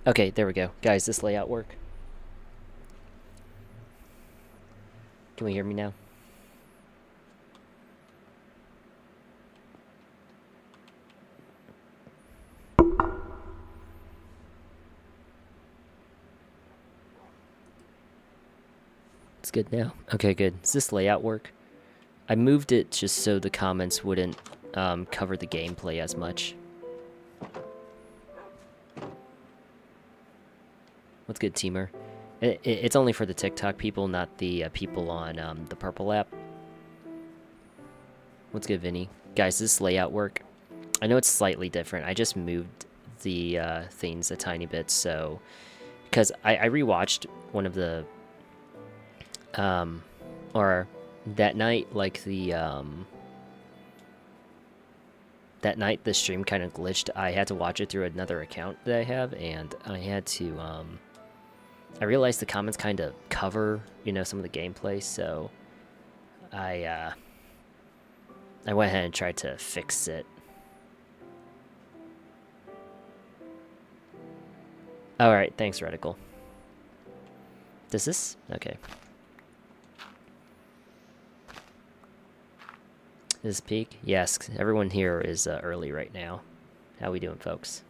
Okay, there we go. Guys, this layout work? Can we hear me now? It's good now. Okay, good. Does this layout work? I moved it just so the comments wouldn't cover the gameplay as much. What's good, Teamer? It's only for the TikTok people, not the people on the purple app. What's good, Vinny? Guys, does this layout work? I know it's slightly different. I just moved the things a tiny bit, so... Because I rewatched one of the... or that night, like the... that night the stream kind of glitched. I had to watch it through another account that I have, and I had to... I realized the comments kind of cover, you know, some of the gameplay, so... I went ahead and tried to fix it. Alright, thanks, Reticle. Does this? Okay. This peak? Yes, everyone here is early right now. How we doing, folks?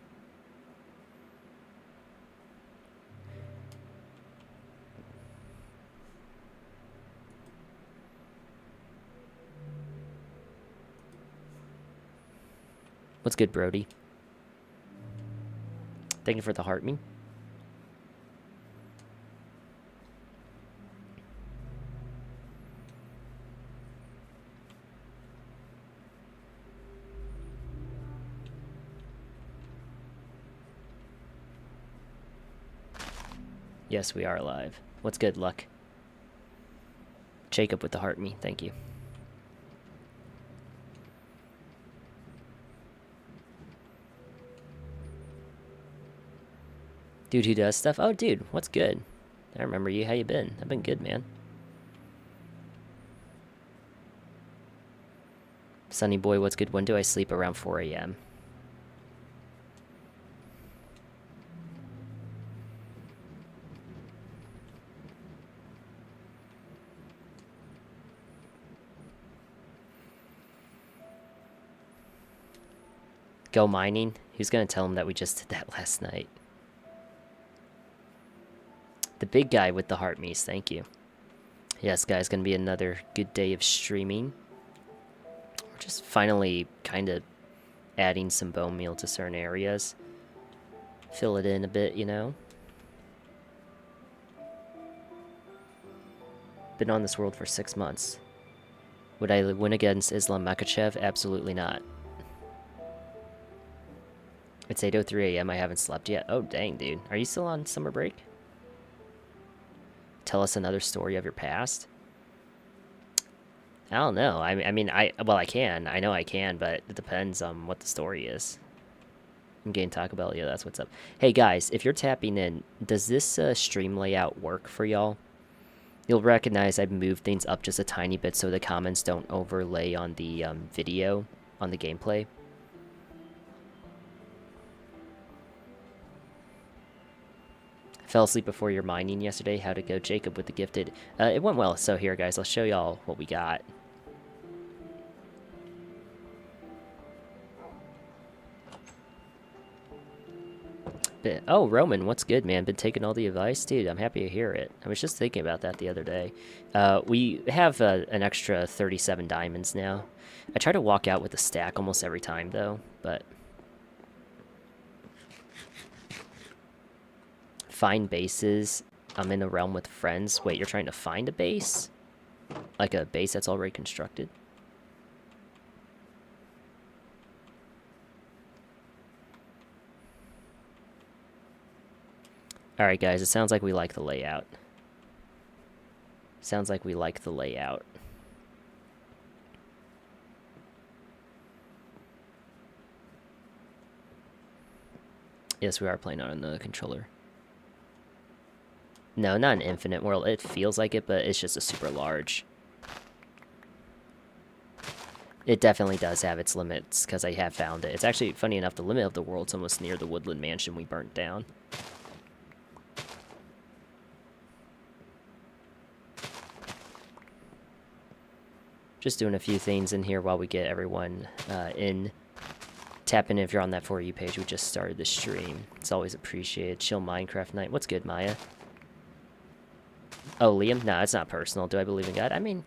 What's good, Brody? Thank you for the heart me. Yes, we are live. What's good, Luck? Jacob with the heart me. Thank you. Dude who does stuff? Oh, dude, what's good? I remember you. How you been? I've been good, man. Sunny boy, what's good? When do I sleep? Around 4 a.m. Go mining? Who's gonna tell him that we just did that last night? The big guy with the heart me's, thank you. Yes, guys, gonna be another good day of streaming. We're just finally kind of adding some bone meal to certain areas. Fill it in a bit, you know? Been on this world for 6 months. Would I win against Islam Makhachev? Absolutely not. It's 8:03 a.m. I haven't slept yet. Oh, dang, dude. Are you still on summer break? Tell us another story of your past? I don't know. I mean, well, I can. I know I can, but it depends on what the story is. I'm getting Taco Bell. Yeah, that's what's up. Hey, guys, if you're tapping in, does this stream layout work for y'all? You'll recognize I've moved things up just a tiny bit so the comments don't overlay on the video, on the gameplay. Fell asleep before your mining yesterday. How'd it go, Jacob, with the gifted? It went well. So here, guys, I'll show y'all what we got. Oh, Roman, what's good, man? Been taking all the advice? Dude, I'm happy to hear it. I was just thinking about that the other day. We have an extra 37 diamonds now. I try to walk out with a stack almost every time, though, but... Find bases. I'm in a realm with friends. Wait, you're trying to find a base? Like a base that's already constructed? Alright, guys, it sounds like we like the layout. Sounds like we like the layout. Yes, we are playing on the controller. No, not an infinite world. It feels like it, but it's just a super large. It definitely does have its limits, because I have found it. It's actually, funny enough, the limit of the world's almost near the woodland mansion we burnt down. Just doing a few things in here while we get everyone in. Tap in if you're on that For You page. We just started the stream. It's always appreciated. Chill Minecraft night. What's good, Maya? Oh, Liam? Nah, it's not personal. Do I believe in God? I mean,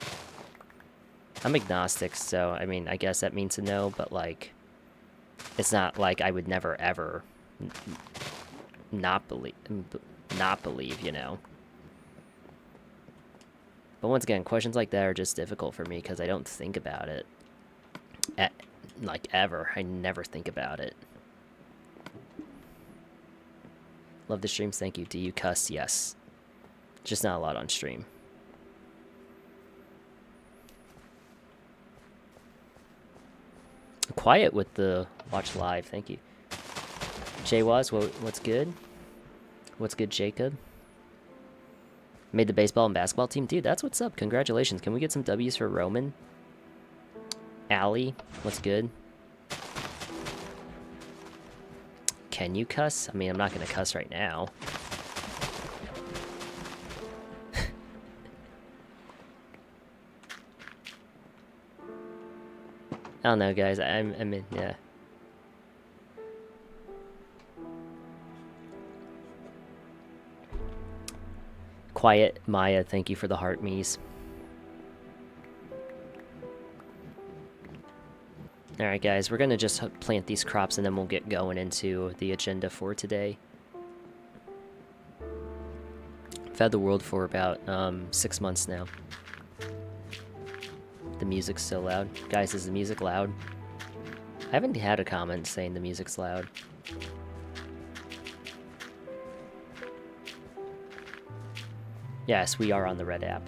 I'm agnostic, so, I mean, I guess that means a no, but, like, it's not like I would never, ever not believe, you know? But once again, questions like that are just difficult for me because I don't think about it. Like, ever. I never think about it. Love the streams. Thank you. Do you cuss? Yes. Just not a lot on stream. Quiet with the watch live. Thank you. Jay Waz, what's good? What's good, Jacob? Made the baseball and basketball team? Dude, that's what's up. Congratulations. Can we get some W's for Roman? Allie, what's good? Can you cuss? I mean, I'm not going to cuss right now. I don't know, guys. I'm in, yeah. Quiet Maya, thank you for the heart me's. Alright guys, we're gonna just plant these crops and then we'll get going into the agenda for today. I've had the world for about 6 months now. The music's so loud. Guys, is the music loud? I haven't had a comment saying the music's loud. Yes, we are on the Red app.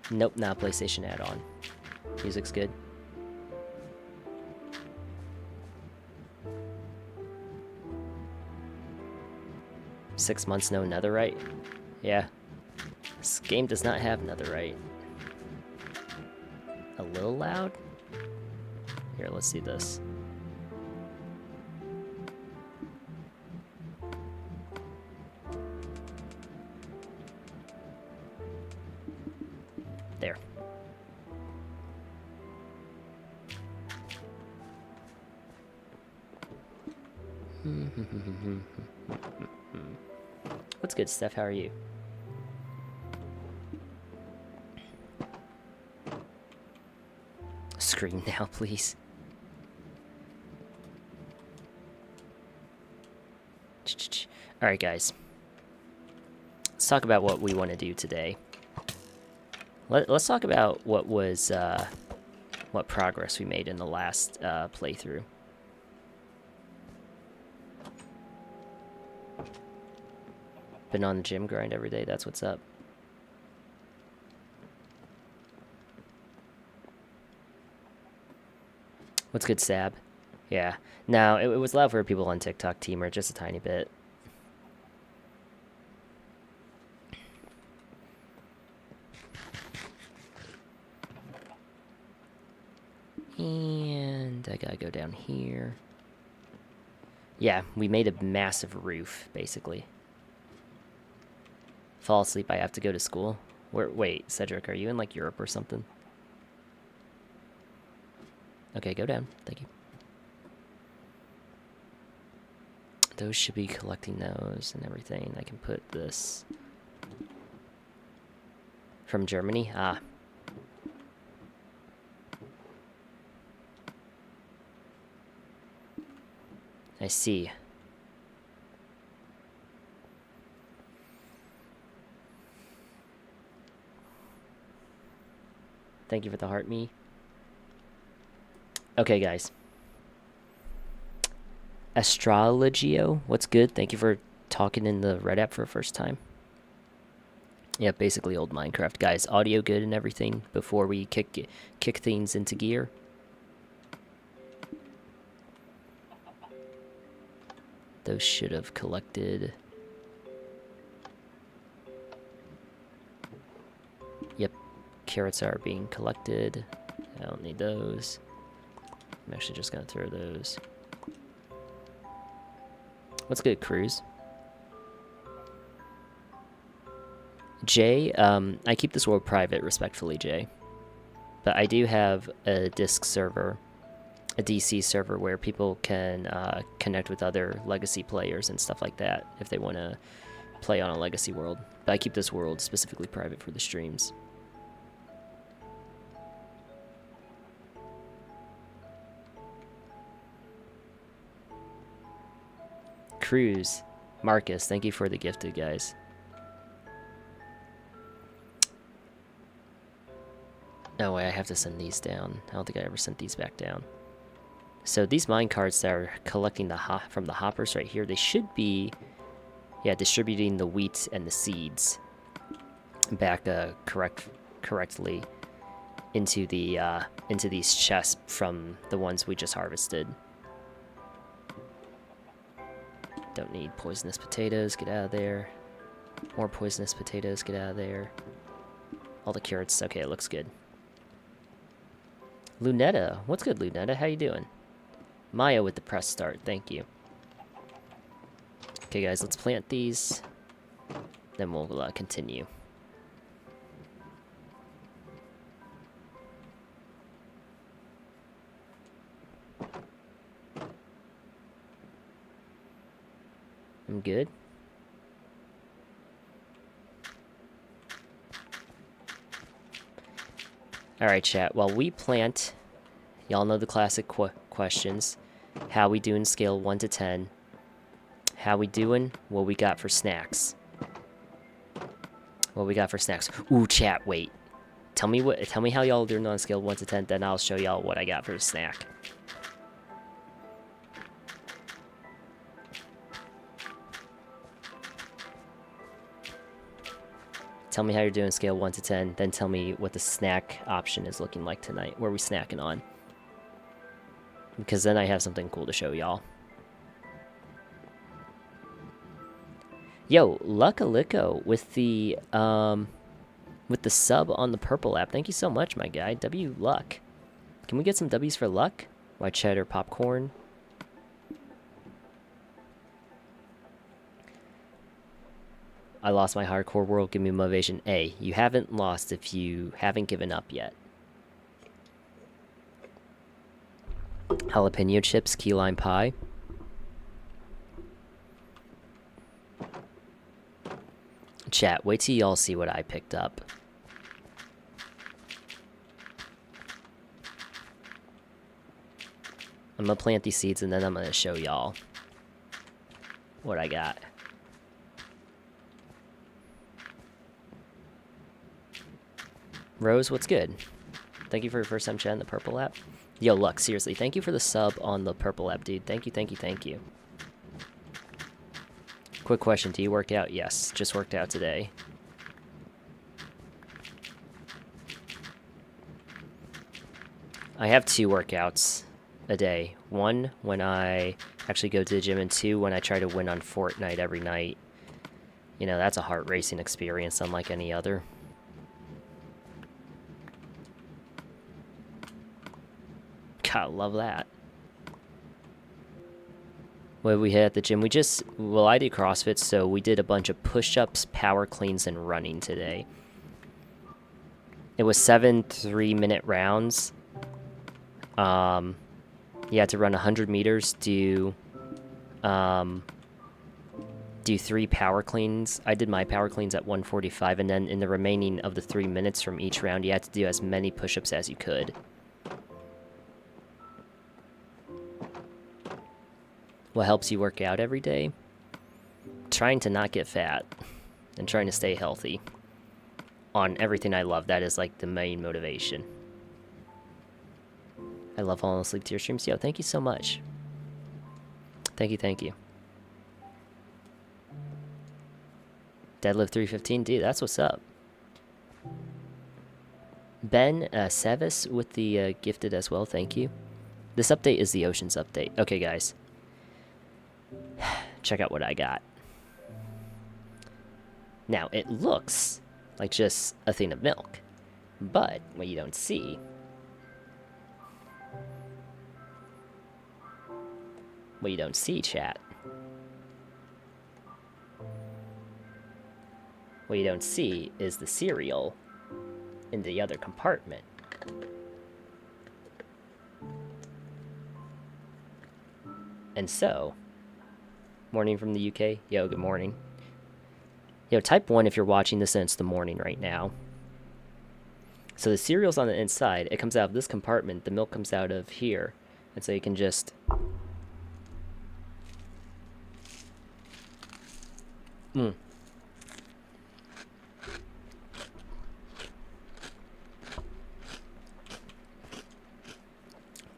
Nope, not PlayStation add-on. Music's good. Six months, no netherite? Yeah. This game does not have netherite. A little loud? Here, let's see this. There. What's good, Steph? How are you? Scream now, please. Alright, guys. Let's talk about what we want to do today. Let's talk about what was, what progress we made in the last playthrough. Been on the gym grind every day, that's what's up. What's good, Sab? Yeah. No, it was loud for people on TikTok, Teamer, just a tiny bit. And I gotta go down here. Yeah, we made a massive roof, basically. Fall asleep, I have to go to school. Wait, Cedric, are you in, like, Europe or something? Okay, go down. Thank you. Those should be collecting those and everything. I can put this from Germany. Ah. I see. Thank you for the heart, me. Okay, guys. Astrologio, what's good? Thank you for talking in the Red app for the first time. Yeah, basically old Minecraft. Guys, audio good and everything before we kick things into gear? Those should have collected. Yep, carrots are being collected. I don't need those. I'm actually just gonna throw those. What's good, Cruz? Jay, I keep this world private, respectfully, Jay. But I do have a disc server, a DC server where people can connect with other legacy players and stuff like that if they want to play on a legacy world. But I keep this world specifically private for the streams. Cruz, Marcus, thank you for the gifted, guys. No way, I have to send these down. I don't think I ever sent these back down. So these mine carts that are collecting from the hoppers right here, they should be, yeah, distributing the wheat and the seeds back correctly into these chests from the ones we just harvested. Don't need poisonous potatoes, get out of there. More poisonous potatoes, get out of there. All the carrots, okay, it looks good. Lunetta, what's good, Lunetta? How you doing? Maya with the press start, thank you. Okay, guys, let's plant these. Then we'll continue. I'm good. Alright, chat. While we plant, y'all know the classic questions. How we doing scale 1 to 10? How we doing? What we got for snacks? What we got for snacks? Ooh, chat, wait. Tell me how y'all doing on scale 1 to 10, then I'll show y'all what I got for a snack. Tell me how you're doing scale 1 to 10, then tell me what the snack option is looking like tonight. What are we snacking on? Because then I have something cool to show y'all. Yo, Luckalicko with the sub on the purple app. Thank you so much, my guy. W Luck. Can we get some W's for luck? White cheddar popcorn. I lost my hardcore world. Give me motivation. A. You haven't lost if you haven't given up yet. Jalapeno chips, key lime pie. Chat, wait till y'all see what I picked up. I'm gonna plant these seeds and then I'm gonna show y'all what I got. Rose, what's good? Thank you for your first time chatting the purple app. Yo, Luck, seriously, thank you for the sub on the purple app, dude. Thank you, thank you, thank you. Quick question, do you work out? Yes, just worked out today. I have 2 workouts a day. 1 when I actually go to the gym, and 2 when I try to win on Fortnite every night. You know, that's a heart racing experience unlike any other. God, love that. What did we hit at the gym? Well, I did CrossFit, so we did a bunch of push-ups, power cleans, and running today. It was 7 3-minute rounds. You had to run 100 meters, do 3 power cleans. I did my power cleans at 1:45, and then in the remaining of the 3 minutes from each round, you had to do as many push-ups as you could. What helps you work out every day? Trying to not get fat and trying to stay healthy on everything I love. That is like the main motivation. I love falling asleep to your streams. Yo, thank you so much. Thank you, thank you. Deadlift 315, dude, that's what's up. Ben Savis with the gifted as well, thank you. This update is the Oceans update. Okay, guys. Check out what I got. Now, it looks like just a thing of milk, but what you don't see... What you don't see, chat, what you don't see is the cereal in the other compartment. And so, morning from the UK. Yo, good morning. Yo, type 1 if you're watching this and it's the morning right now. So the cereal's on the inside. It comes out of this compartment. The milk comes out of here. And so you can just...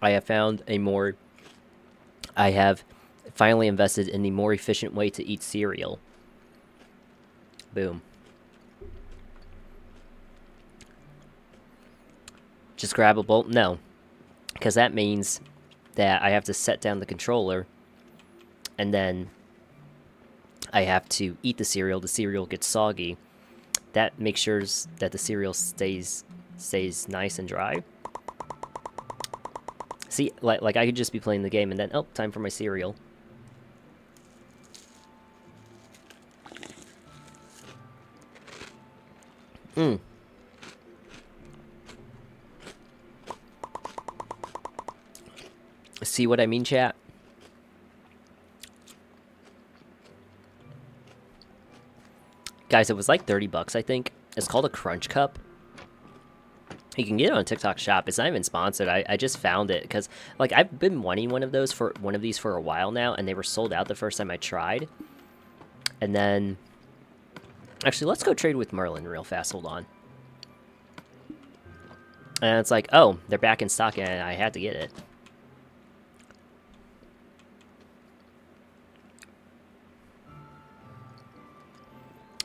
I have finally invested in the more efficient way to eat cereal. Boom. Just grab a bowl? No. Because that means that I have to set down the controller and then I have to eat the cereal. The cereal gets soggy. That makes sure that the cereal stays nice and dry. See, like I could just be playing the game and then, oh, time for my cereal. See what I mean, chat? Guys, it was like 30 bucks, I think. It's called a Crunch Cup. You can get it on TikTok Shop. It's not even sponsored. I just found it because, like, I've been wanting one of these for a while now, and they were sold out the first time I tried. And then, actually, let's go trade with Merlin real fast. Hold on. And it's like, oh, they're back in stock, and I had to get it.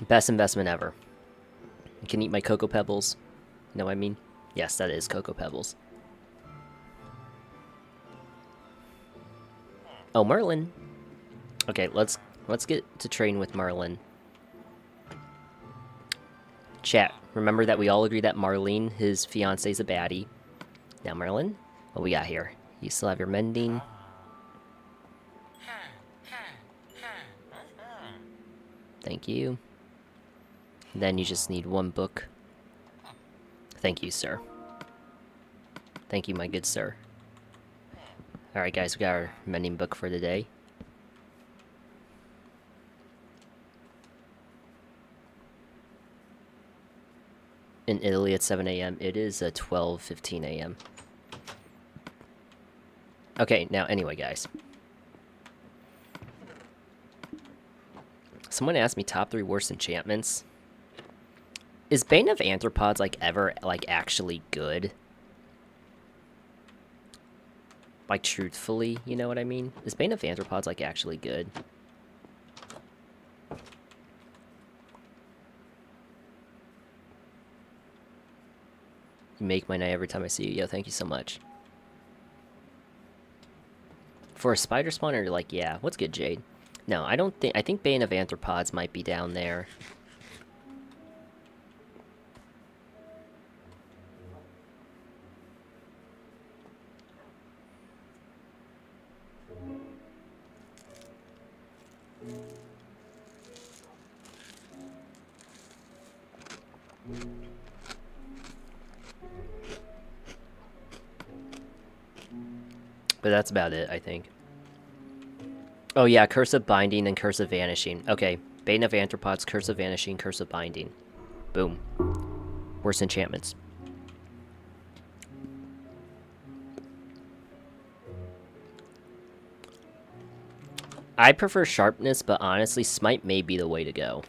Best investment ever. I can eat my Cocoa Pebbles. You know what I mean? Yes, that is Cocoa Pebbles. Oh, Merlin. Okay, let's get to train with Merlin. Chat, remember that we all agree that Marlene, his fiance, is a baddie. Now, Merlin, what we got here? You still have your mending. Thank you. Then you just need one book. Thank you, sir. Thank you, my good sir. Alright, guys, we got our mending book for today. In Italy at 7 a.m. It is 12:15 a.m. Okay, now, anyway, guys. Someone asked me top 3 worst enchantments. Is Bane of Arthropods, like, ever, like, actually good? Like, truthfully, you know what I mean? Is Bane of Arthropods, like, actually good? You make my night every time I see you. Yo, thank you so much. For a spider spawner, you're like, yeah, what's good, Jade? No, I don't think... I think Bane of Arthropods might be down there. But that's about it, I think. Oh yeah, Curse of Binding and Curse of Vanishing. Okay, Bane of Arthropods, Curse of Vanishing, Curse of Binding. Boom. Worst enchantments. I prefer Sharpness, but honestly, Smite may be the way to go.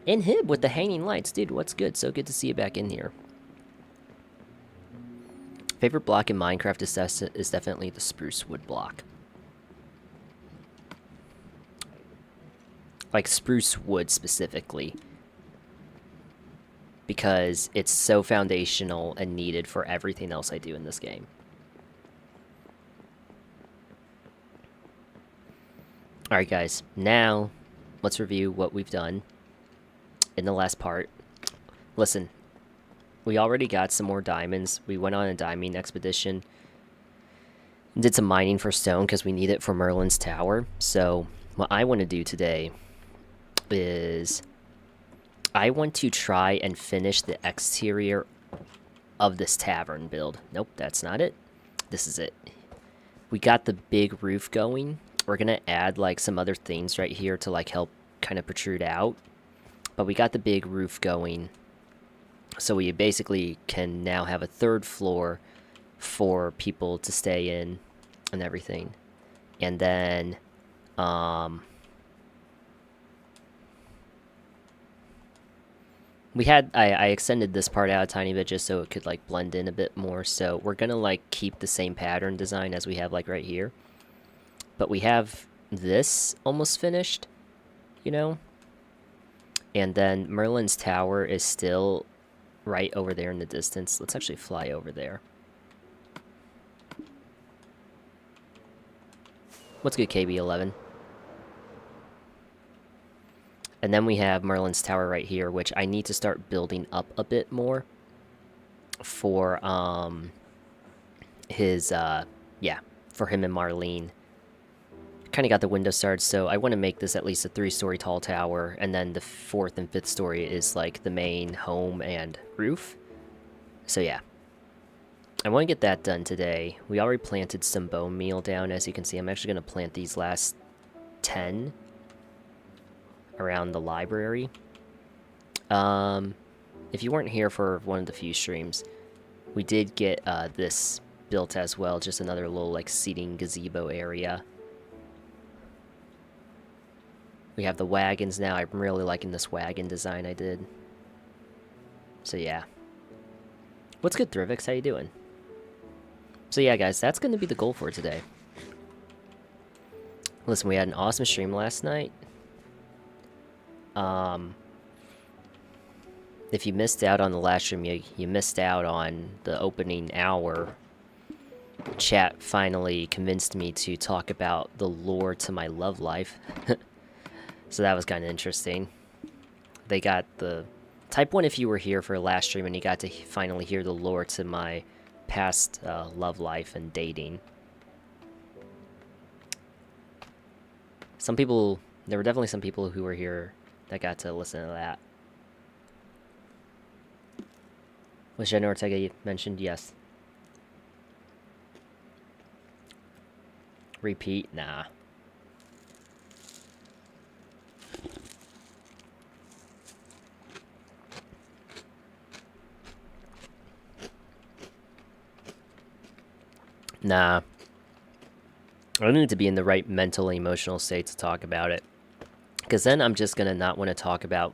Inhib with the Hanging Lights. Dude, what's good? So good to see you back in here. Favorite block in Minecraft is definitely the spruce wood block. Like spruce wood specifically. Because it's so foundational and needed for everything else I do in this game. Alright guys, now let's review what we've done in the last part. Listen. We already got some more diamonds. We went on a diamond expedition. Did some mining for stone because we need it for Merlin's tower. So what I want to do today is I want to try and finish the exterior of this tavern build. Nope, that's not it. This is it. We got the big roof going. We're gonna add like some other things right here to like help kind of protrude out. But we got the big roof going. So we basically can now have a third floor for people to stay in and everything. And then I extended this part out a tiny bit just so it could like blend in a bit more. So we're gonna like keep the same pattern design as we have like right here. But we have this almost finished, you know? And then Merlin's tower is still right over there in the distance. Let's actually fly over there. What's good, KB11? And then we have Merlin's tower right here, which I need to start building up a bit more for his for him and Marlene. Kind of got the window started, so I want to make this at least a 3-story tall tower, and then the 4th and 5th story is like the main home and roof. So yeah, I want to get that done today. We already planted some bone meal down, as you can see. I'm actually going to plant these last 10 around the library. If you weren't here for one of the few streams, we did get this built as well, just another little like seating gazebo area. We have the wagons now. I'm really liking this wagon design I did. So yeah. What's good, Thrivix? How you doing? So yeah, guys, that's going to be the goal for today. Listen, we had an awesome stream last night. If you missed out on the last stream, you missed out on the opening hour. Chat finally convinced me to talk about the lore to my love life. So that was kind of interesting. They got the... Type 1 if you were here for last stream and you got to finally hear the lore to my past love life and dating. Some people... There were definitely some people who were here that got to listen to that. Was Jenna Ortega mentioned? Yes. Repeat? Nah. Nah. I need to be in the right mental and emotional state to talk about it. Because then I'm just going to not want to talk about...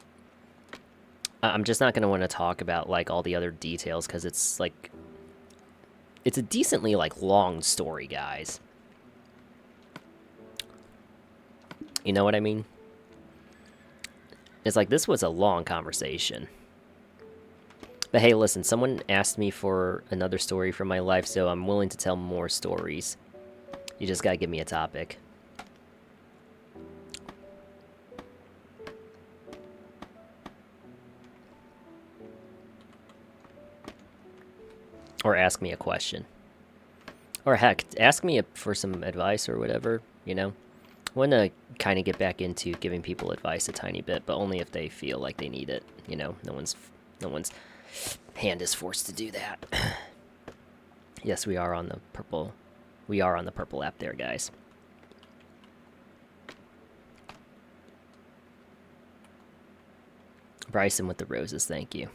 I'm just not going to want to talk about, like, all the other details, because it's, like... It's a decently, like, long story, guys. You know what I mean? It's like, this was a long conversation. But hey, listen, someone asked me for another story from my life, so I'm willing to tell more stories. You just gotta give me a topic. Or ask me a question. Or heck, ask me for some advice or whatever, you know? I want to kind of get back into giving people advice a tiny bit, but only if they feel like they need it, you know? No one's hand is forced to do that. Yes, we are on the purple. We are on the purple app there, guys. Bryson with the roses, thank you.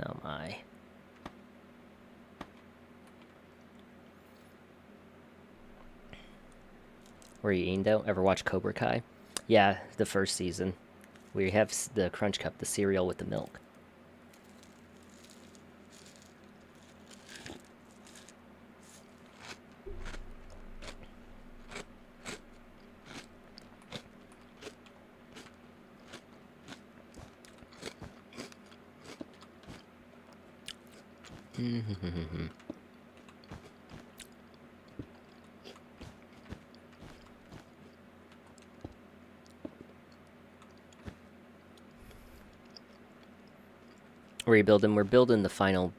Oh my. Were you Indo? Ever watch Cobra Kai? Yeah, the first season. We have the Crunch Cup, the cereal with the milk. Rebuilding. We're building the final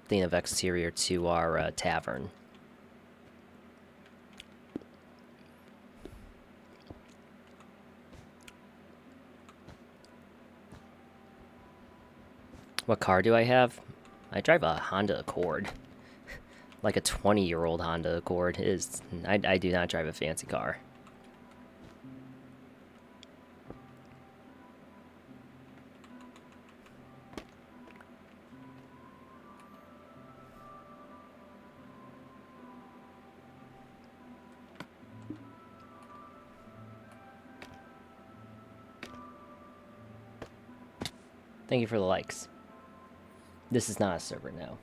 thing of exterior to our tavern. What car do I have? I drive a Honda Accord. Like a 20-year-old Honda Accord. I do not drive a fancy car. Thank you for the likes. This is not a server now.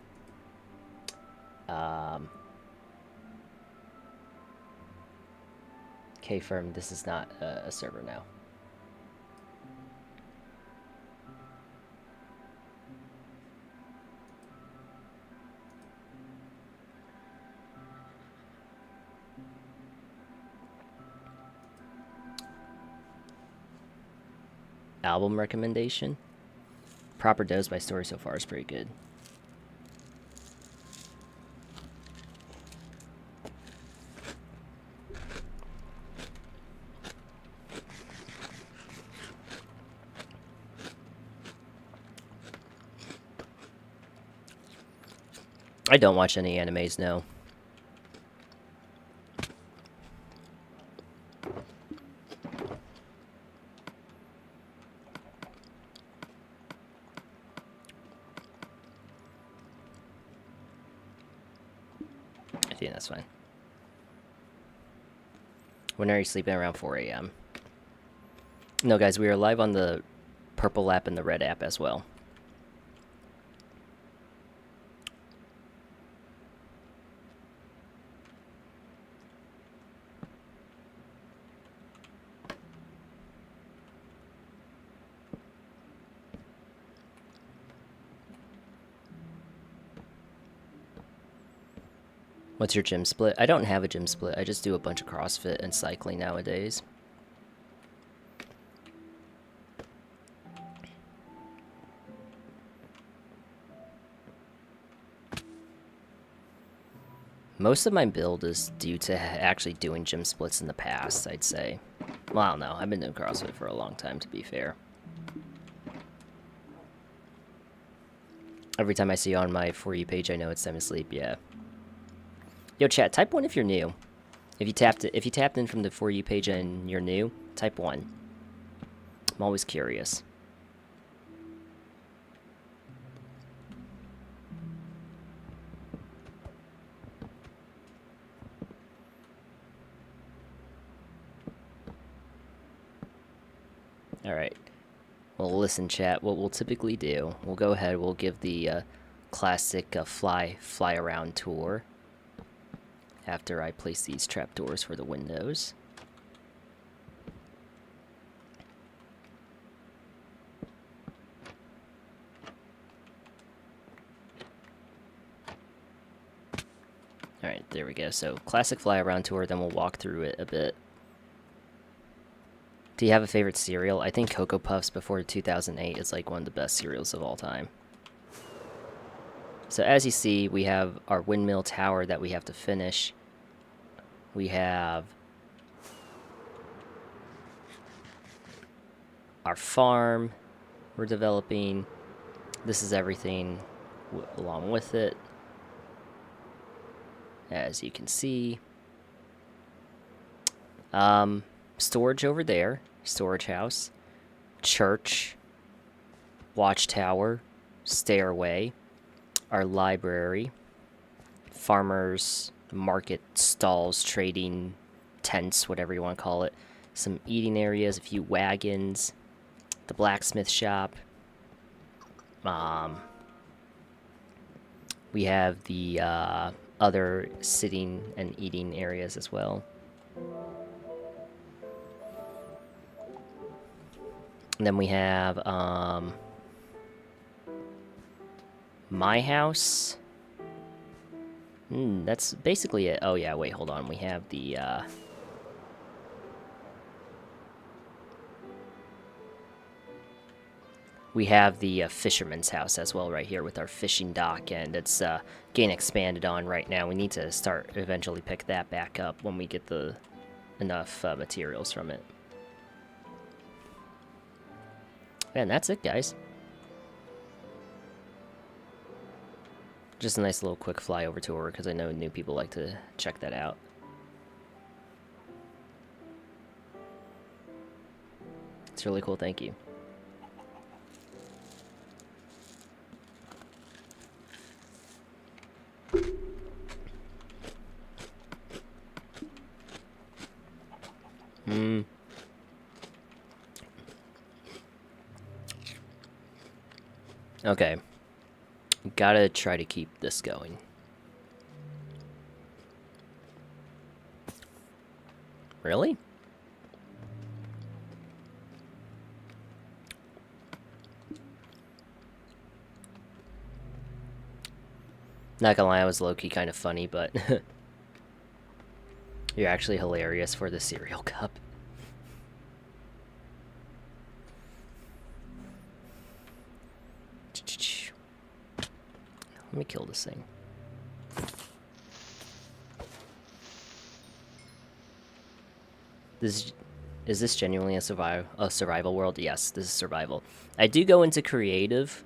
K-Firm, this is not a server now. Album recommendation? Proper Dose by Story so far is pretty good. I don't watch any animes, no. I think that's fine. When are you sleeping? Around 4 a.m. No, guys, we are live on the purple app and the red app as well. What's your gym split? I don't have a gym split. I just do a bunch of CrossFit and cycling nowadays. Most of my build is due to actually doing gym splits in the past, I'd say. Well, I don't know. I've been doing CrossFit for a long time, to be fair. Every time I see you on my For You page, I know it's time to sleep, yeah. Yo, chat, type 1 if you're new. If you tapped in from the For You page and you're new, type 1. I'm always curious. Alright. Well, listen, chat, what we'll typically do, we'll go ahead, we'll give the classic fly around tour after I place these trapdoors for the windows. Alright, there we go. So, classic fly around tour, then we'll walk through it a bit. Do you have a favorite cereal? I think Cocoa Puffs before 2008 is like one of the best cereals of all time. So as you see, we have our windmill tower that we have to finish. We have our farm we're developing. This is everything along with it, as you can see. Storage over there, storage house, church, watchtower, stairway, our library, farmers market stalls, trading tents, whatever you want to call it, some eating areas, a few wagons, the blacksmith shop. We have the other sitting and eating areas as well. And then we have my house. That's basically it. Oh yeah, wait, hold on. We have the we have the fisherman's house as well right here with our fishing dock, and it's getting expanded on right now. We need to start eventually pick that back up when we get the enough materials from it. And that's it, guys. Just a nice little quick flyover tour because I know new people like to check that out. It's really cool, thank you. Okay. Gotta try to keep this going. Really? Not gonna lie, I was low-key kind of funny, but you're actually hilarious for the cereal cup. Let me kill this thing. Is this genuinely a survival world? Yes, this is survival. I do go into creative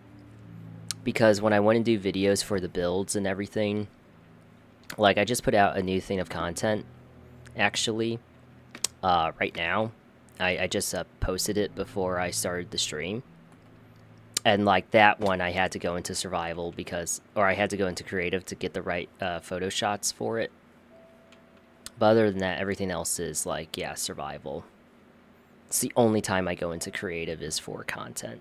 because when I want to do videos for the builds and everything, like I just put out a new thing of content actually right now. I just posted it before I started the stream. And like that one, I had to go into survival because, or I had to go into creative to get the right photo shots for it. But other than that, everything else is like, yeah, survival. It's the only time I go into creative is for content.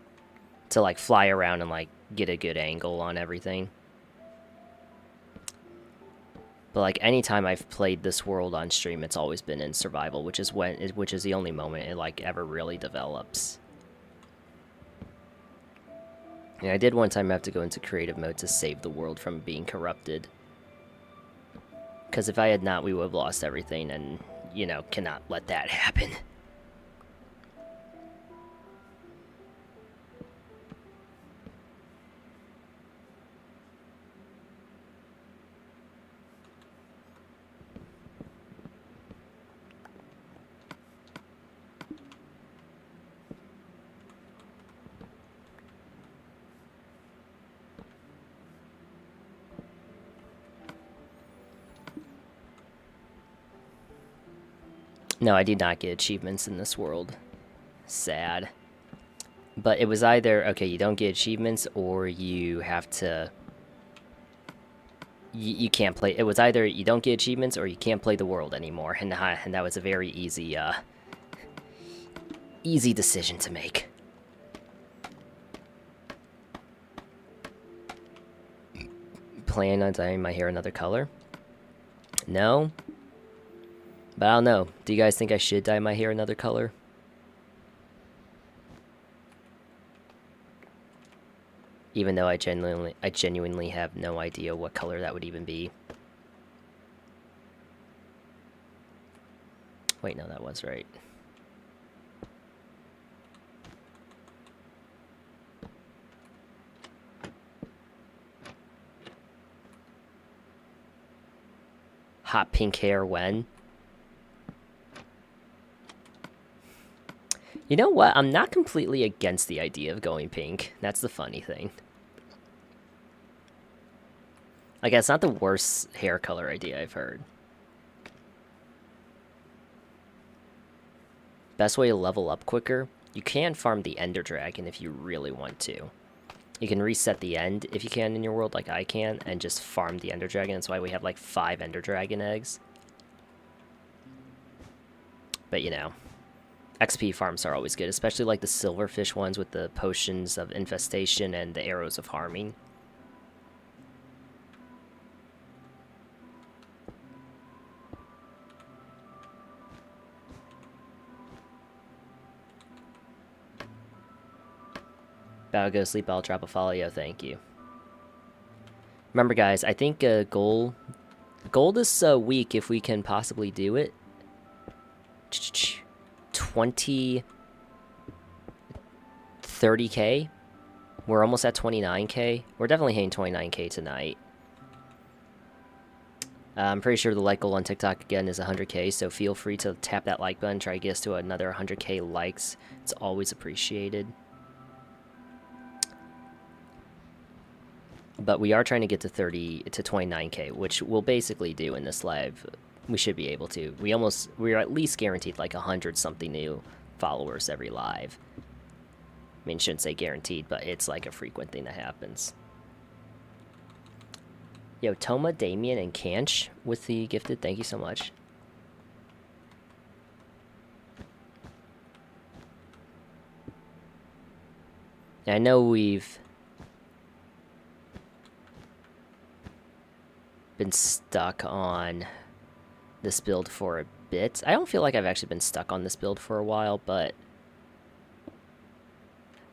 To like fly around and like get a good angle on everything. But like anytime I've played this world on stream, it's always been in survival, which is the only moment it like ever really develops. And I did one time have to go into creative mode to save the world from being corrupted. Because if I had not, we would have lost everything, and, you know, cannot let that happen. No, I did not get achievements in this world. Sad. But it was either, okay, you don't get achievements, or you have to... You can't play... It was either you don't get achievements, or you can't play the world anymore. And that was a very easy, easy decision to make. Plan on dyeing my hair another color? No? But I don't know. Do you guys think I should dye my hair another color? Even though I genuinely have no idea what color that would even be. Wait, no, that was right. Hot pink hair when? You know what? I'm not completely against the idea of going pink. That's the funny thing. Like, it's not the worst hair color idea I've heard. Best way to level up quicker? You can farm the Ender Dragon if you really want to. You can reset the end if you can in your world, like I can, and just farm the Ender Dragon. That's why we have like 5 Ender Dragon eggs. But you know, XP farms are always good, especially like the silverfish ones with the potions of infestation and the arrows of harming. About to go sleep, I'll drop a follow, thank you. Remember guys, I think goal this week, if we can possibly do it, 30K We're almost at 29k. We're definitely hitting 29k tonight. I'm pretty sure the like goal on TikTok again is 100k, so feel free to tap that like button, try to get us to another 100k likes. It's always appreciated. But we are trying to get to 29k, which we'll basically do in this live. We should be able to. We're at least guaranteed like 100 something new followers every live. I mean, shouldn't say guaranteed, but it's like a frequent thing that happens. Yo, Toma, Damien, and Kanch with the gifted. Thank you so much. And I know we've been stuck on this build for a bit. I don't feel like I've actually been stuck on this build for a while, but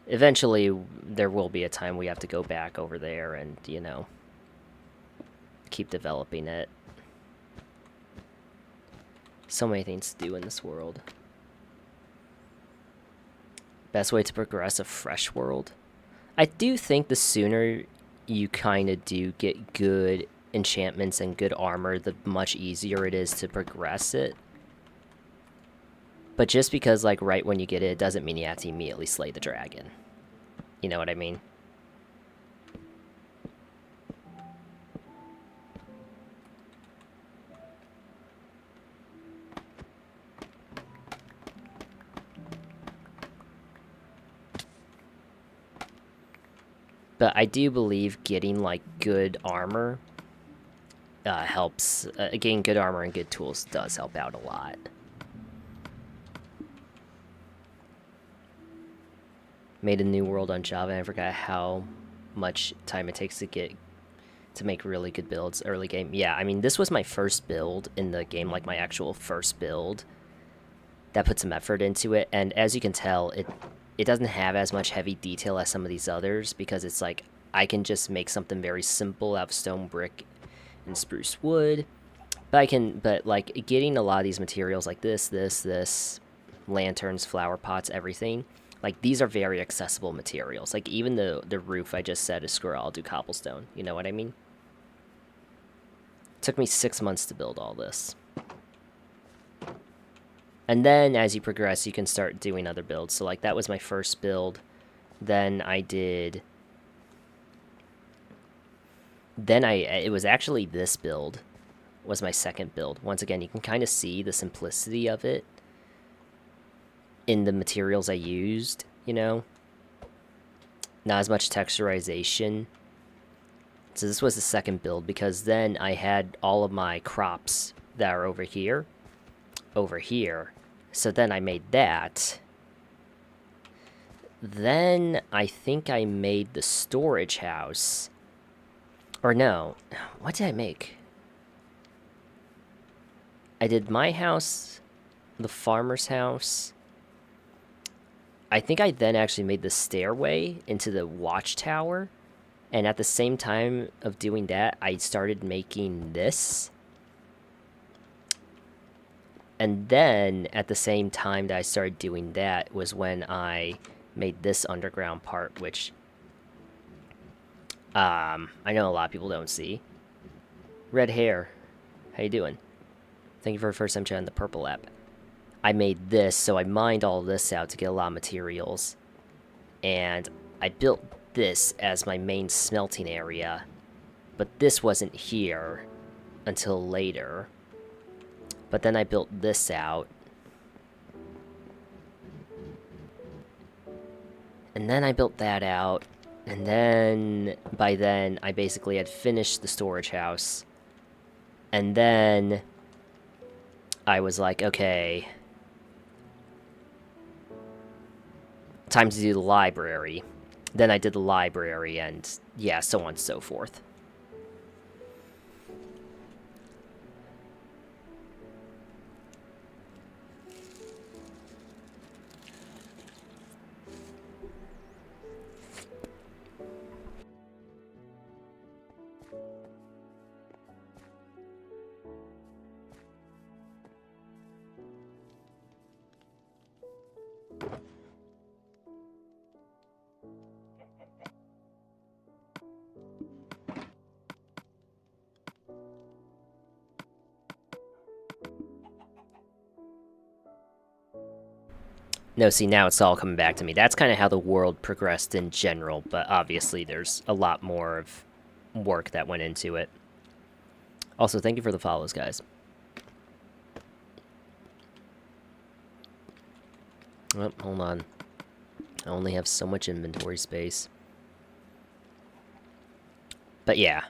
eventually there will be a time we have to go back over there and, you know, keep developing it. So many things to do in this world. Best way to progress a fresh world? I do think the sooner you kind of do get good enchantments and good armor, the much easier it is to progress it. But just because, like, right when you get it, it doesn't mean you have to immediately slay the dragon. You know what I mean? But I do believe getting, like, good armor helps. Getting good armor and good tools does help out a lot. Made a new world on Java, and I forgot how much time it takes to make really good builds early game. Yeah, I mean, this was my first build in the game, like my actual first build. That put some effort into it, and as you can tell, it doesn't have as much heavy detail as some of these others, because it's like I can just make something very simple out of stone, brick, and spruce wood. But like getting a lot of these materials like this, lanterns, flower pots, everything, like these are very accessible materials. Like even the roof I just said is squirrel, I'll do cobblestone. You know what I mean? It took me 6 months to build all this. And then as you progress, you can start doing other builds. So like that was my first build. Then it was actually this build was my second build. Once again, you can kind of see the simplicity of it in the materials I used, you know? Not as much texturization. So this was the second build, because then I had all of my crops that are over here. So then I made that. Then I think I made the storage house. Or no, what did I make? I did my house, the farmer's house. I think I then actually made the stairway into the watchtower. And at the same time of doing that, I started making this. And then at the same time that I started doing that was when I made this underground part, which I know a lot of people don't see. Red hair, how you doing? Thank you for the first time chatting the purple app. I made this, so I mined all this out to get a lot of materials. And I built this as my main smelting area. But this wasn't here until later. But then I built this out. And then I built that out. And then, by then, I basically had finished the storage house. And then I was like, okay, time to do the library. Then I did the library, and yeah, so on and so forth. No, see, now it's all coming back to me. That's kind of how the world progressed in general, but obviously there's a lot more of work that went into it. Also, thank you for the follows, guys. Oh, hold on. I only have so much inventory space. But yeah.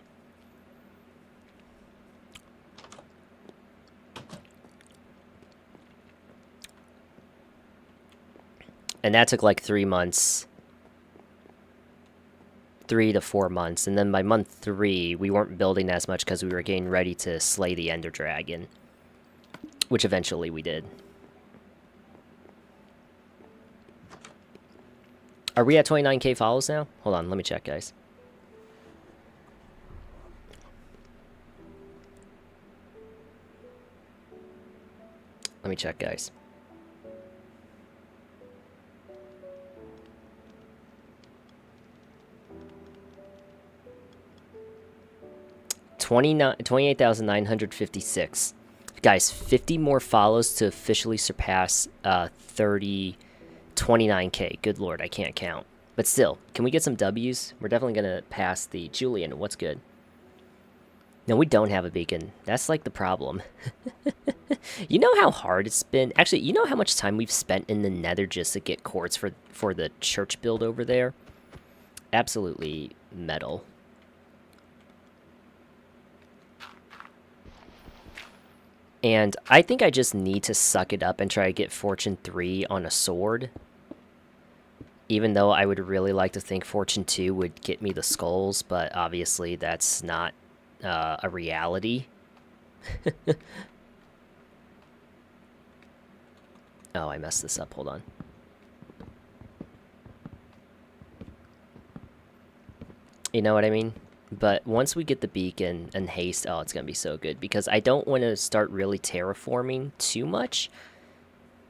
And that took like 3 months. 3 to 4 months. And then by month 3, we weren't building as much because we were getting ready to slay the Ender Dragon. Which eventually we did. Are we at 29k follows now? Hold on, let me check, guys. Let me check, guys. $28,956. Guys, 50 more follows to officially surpass 29k. Good lord, I can't count. But still, can we get some W's? We're definitely going to pass the Julian. What's good? No, we don't have a beacon. That's like the problem. You know how hard it's been? Actually, you know how much time we've spent in the nether just to get quartz for the church build over there? Absolutely metal. And I think I just need to suck it up and try to get Fortune 3 on a sword. Even though I would really like to think Fortune 2 would get me the skulls, but obviously that's not a reality. Oh, I messed this up. Hold on. You know what I mean? But once we get the beacon and haste, oh, it's going to be so good. Because I don't want to start really terraforming too much.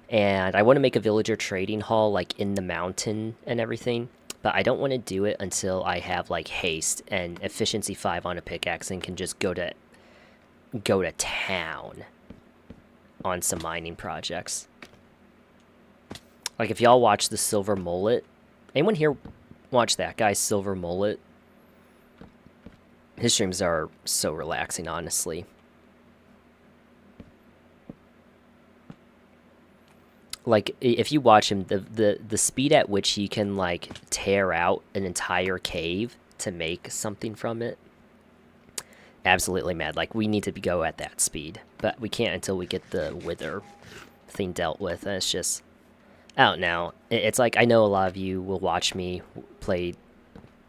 And I want to make a villager trading hall, like, in the mountain and everything. But I don't want to do it until I have, like, haste and efficiency 5 on a pickaxe and can just go to town on some mining projects. Like, if y'all watch the Silver Mullet. Anyone here watch that guy, Silver Mullet? His streams are so relaxing, honestly. Like, if you watch him, the speed at which he can, like, tear out an entire cave to make something from it, absolutely mad. Like, we need to go at that speed. But we can't until we get the wither thing dealt with. And it's just... out now. It's like, I know a lot of you will watch me play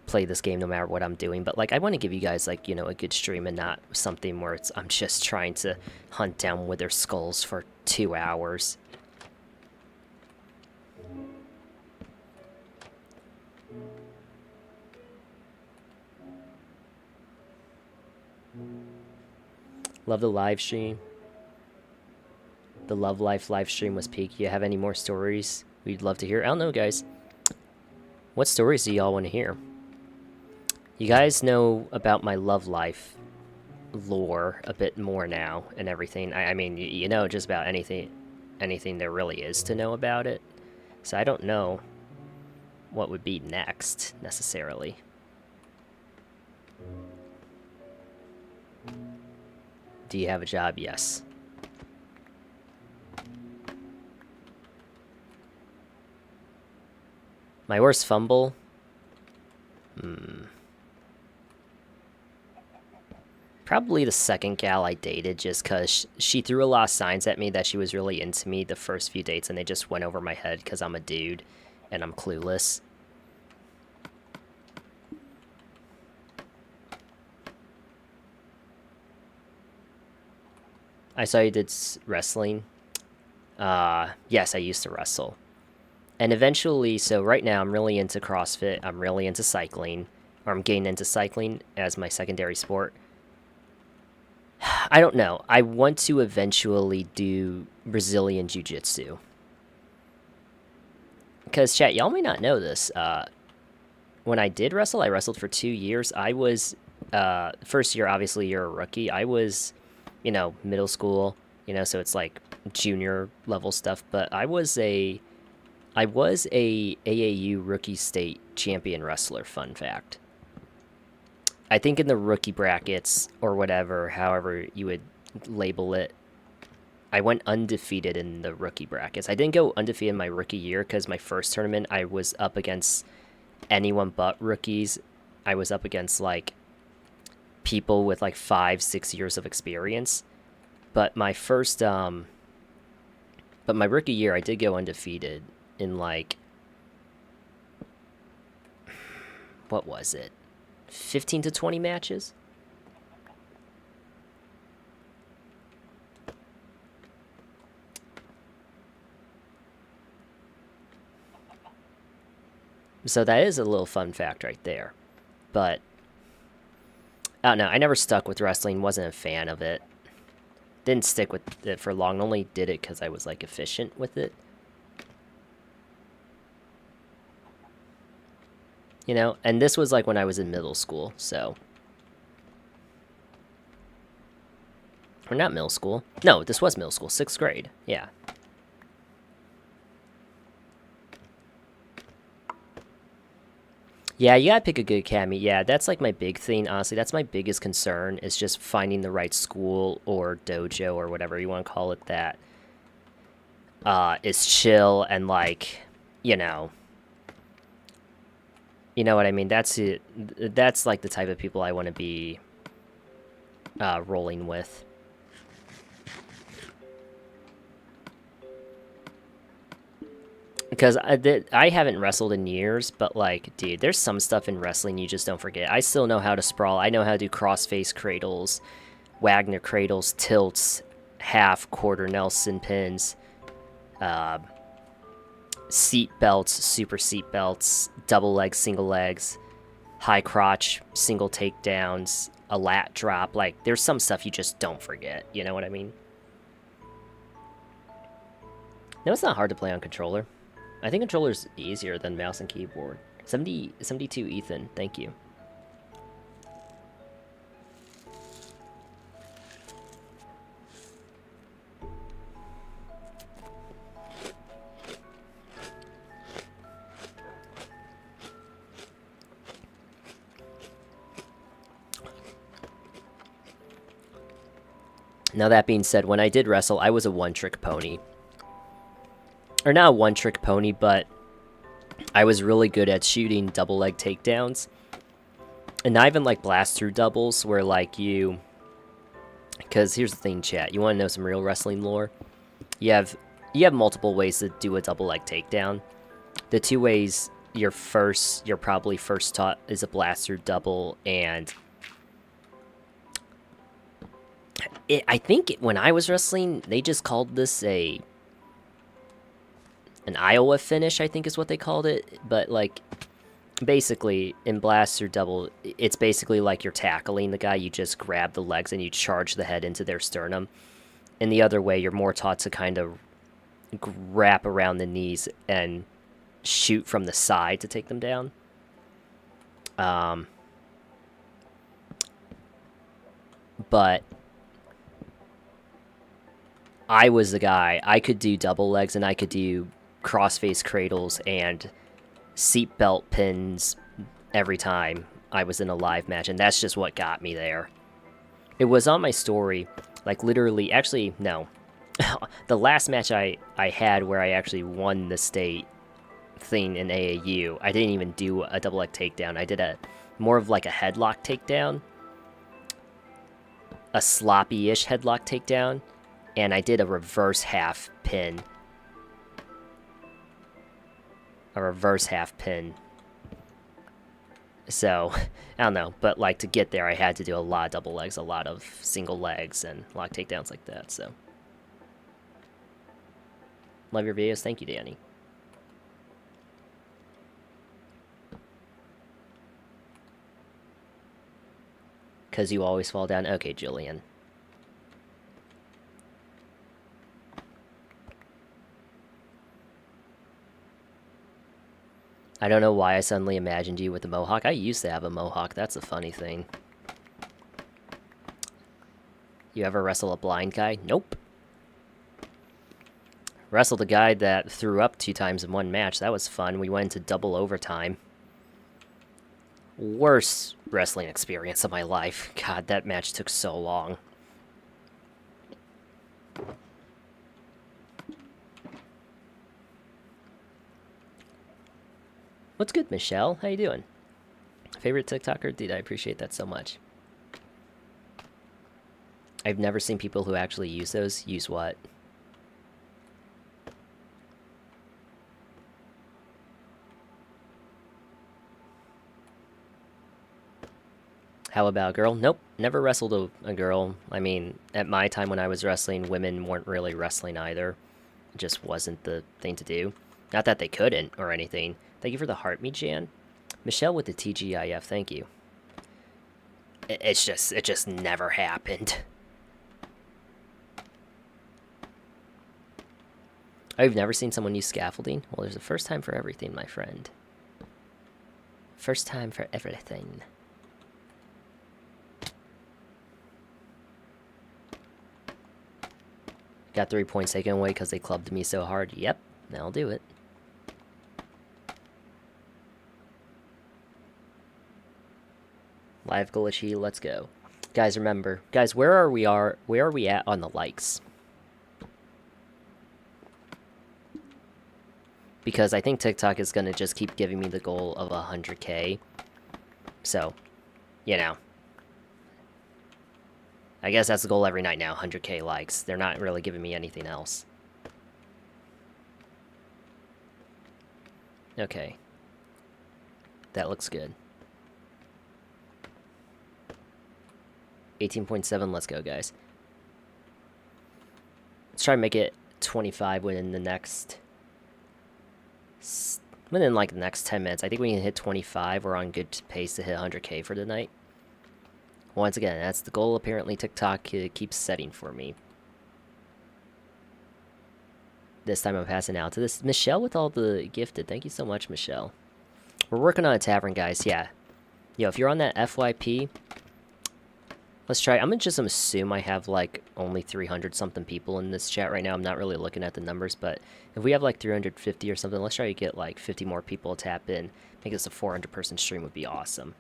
this game no matter what I'm doing, but like I want to give you guys like, you know, a good stream and not something where I'm just trying to hunt down wither skulls for 2 hours. Love the live stream. The Love Life live stream was peak. You have any more stories we'd love to hear? I don't know, guys. What stories do y'all want to hear? You guys know about my Love Life lore a bit more now and everything. I mean, you know just about anything there really is to know about it. So I don't know what would be next, necessarily. Do you have a job? Yes. My worst fumble? Probably the second gal I dated, just because she threw a lot of signs at me that she was really into me the first few dates, and they just went over my head because I'm a dude and I'm clueless. I saw you did wrestling. Yes, I used to wrestle. And eventually, so right now I'm really into CrossFit, I'm really into cycling, or I'm getting into cycling as my secondary sport. I don't know. I want to eventually do Brazilian Jiu-Jitsu. Because, chat, y'all may not know this. When I did wrestle, I wrestled for 2 years. I was, first year, obviously, you're a rookie. I was, you know, middle school, you know, so it's like junior level stuff. But I was a I was a AAU rookie state champion wrestler, fun fact. I think in the rookie brackets or whatever, however you would label it, I went undefeated in the rookie brackets. I didn't go undefeated in my rookie year because my first tournament I was up against anyone but rookies. I was up against like people with like 5-6 years of experience. But my rookie year I did go undefeated in like, what was it? 15 to 20 matches? So that is a little fun fact right there. But I don't know. I never stuck with wrestling. Wasn't a fan of it. Didn't stick with it for long. Only did it because I was like efficient with it. You know, and this was like when I was in middle school, so. Or not middle school. No, this was middle school, 6th grade. Yeah. Yeah, you gotta pick a good academy. Yeah, that's like my big thing, honestly. That's my biggest concern is just finding the right school or dojo or whatever you want to call it that is chill and like, you know, you know what I mean? That's it. That's like the type of people I want to be rolling with. Because I haven't wrestled in years, but like, dude, there's some stuff in wrestling you just don't forget. I still know how to sprawl. I know how to do crossface cradles, Wagner cradles, tilts, half, quarter Nelson pins, seat belts, super seat belts, double legs, single legs, high crotch, single takedowns, a lat drop. Like, there's some stuff you just don't forget. You know what I mean? No, it's not hard to play on controller. I think controller's easier than mouse and keyboard. 72 Ethan, thank you. Now that being said, when I did wrestle, I was a one-trick pony. Or not a one-trick pony, but I was really good at shooting double leg takedowns. And not even like blast through doubles where like you... Because here's the thing, chat. You want to know some real wrestling lore? You have multiple ways to do a double leg takedown. The two ways you're probably first taught is a blast through double, and I think when I was wrestling, they just called this an Iowa finish, I think is what they called it. But like, basically, in blast through double, it's basically like you're tackling the guy. You just grab the legs and you charge the head into their sternum. And the other way, you're more taught to kind of wrap around the knees and shoot from the side to take them down. But I was the guy. I could do double legs and I could do crossface cradles and seatbelt pins every time I was in a live match, and that's just what got me there. It was on my story, like literally, actually, no. The last match I had where I actually won the state thing in AAU, I didn't even do a double leg takedown. I did more of like a headlock takedown. A sloppy-ish headlock takedown. And I did a reverse half pin. A reverse half pin. So, I don't know. But, like, to get there, I had to do a lot of double legs, a lot of single legs, and a lot of takedowns like that, so. Love your videos. Thank you, Danny. Because you always fall down. Okay, Jillian. I don't know why I suddenly imagined you with a mohawk. I used to have a mohawk. That's a funny thing. You ever wrestle a blind guy? Nope. Wrestled a guy that threw up 2 times in one match. That was fun. We went into double overtime. Worst wrestling experience of my life. God, that match took so long. What's good, Michelle? How you doing? Favorite TikToker? Dude, I appreciate that so much. I've never seen people who actually use those. Use what? How about a girl? Nope, never wrestled a girl. I mean, at my time when I was wrestling, women weren't really wrestling either. It just wasn't the thing to do. Not that they couldn't or anything. Thank you for the heart, me, Jan. Michelle with the TGIF, thank you. It just never happened. I've never seen someone use scaffolding. Well, there's a first time for everything, my friend. First time for everything. Got 3 points taken away because they clubbed me so hard. Yep, that'll do it. Live glitchy, let's go. Guys, remember. Guys, where are we at on the likes? Because I think TikTok is going to just keep giving me the goal of 100K. So, you know. I guess that's the goal every night now, 100K likes. They're not really giving me anything else. Okay. That looks good. 18.7, let's go, guys. Let's try and make it 25 within the next... Within, like, the next 10 minutes. I think we can hit 25. We're on good pace to hit 100K for tonight. Once again, that's the goal apparently TikTok keeps setting for me. This time I'm passing out to this Michelle with all the gifted. Thank you so much, Michelle. We're working on a tavern, guys. Yeah. Yo, if you're on that FYP, let's try. I'm going to just assume I have, like, only 300-something people in this chat right now. I'm not really looking at the numbers, but if we have, like, 350 or something, let's try to get, like, 50 more people to tap in. Make this a 400-person stream would be awesome.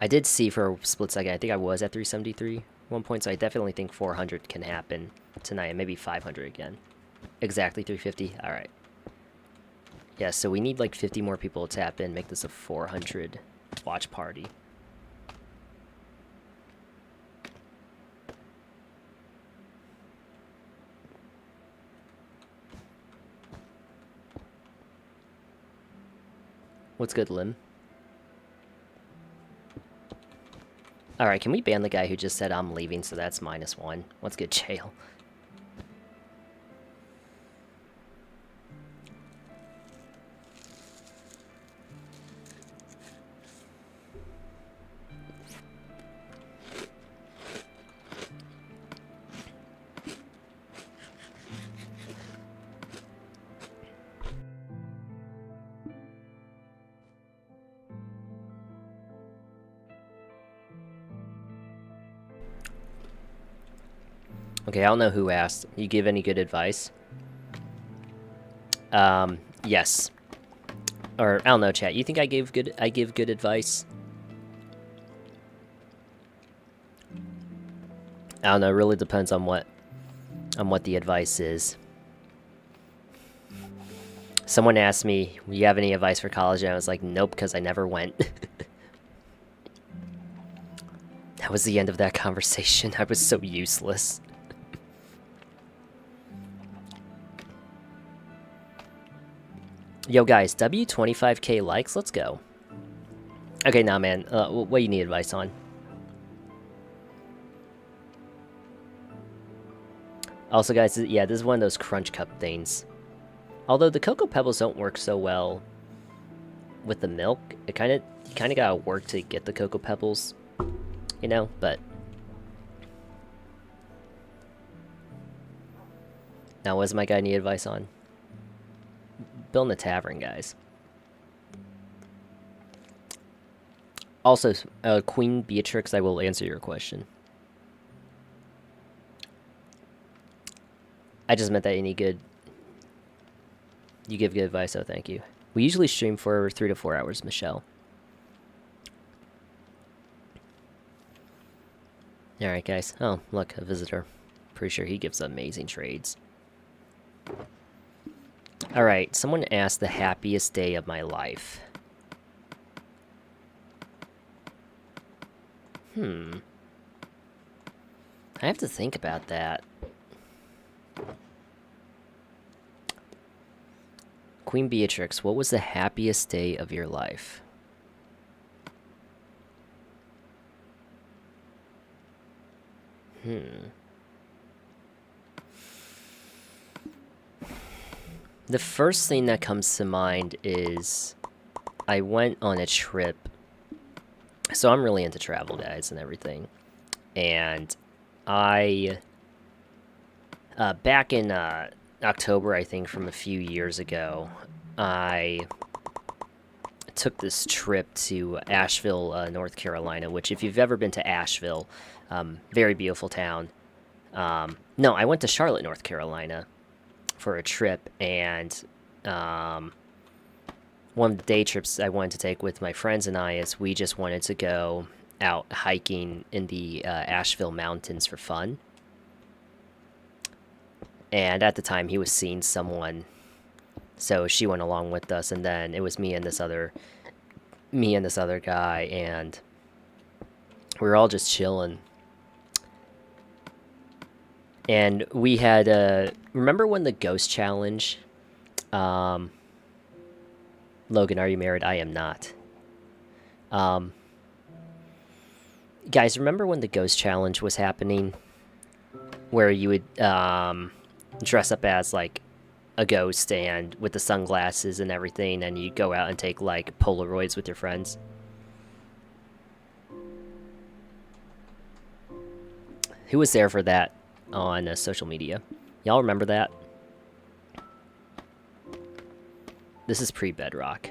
I did see for a split second, I think I was at 373 one point, so I definitely think 400 can happen tonight, and maybe 500 again. Exactly 350? Alright. Yeah, so we need like 50 more people to tap in, make this a 400 watch party. What's good, Lim? Alright, can we ban the guy who just said I'm leaving, so that's -1. What's good, jail? Okay, I don't know who asked. You give any good advice? Yes. Or, I don't know, chat. You think I give good advice? I don't know, it really depends on what the advice is. Someone asked me, you have any advice for college? And I was like, nope, because I never went. That was the end of that conversation. I was so useless. Yo, guys, W25K likes. Let's go. Okay, now, man. What do you need advice on? Also, guys, yeah, this is one of those crunch cup things. Although the Cocoa Pebbles don't work so well with the milk, you kind of gotta work to get the Cocoa Pebbles, you know. But now, what does my guy need advice on? Building a tavern, guys. Also, Queen Beatrix, I will answer your question. I just meant that any good. You give good advice, so thank you. We usually stream for 3 to 4 hours, Michelle. Alright, guys. Oh, look, a visitor. Pretty sure he gives amazing trades. Alright, someone asked the happiest day of my life. I have to think about that. Queen Beatrix, what was the happiest day of your life? The first thing that comes to mind is I went on a trip. So I'm really into travel, guys, and everything. And I, back in October, I think, from a few years ago, I took this trip to Asheville, North Carolina, which if you've ever been to Asheville, very beautiful town. No, I went to Charlotte, North Carolina for a trip, and one of the day trips I wanted to take with my friends and I is we just wanted to go out hiking in the Asheville Mountains for fun. And at the time, he was seeing someone, so she went along with us, and then it was me and this other guy, and we were all just chilling. And we had remember when the Ghost Challenge? Logan, are you married? I am not. Guys, remember when the Ghost Challenge was happening? Where you would dress up as, like, a ghost and with the sunglasses and everything, and you go out and take, like, Polaroids with your friends? Who was there for that on social media? Y'all remember that? This is pre-Bedrock.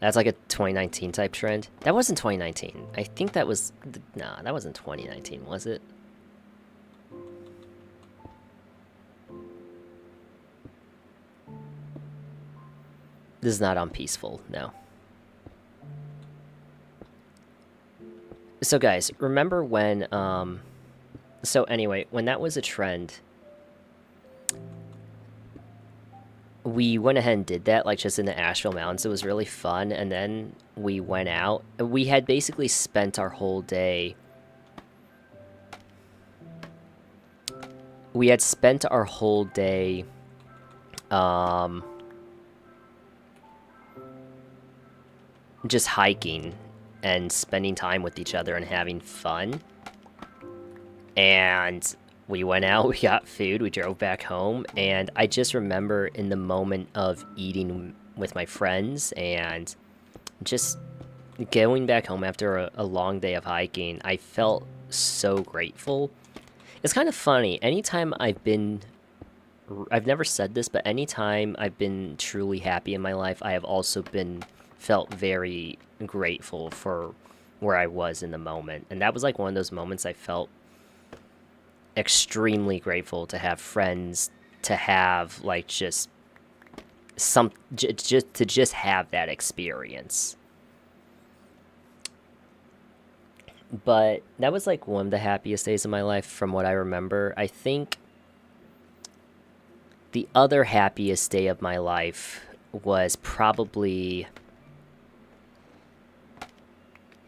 That's like a 2019 type trend. That wasn't 2019. I think that was... Nah, that wasn't 2019, was it? This is not on Peaceful, no. So guys, remember when... So anyway, when that was a trend... we went ahead and did that, like, just in the Asheville Mountains. It was really fun, and then we went out. We had basically spent our whole day... We had spent our whole day... just hiking and spending time with each other and having fun. And... we went out, we got food, we drove back home, and I just remember in the moment of eating with my friends and just going back home after a long day of hiking, I felt so grateful. It's kind of funny, anytime I've never said this, but anytime I've been truly happy in my life, I have also felt very grateful for where I was in the moment. And that was like one of those moments I felt extremely grateful to have friends, to have like just have that experience. But that was like one of the happiest days of my life from what I remember. I think the other happiest day of my life was probably...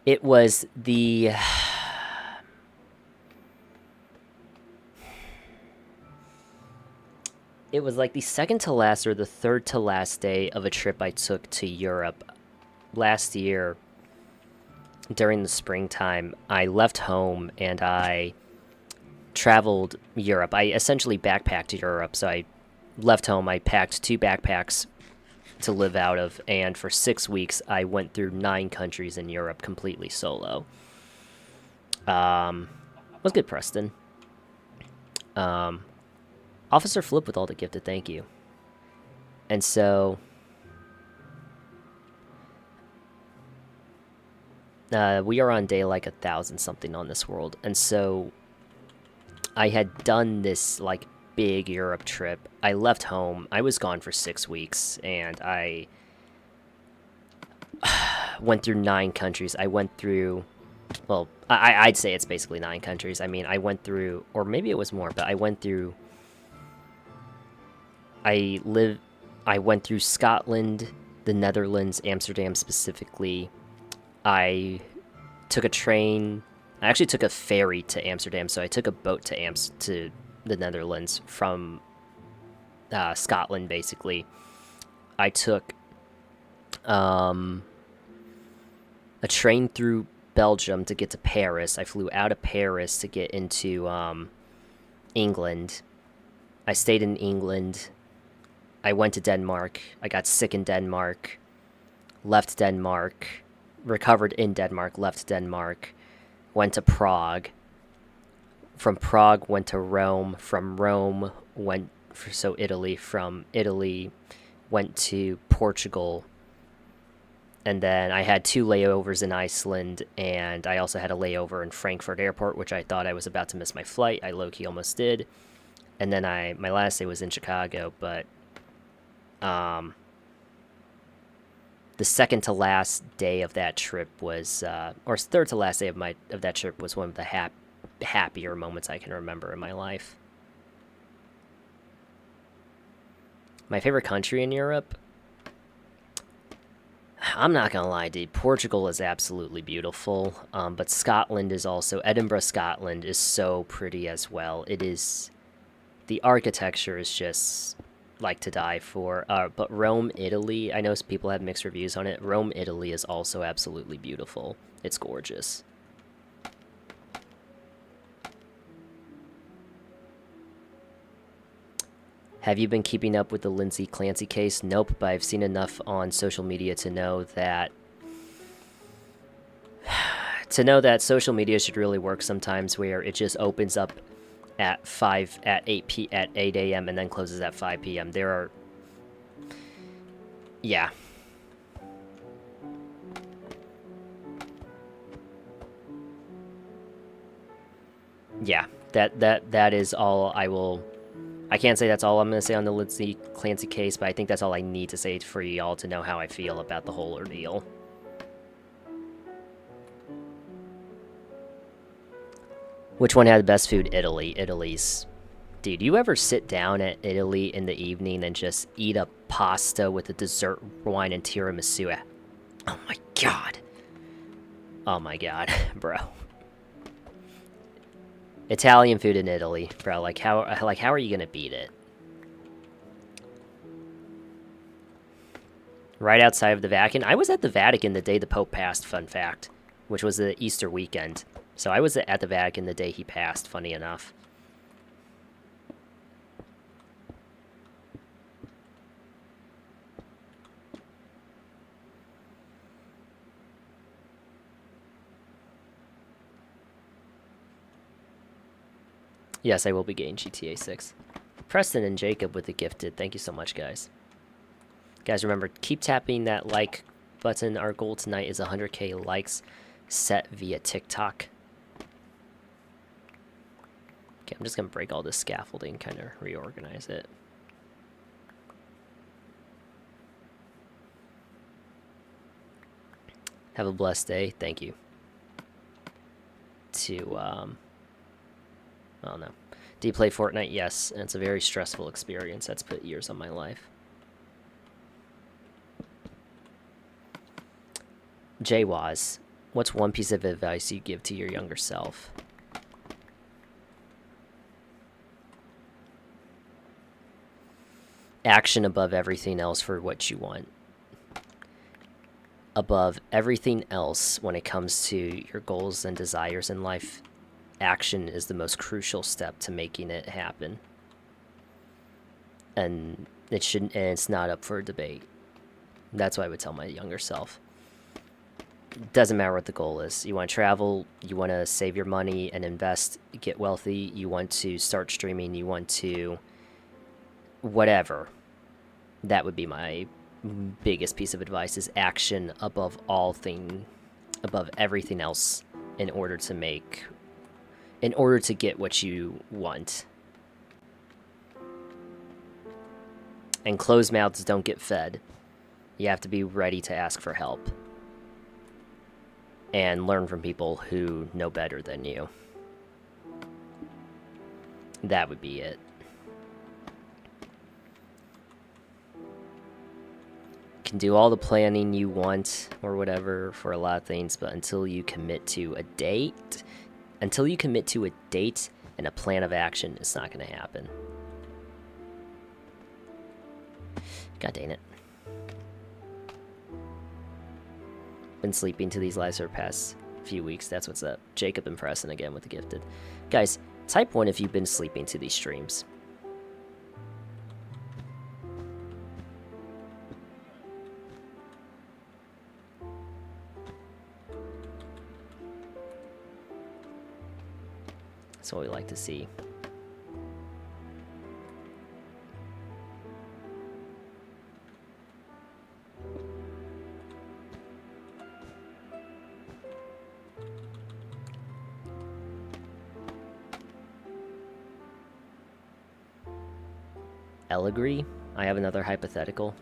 It was the... It was like the second to last or the third to last day of a trip I took to Europe last year during the springtime. I left home and I traveled Europe. I essentially backpacked Europe. So I left home, I packed 2 backpacks to live out of, and for 6 weeks I went through 9 countries in Europe completely solo. Was good, Preston. Officer Flip with all the gifted thank you. And so... we are on day like 1,000 something on this world. And so... I had done this like big Europe trip. I left home. I was gone for 6 weeks, and I went through 9 countries. I went through, well, I'd say it's basically 9 countries. I mean, I went through, or maybe it was more, but I went through. I went through Scotland, the Netherlands, Amsterdam specifically. I took a train. I actually took a ferry to Amsterdam, so I took a boat to the Netherlands from Scotland, basically. I took a train through Belgium to get to Paris. I flew out of Paris to get into England. I stayed in England. I went to Denmark. I got sick in Denmark. Left Denmark. Recovered in Denmark. Left Denmark. Went to Prague. From Prague, went to Rome. From Rome, Italy. From Italy, went to Portugal. And then I had 2 layovers in Iceland, and I also had a layover in Frankfurt Airport, which I thought I was about to miss my flight. I low-key almost did. And then my last day was in Chicago, but the second to last day of that trip was, or third to last day of that trip was one of the happier moments I can remember in my life. My favorite country in Europe? I'm not gonna lie, dude. Portugal is absolutely beautiful, but Scotland is also, Edinburgh, Scotland is so pretty as well. It is, the architecture is just like to die for. But Rome, Italy, I know people have mixed reviews on it. Rome, Italy is also absolutely beautiful. It's gorgeous. Have you been keeping up with the Lindsay Clancy case? Nope, but I've seen enough on social media to know that social media should really work sometimes, where it just opens up at 8 a.m. and then closes at 5 p.m. There are, yeah. Yeah, that is all I will. I can't say that's all I'm going to say on the Lindsay Clancy case, but I think that's all I need to say for y'all to know how I feel about the whole ordeal. Which one had the best food? Italy. Italy's. Dude, you ever sit down at Italy in the evening and just eat a pasta with a dessert, wine, and tiramisu? Oh my god. Oh my god, bro. Italian food in Italy, bro. Like how are you gonna beat it? Right outside of the Vatican. I was at the Vatican the day the Pope passed, fun fact, which was the Easter weekend. So I was at the Vatican the day he passed, funny enough. Yes, I will be getting GTA 6. Preston and Jacob with the gifted. Thank you so much, guys. Guys, remember, keep tapping that like button. Our goal tonight is 100k likes set via TikTok. Okay, I'm just going to break all this scaffolding, kind of reorganize it. Have a blessed day. Thank you. Oh no. Do you play Fortnite? Yes, and it's a very stressful experience. That's put years on my life. Jwaz, what's one piece of advice you give to your younger self? Action above everything else for what you want. Above everything else when it comes to your goals and desires in life, action is the most crucial step to making it happen. And it's not up for debate. That's what I would tell my younger self. Doesn't matter what the goal is. You want to travel, you want to save your money and invest, get wealthy, you want to start streaming, you want to whatever. That would be my biggest piece of advice, is action above everything else in order to get what you want. And closed mouths don't get fed. You have to be ready to ask for help. And learn from people who know better than you. That would be it. You can do all the planning you want or whatever for a lot of things, but until you commit to a date, and a plan of action, it's not going to happen. God dang it. Been sleeping to these lives for the past few weeks. That's what's up. Jacob and Preston again with the gifted. Guys, type 1 if you've been sleeping to these streams. That's what we like to see. Allegory? I have another hypothetical.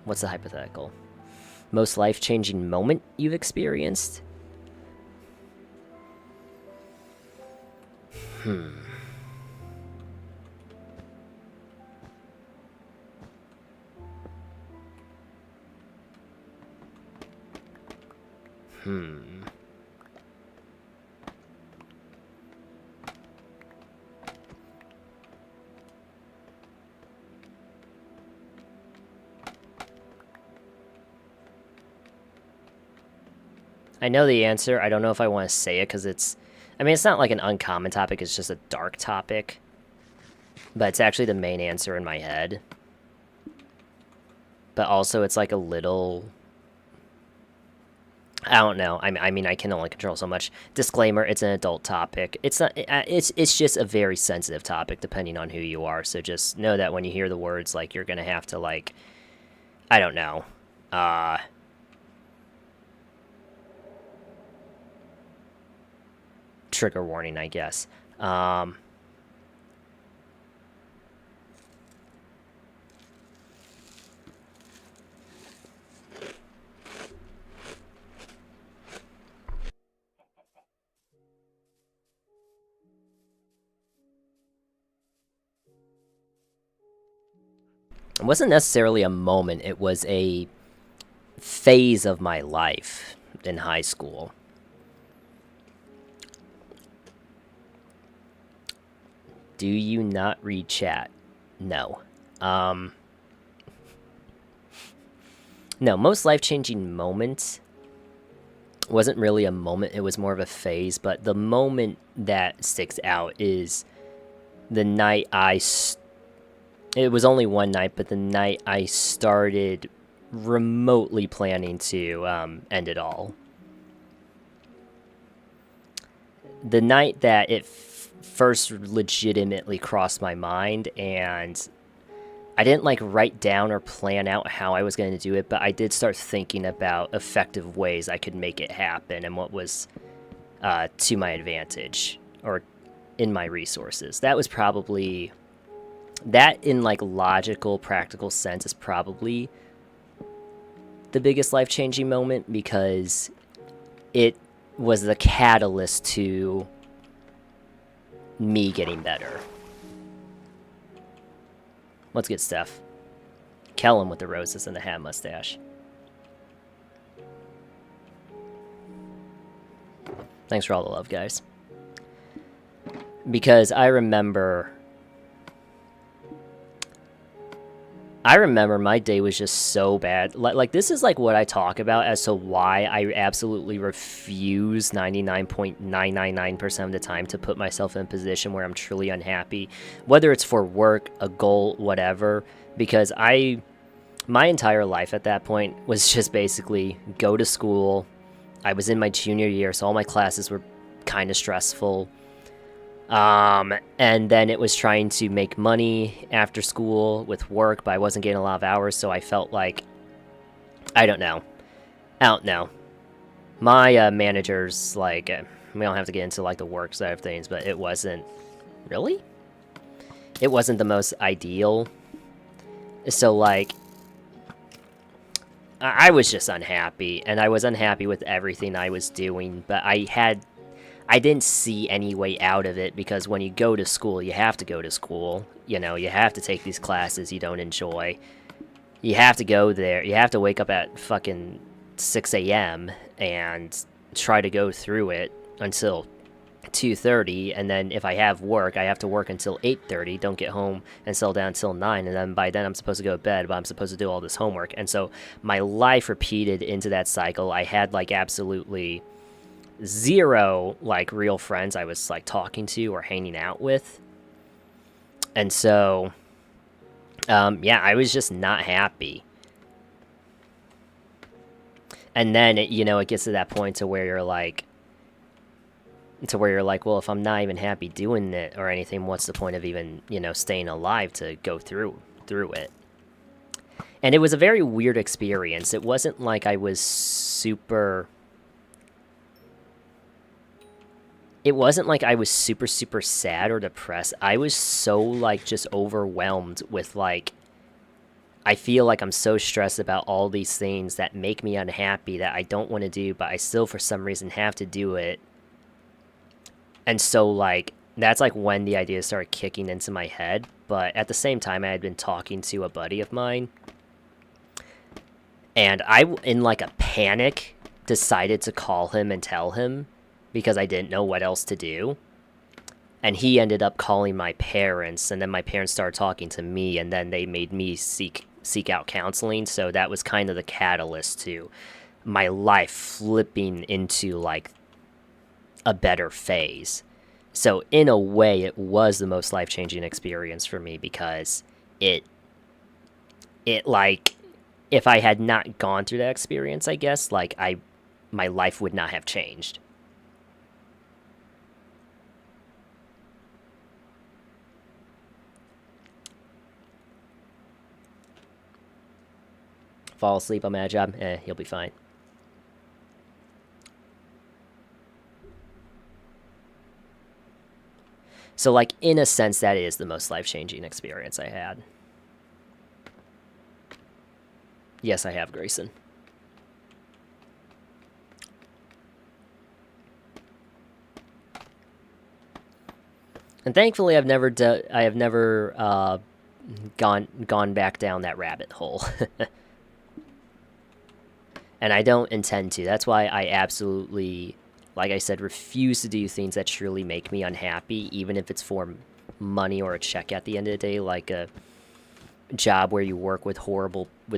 What's the hypothetical? Most life-changing moment you've experienced? Hmm. I know the answer. I don't know if I want to say it because it's... I mean, it's not like an uncommon topic. It's just a dark topic. But it's actually the main answer in my head. But also, it's like a little... I don't know. I mean, I can only control so much. Disclaimer, it's an adult topic. It's not. It's just a very sensitive topic, depending on who you are. So just know that when you hear the words, like, you're going to have to, like... I don't know. Trigger warning, I guess. It wasn't necessarily a moment. It was a phase of my life in high school. Do you not read chat? No. No, most life-changing moment wasn't really a moment. It was more of a phase. But the moment that sticks out is the night it was only one night, but the night I started remotely planning to end it all. The night that it first legitimately crossed my mind, and I didn't like write down or plan out how I was going to do it, but I did start thinking about effective ways I could make it happen and what was to my advantage or in my resources. That was probably, that in like logical, practical sense is probably the biggest life-changing moment, because it was the catalyst to me getting better. Let's get Steph. Kellen with the roses and the hat mustache. Thanks for all the love, guys. Because I remember my day was just so bad. Like this is like what I talk about as to why I absolutely refuse 99.999% of the time to put myself in a position where I'm truly unhappy, whether it's for work, a goal, whatever, because my entire life at that point was just basically go to school. I was in my junior year, so all my classes were kind of stressful. And then it was trying to make money after school with work, but I wasn't getting a lot of hours, so I felt like, I don't know. My manager's like, we don't have to get into like the work side of things, but it wasn't really. It wasn't the most ideal. So like, I was just unhappy, and I was unhappy with everything I was doing. But I didn't see any way out of it, because when you go to school, you have to go to school. You know, you have to take these classes you don't enjoy. You have to go there. You have to wake up at fucking 6 a.m. and try to go through it until 2:30, and then if I have work, I have to work until 8:30, don't get home and settle down until 9, and then by then I'm supposed to go to bed, but I'm supposed to do all this homework. And so my life repeated into that cycle. I had like absolutely zero like real friends I was like talking to or hanging out with. And so yeah, I was just not happy. And then it, you know, it gets to that point to where you're like, well, if I'm not even happy doing it or anything, what's the point of even, you know, staying alive to go through it? And it was a very weird experience. It wasn't like I was super... It wasn't like I was super, super sad or depressed. I was so, like, just overwhelmed with, like... I feel like I'm so stressed about all these things that make me unhappy that I don't want to do, but I still, for some reason, have to do it. And so, like, that's, like, when the ideas started kicking into my head. But at the same time, I had been talking to a buddy of mine. And I, in, like, a panic, decided to call him and tell him, because I didn't know what else to do. And he ended up calling my parents, and then my parents started talking to me, and then they made me seek out counseling. So that was kind of the catalyst to my life flipping into, like, a better phase. So in a way, it was the most life-changing experience for me, because it like, if I had not gone through that experience, I guess, like, my life would not have changed. Fall asleep on my job, you'll be fine. So, like, in a sense, that is the most life-changing experience I had. Yes, I have, Grayson. And thankfully, I have never gone back down that rabbit hole. And I don't intend to. That's why I absolutely, like I said, refuse to do things that truly make me unhappy, even if it's for money or a check at the end of the day, like a job where you work with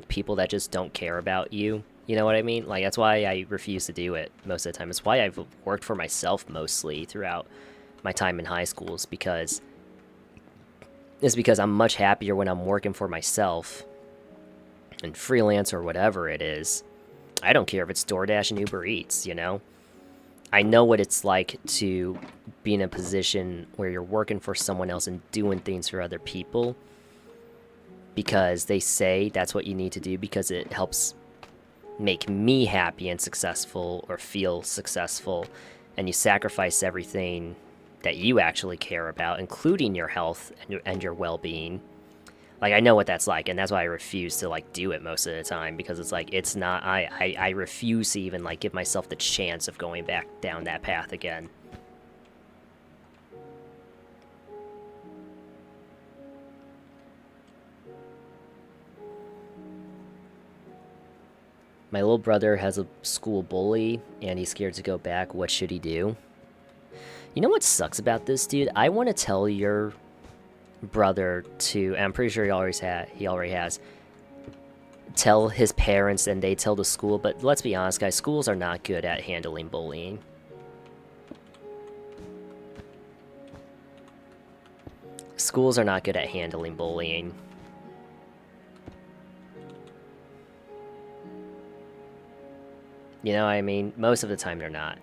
people that just don't care about you. You know what I mean? Like, that's why I refuse to do it most of the time. It's why I've worked for myself mostly throughout my time in high schools, because I'm much happier when I'm working for myself and freelance or whatever it is. I don't care if it's DoorDash and Uber Eats, you know? I know what it's like to be in a position where you're working for someone else and doing things for other people, because they say that's what you need to do because it helps make me happy and successful, or feel successful, and you sacrifice everything that you actually care about, including your health and your well-being. Like, I know what that's like, and that's why I refuse to, like, do it most of the time, because it's like, it's not, I refuse to even, like, give myself the chance of going back down that path again. My little brother has a school bully, and he's scared to go back. What should he do? You know what sucks about this, dude? I want to tell your brother to, and I'm pretty sure he already has, tell his parents and they tell the school, but let's be honest, guys, schools are not good at handling bullying. Schools are not good at handling bullying. You know what I mean? Most of the time they're not.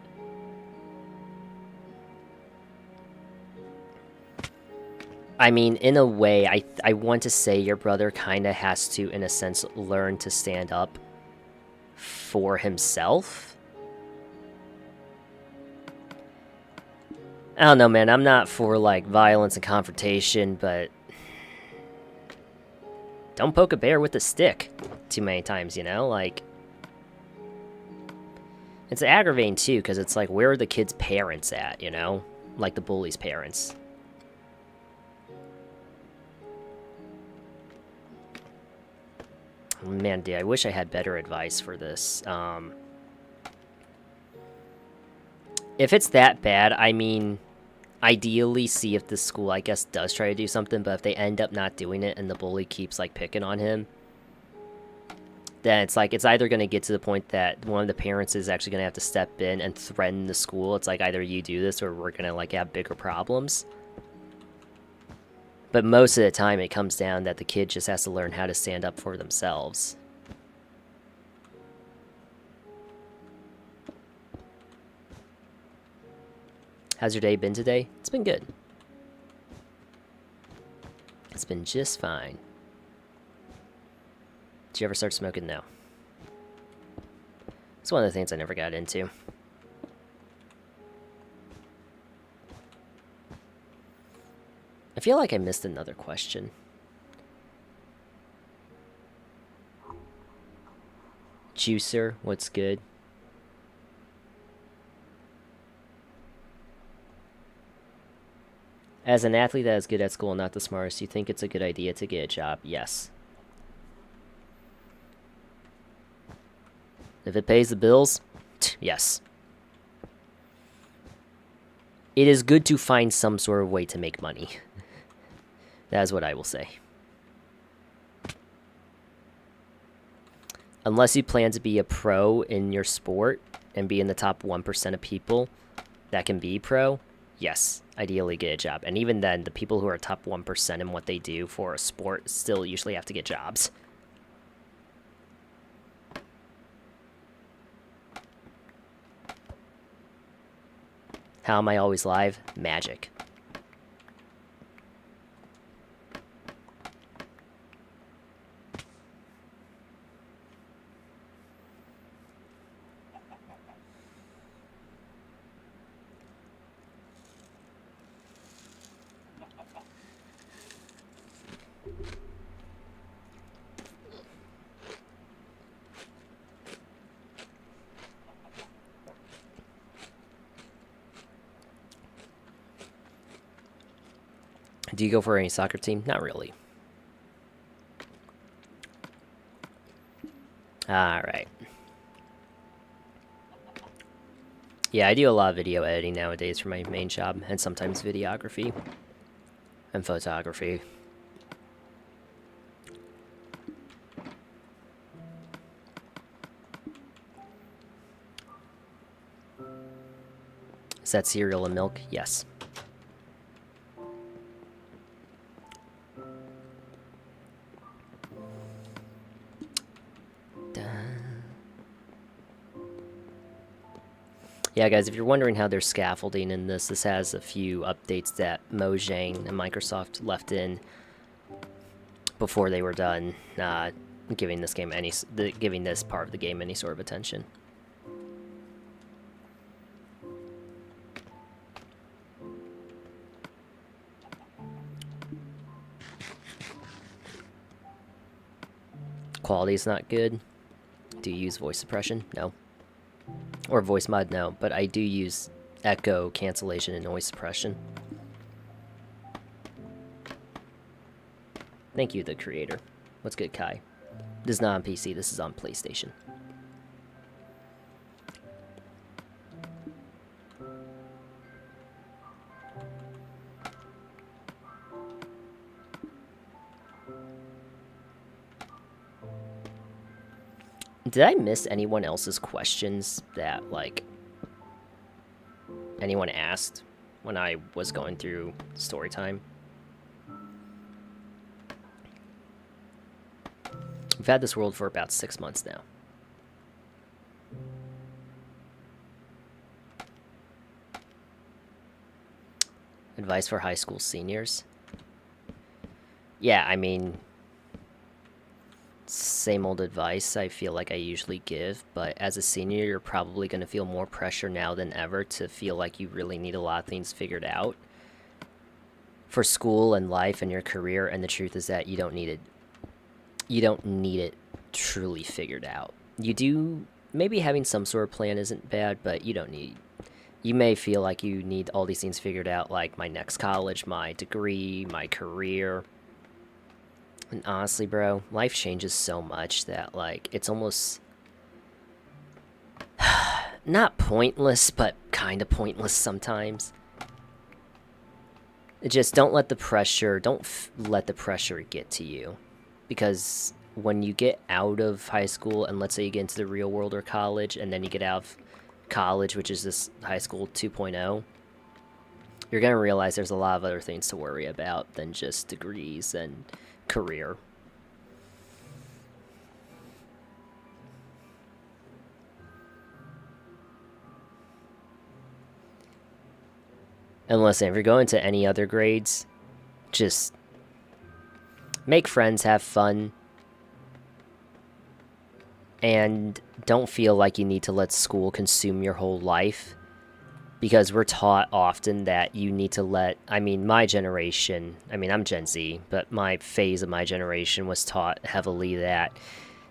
I mean, in a way, I want to say your brother kind of has to, in a sense, learn to stand up for himself. I don't know, man. I'm not for like violence and confrontation, but don't poke a bear with a stick too many times, you know? Like, it's aggravating too, because it's like, where are the kids' parents at, you know? Like the bully's parents. Man, dude, I wish I had better advice for this. If it's that bad, I mean, ideally see if the school, I guess, does try to do something, but if they end up not doing it and the bully keeps, like, picking on him, then it's like, it's either going to get to the point that one of the parents is actually going to have to step in and threaten the school. It's like, either you do this or we're going to, like, have bigger problems. But most of the time, it comes down that the kid just has to learn how to stand up for themselves. How's your day been today? It's been good. It's been just fine. Did you ever start smoking? No. It's one of the things I never got into. I feel like I missed another question. Juicer, what's good? As an athlete that is good at school and not the smartest, you think it's a good idea to get a job? Yes. If it pays the bills, yes. It is good to find some sort of way to make money. That is what I will say. Unless you plan to be a pro in your sport and be in the top 1% of people that can be pro, yes, ideally get a job. And even then, the people who are top 1% in what they do for a sport still usually have to get jobs. How am I always live? Magic. Do you go for any soccer team? Not really. Alright. Yeah, I do a lot of video editing nowadays for my main job, and sometimes videography and photography. Is that cereal and milk? Yes. Yeah, guys, if you're wondering how there's scaffolding in this, this has a few updates that Mojang and Microsoft left in before they were done giving this game giving this part of the game any sort of attention. Quality is not good. Do you use voice suppression? No. Or voice mod? No. But I do use echo, cancellation, and noise suppression. Thank you, the creator. What's good, Kai? This is not on PC. This is on PlayStation. Did I miss anyone else's questions that, like, anyone asked when I was going through story time? We've had this world for about 6 months now. Advice for high school seniors? Yeah, I mean, Same old advice I feel like I usually give, but as a senior, you're probably going to feel more pressure now than ever to feel like you really need a lot of things figured out for school and life and your career, and the truth is that you don't need it. You don't need it truly figured out. You do, maybe having some sort of plan isn't bad, but you don't need. You may feel like you need all these things figured out, like my next college, my degree, my career. And honestly, bro, life changes so much that, like, it's almost not pointless, but kind of pointless sometimes. Just don't let the pressure, let the pressure get to you. Because when you get out of high school, and let's say you get into the real world or college, and then you get out of college, which is this high school 2.0, you're going to realize there's a lot of other things to worry about than just degrees and career. And listen, if you're going to any other grades, just make friends, have fun, and don't feel like you need to let school consume your whole life. Because we're taught often that you need to let, I mean, my generation, I mean, I'm Gen Z, but my phase of my generation was taught heavily that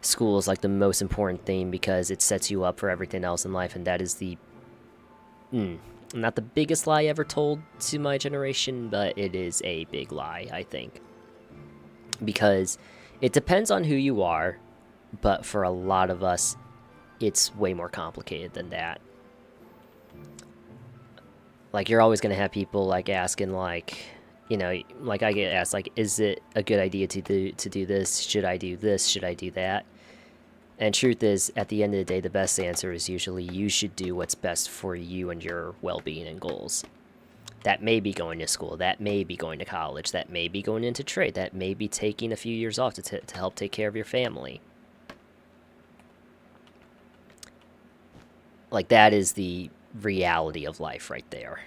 school is like the most important thing because it sets you up for everything else in life, and that is the not the biggest lie ever told to my generation, but it is a big lie, I think. Because it depends on who you are, but for a lot of us, it's way more complicated than that. Like, you're always going to have people, like, asking, like, you know, like, I get asked, like, is it a good idea to do this? Should I do this? Should I do that? And truth is, at the end of the day, the best answer is usually you should do what's best for you and your well-being and goals. That may be going to school. That may be going to college. That may be going into trade. That may be taking a few years off to help take care of your family. Like, that is the reality of life right there.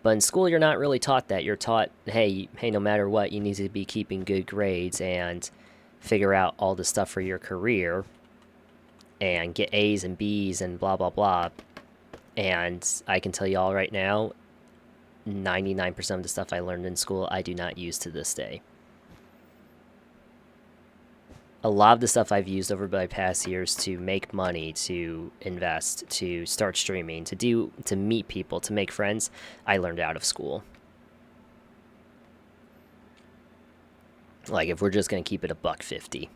But in school, you're not really taught that. You're taught, hey, no matter what, you need to be keeping good grades and figure out all the stuff for your career and get A's and B's and blah, blah, blah. And I can tell you all right now, 99% of the stuff I learned in school, I do not use to this day. A lot of the stuff I've used over my past years to make money, to invest, to start streaming, to meet people, to make friends, I learned out of school. Like, if we're just going to keep it $1.50.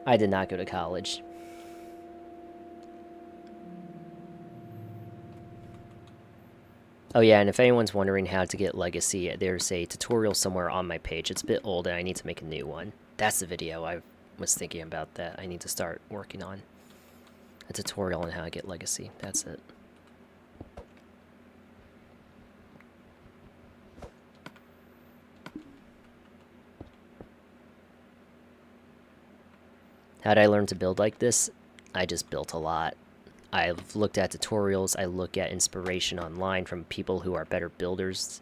I did not go to college. Oh yeah, and if anyone's wondering how to get Legacy, there's a tutorial somewhere on my page. It's a bit old and I need to make a new one. That's the video I was thinking about that I need to start working on. A tutorial on how to get Legacy. That's it. How did I learn to build like this? I just built a lot. I've looked at tutorials, I look at inspiration online from people who are better builders,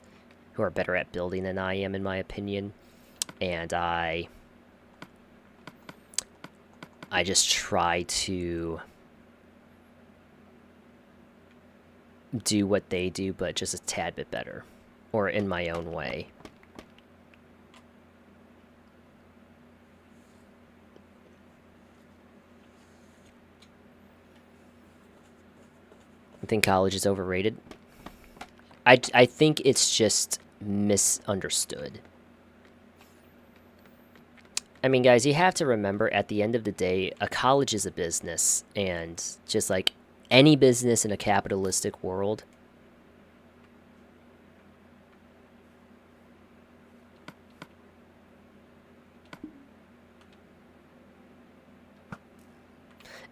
who are better at building than I am, in my opinion. And I just try to do what they do, but just a tad bit better. Or in my own way. I think college is overrated. I think it's just misunderstood. I mean, guys, you have to remember, at the end of the day, a college is a business, and just like any business in a capitalistic world,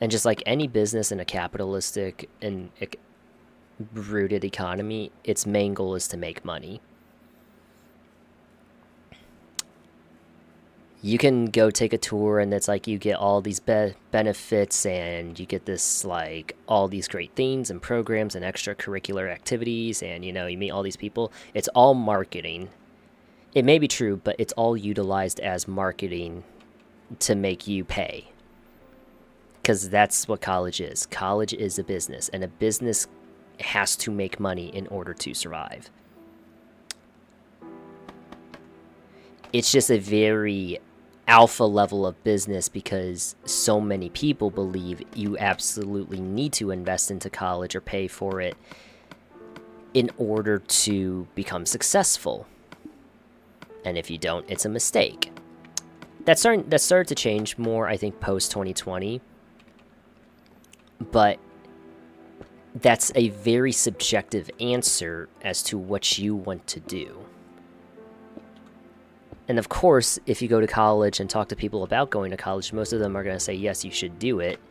and just like any business in a capitalistic and rooted economy, its main goal is to make money. you can go take a tour and it's like you get all these benefits and you get this like all these great things and programs and extracurricular activities and you meet all these people. It's all marketing. It may be true, but it's all utilized as marketing to make you pay. Because that's what college is. College is a business, and a business has to make money in order to survive. It's just a very alpha level of business because so many people believe you absolutely need to invest into college or pay for it in order to become successful. And if you don't, it's a mistake. That started to change more, I think, post 2020. But that's a very subjective answer as to what you want to do. And of course, if you go to college and talk to people about going to college, most of them are going to say, yes, you should do it.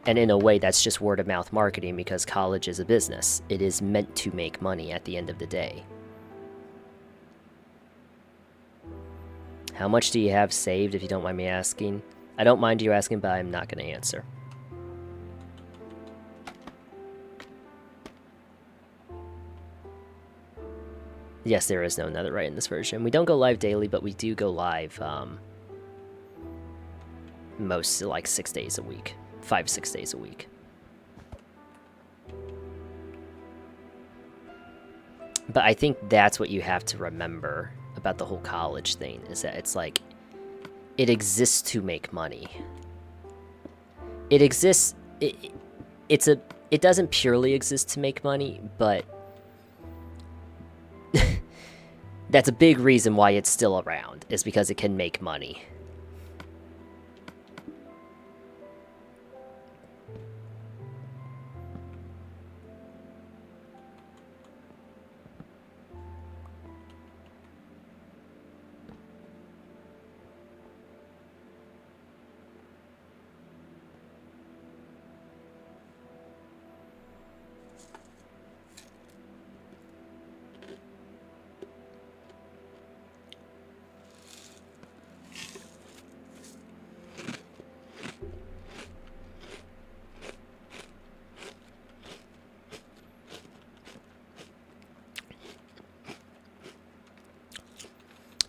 And in a way, that's just word of mouth marketing because college is a business. It is meant to make money at the end of the day. How much do you have saved, if you don't mind me asking? I don't mind you asking, but I'm not going to answer. Yes, there is no netherite in this version. We don't go live daily, but we do go live most, like 6 days a week. 5-6 days a week. But I think that's what you have to remember about the whole college thing, is that it's like, it exists to make money. It exists, it doesn't purely exist to make money, but that's a big reason why it's still around, is because it can make money.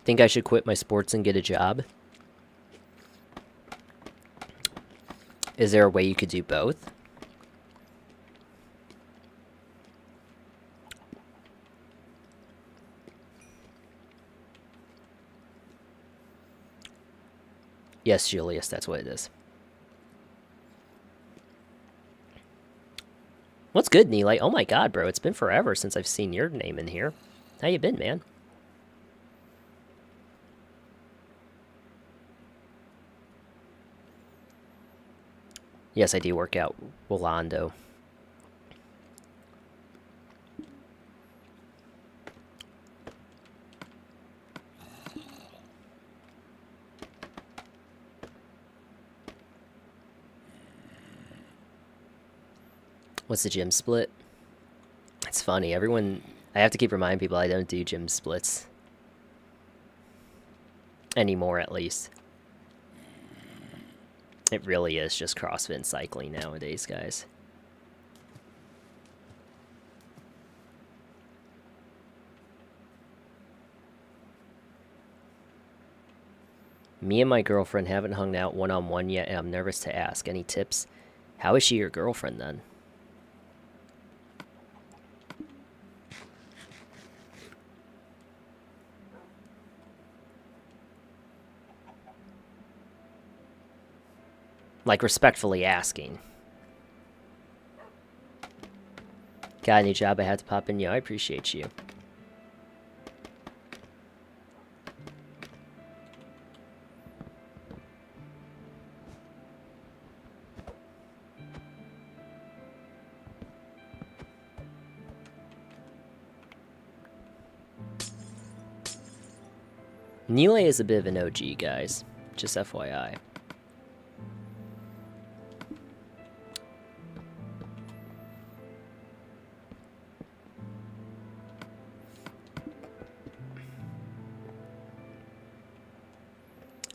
Think I should quit my sports and get a job? Is there a way you could do both? Yes, Julius, that's what it is. What's good, Neelite? Oh my god, bro, it's been forever since I've seen your name in here. How you been, man? Yes, I do work out Rolando. What's the gym split? It's funny, everyone... I have to keep reminding people I don't do gym splits. Anymore, at least. It really is just CrossFit and cycling nowadays, guys. Me and my girlfriend haven't hung out one-on-one yet, and I'm nervous to ask. Any tips? How is she your girlfriend, then? Like, respectfully asking. Got a new job, I had to pop in. Yo, I appreciate you. Nile is a bit of an OG, guys. Just FYI.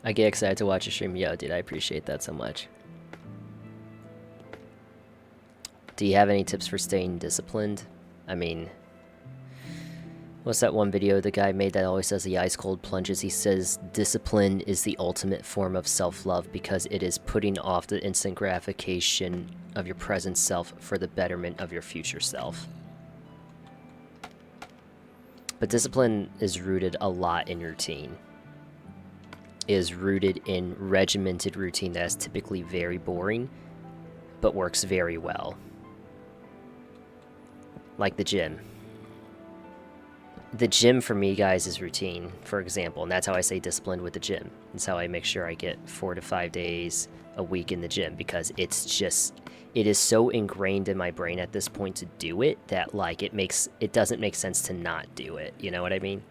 I get excited to watch a stream. Yo, dude, I appreciate that so much. Do you have any tips for staying disciplined? I mean, what's that one video the guy made that always says the ice cold plunges? He says discipline is the ultimate form of self-love because it is putting off the instant gratification of your present self for the betterment of your future self. But discipline is rooted a lot in routine. It is rooted in regimented routine that is typically very boring, but works very well. Like the gym. The gym for me, guys, is routine, for example, and that's how I say disciplined with the gym. That's how I make sure I get 4 to 5 days a week in the gym, because it's just, it is so ingrained in my brain at this point to do it that, like, it doesn't make sense to not do it. You know what I mean?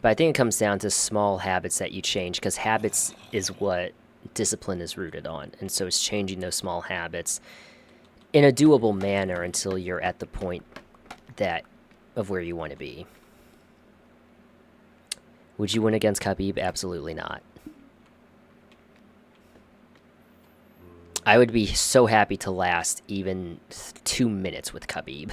But I think it comes down to small habits that you change, because habits is what discipline is rooted on. And so it's changing those small habits in a doable manner until you're at the point of where you want to be. Would you win against Khabib? Absolutely not. I would be so happy to last even 2 minutes with Khabib.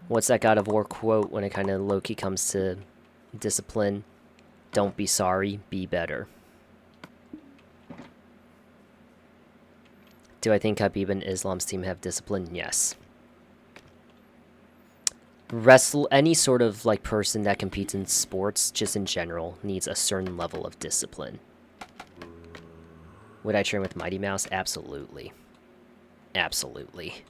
What's that God of War quote when it kind of low-key comes to discipline? Don't be sorry, be better. Do I think Khabib and Islam's team have discipline? Yes. Any sort of like person that competes in sports, just in general, needs a certain level of discipline. Would I train with Mighty Mouse? Absolutely. Absolutely.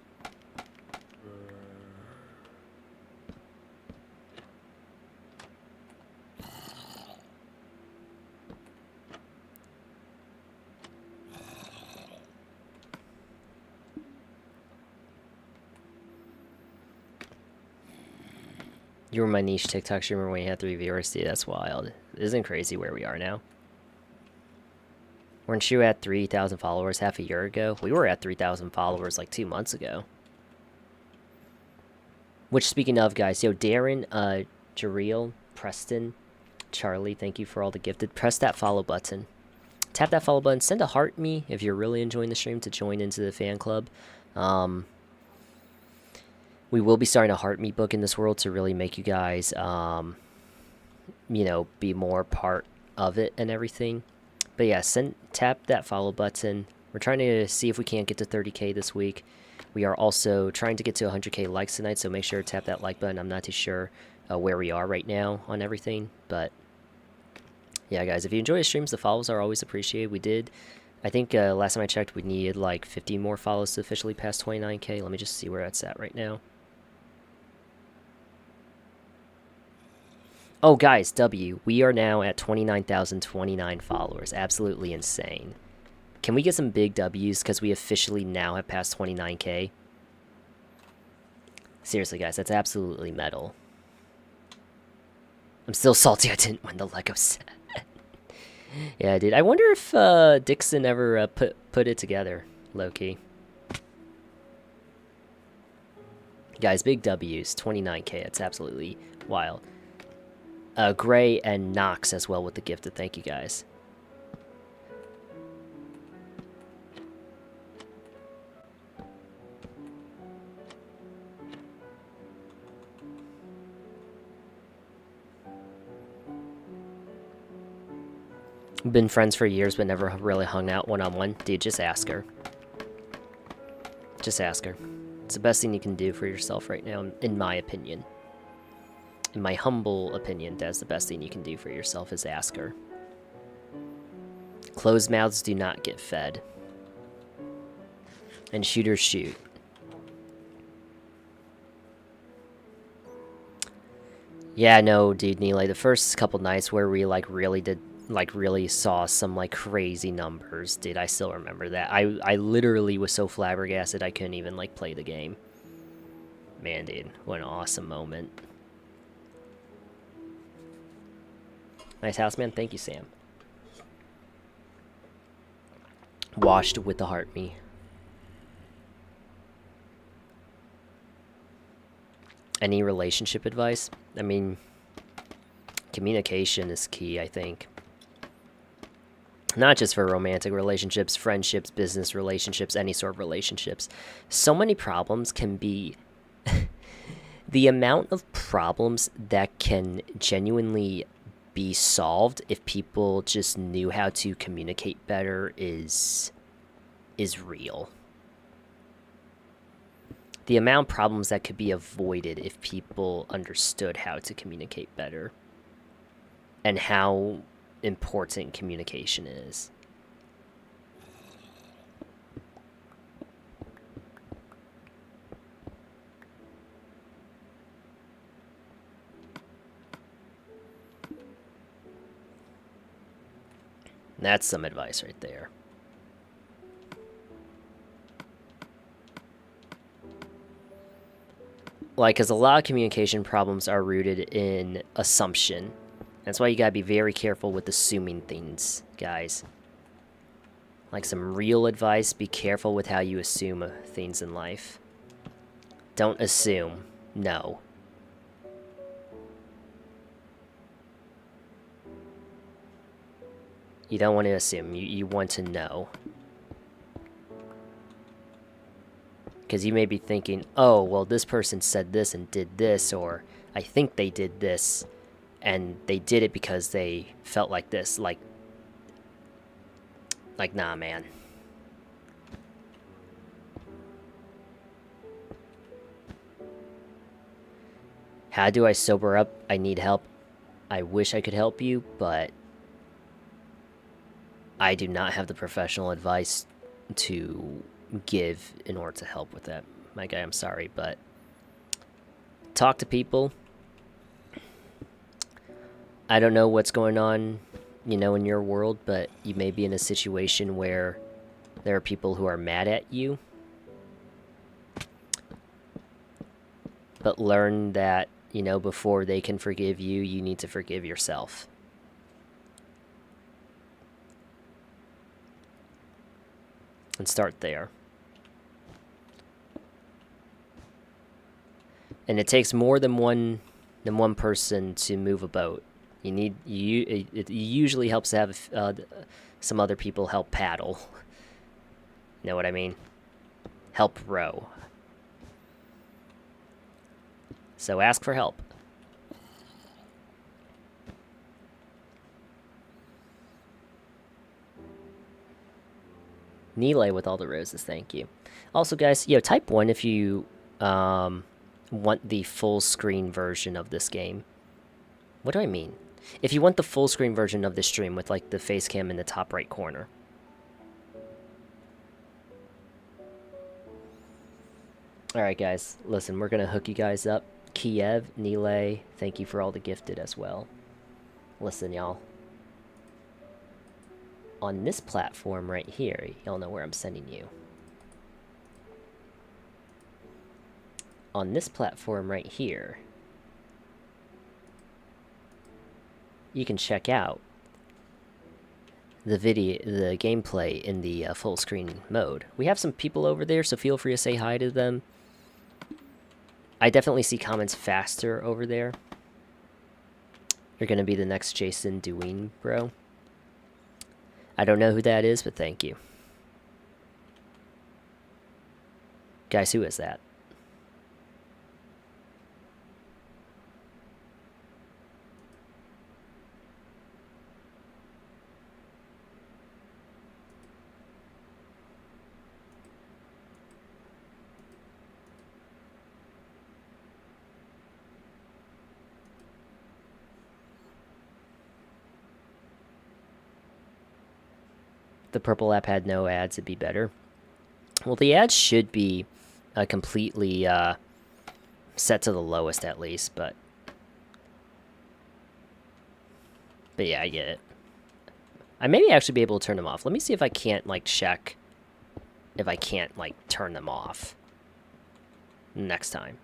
You were my niche TikTok streamer when you had 3 viewers. Dude, that's wild. Isn't it crazy where we are now? Weren't you at 3,000 followers half a year ago? We were at 3,000 followers like 2 months ago. Which, speaking of, guys, yo, Darren, Jareel, Preston, Charlie, thank you for all the gifted. Press that follow button. Tap that follow button. Send a heart me if you're really enjoying the stream to join into the fan club. We will be starting a heart me book in this world to really make you guys, you know, be more part of it and everything. But yeah, tap that follow button. We're trying to see if we can't get to 30K this week. We are also trying to get to 100K likes tonight, so make sure to tap that like button. I'm not too sure where we are right now on everything, but yeah, guys, if you enjoy the streams, the follows are always appreciated. We did, I think last time I checked, we needed like 50 more follows to officially pass 29K. Let me just see where that's at right now. Oh, guys, we are now at 29,029 followers. Absolutely insane. Can we get some big W's because we officially now have passed 29K? Seriously, guys, that's absolutely metal. I'm still salty I didn't win the Lego set. Yeah, dude. I wonder if Dixon ever put it together, low-key. Guys, big W's, 29K. It's absolutely wild. Gray and Knox as well with the gifted. Thank you, guys. We've been friends for years, but never really hung out one-on-one. Dude, just ask her. Just ask her. It's the best thing you can do for yourself right now, in my opinion. In my humble opinion, that's the best thing you can do for yourself is ask her. Closed mouths do not get fed. And shooters shoot. Yeah, no, dude, Neely, the first couple nights where we, like, really did like really saw some like crazy numbers, dude. I still remember that. I literally was so flabbergasted I couldn't even like play the game. Man, dude, what an awesome moment. Nice house, man. Thank you, Sam. Washed with the heart, me. Any relationship advice? I mean, communication is key, I think. Not just for romantic relationships, friendships, business relationships, any sort of relationships. So many problems can be... the amount of problems that can genuinely be solved if people just knew how to communicate better is real. The amount of problems that could be avoided if people understood how to communicate better and how important communication is. That's some advice right there. Like, because a lot of communication problems are rooted in assumption. That's why you gotta be very careful with assuming things, guys. Like some real advice, be careful with how you assume things in life. Don't assume. No. You don't want to assume. You want to know. Because you may be thinking, oh, well, this person said this and did this, or I think they did this, and they did it because they felt like this. Like, nah, man. How do I sober up? I need help. I wish I could help you, but I do not have the professional advice to give in order to help with that. My guy, I'm sorry, but talk to people. I don't know what's going on, you know, in your world, but you may be in a situation where there are people who are mad at you. But learn that, you know, before they can forgive you, you need to forgive yourself. And start there. And it takes more than one person to move a boat. It usually helps to have some other people help paddle. You know what I mean? Help row. So ask for help. Nile with all the roses, thank you. Also, guys, type 1 if you want the full screen version of this game. What do I mean? If you want the full screen version of this stream with like the face cam in the top right corner. Alright guys, listen, we're gonna hook you guys up. Kiev, Nile, thank you for all the gifted as well. Listen, y'all. On this platform right here, y'all know where I'm sending you. On this platform right here, you can check out the gameplay in the full screen mode. We have some people over there, so feel free to say hi to them. I definitely see comments faster over there. You're gonna be the next Jason Deween, bro. I don't know who that is, but thank you. Guys, who is that? The purple app had no ads, it'd be better. Well, the ads should be completely set to the lowest at least, but yeah, I get it. I may actually be able to turn them off. Let me see if I can't, like, check if I can't, like, turn them off next time.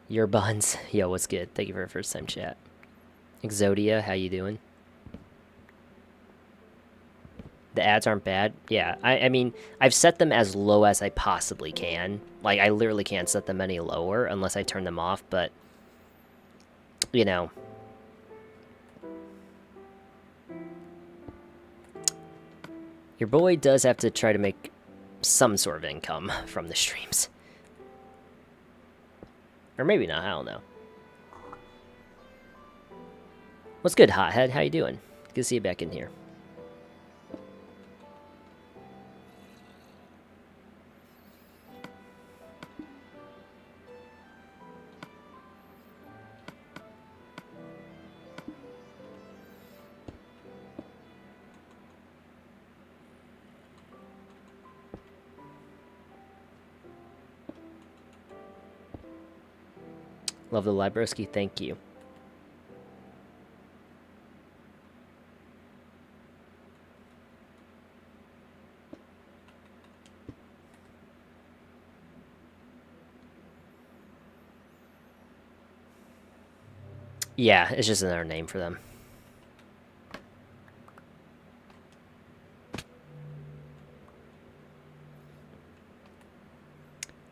Your buns. Yo, what's good? Thank you for a first time chat. Exodia, how you doing? The ads aren't bad. Yeah, I mean, I've set them as low as I possibly can. Like, I literally can't set them any lower unless I turn them off, but, you know. Your boy does have to try to make some sort of income from the streams. Or maybe not, I don't know. What's good, Hothead? How you doing? Good to see you back in here. Love the Libroski, thank you. Yeah, it's just another name for them.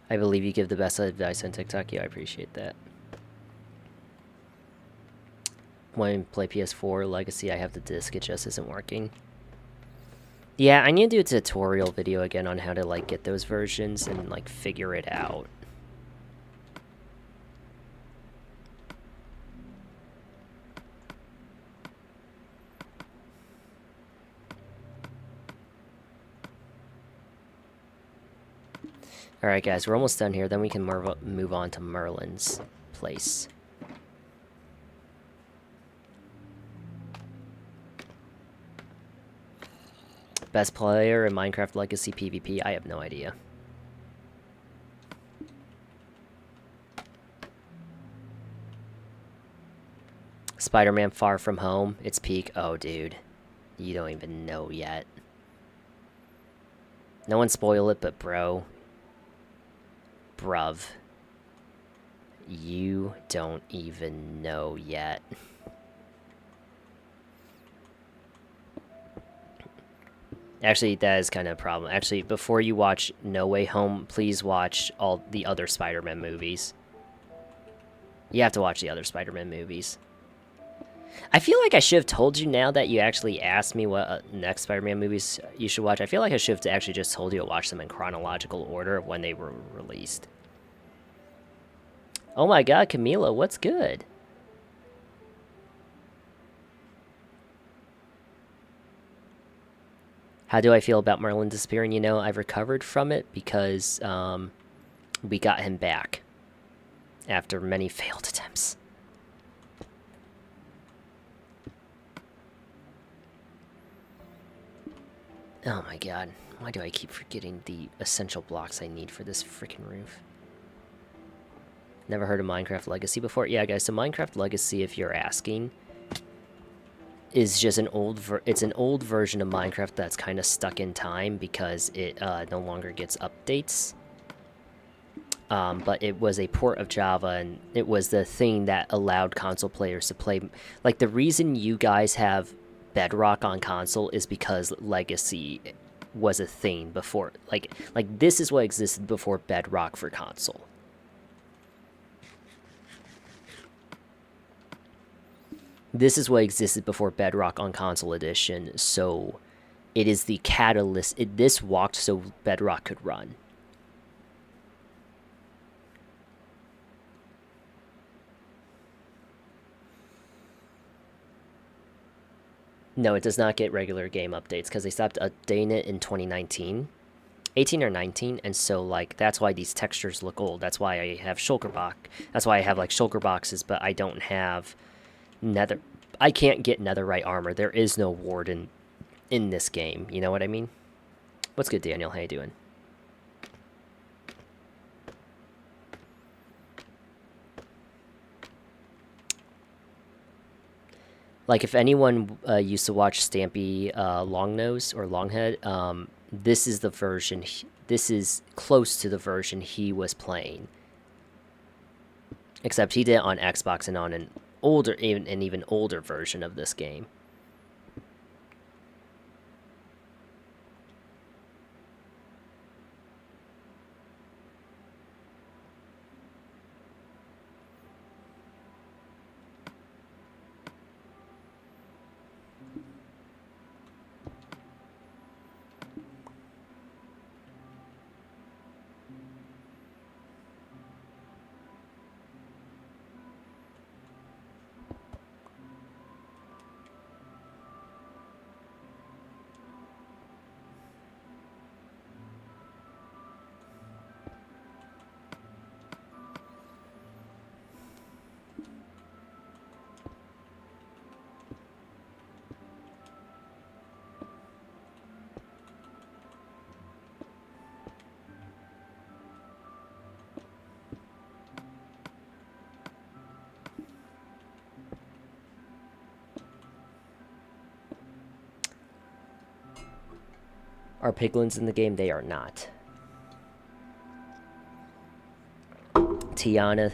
I believe you give the best advice on TikTok. Yeah, I appreciate that. When I play PS4 Legacy, I have the disc. It just isn't working. Yeah, I need to do a tutorial video again on how to, like, get those versions and, like, figure it out. Alright, guys, we're almost done here. Then we can move on to Merlin's place. Best player in Minecraft Legacy PvP? I have no idea. Spider-Man Far From Home. It's peak. Oh, dude. You don't even know yet. No one spoil it, but bro. Bruv. You don't even know yet. Actually, that is kind of a problem. Actually, before you watch No Way Home, please watch all the other Spider-Man movies. You have to watch the other Spider-Man movies. I feel like I should have told you now that you actually asked me what next Spider-Man movies you should watch. I feel like I should have actually just told you to watch them in chronological order of when they were released. Oh my god, Camila, what's good? How do I feel about Merlin disappearing? You know, I've recovered from it because we got him back after many failed attempts. Oh my god, why do I keep forgetting the essential blocks I need for this freaking roof? Never heard of Minecraft Legacy before? Yeah, guys, so Minecraft Legacy, if you're asking, is just an old version of Minecraft that's kind of stuck in time because it no longer gets updates. But it was a port of Java, and it was the thing that allowed console players to play. Like, the reason you guys have Bedrock on console is because Legacy was a thing before. Like this is what existed before Bedrock for console. This is what existed before Bedrock on console edition, so it is the catalyst. This walked so Bedrock could run. No, it does not get regular game updates because they stopped updating it in 2019. 18 or 19, and so like that's why these textures look old. That's why I have shulker box. That's why I have like shulker boxes, but I don't have nether. I can't get netherite armor. There is no warden in this game. You know what I mean? What's good, Daniel? How you doing? Like if anyone used to watch Stampy Longnose or Longhead, this is the version. This is close to the version he was playing. Except he did it on Xbox and on an older, an even older version of this game. Are piglins in the game? They are not. Tiana,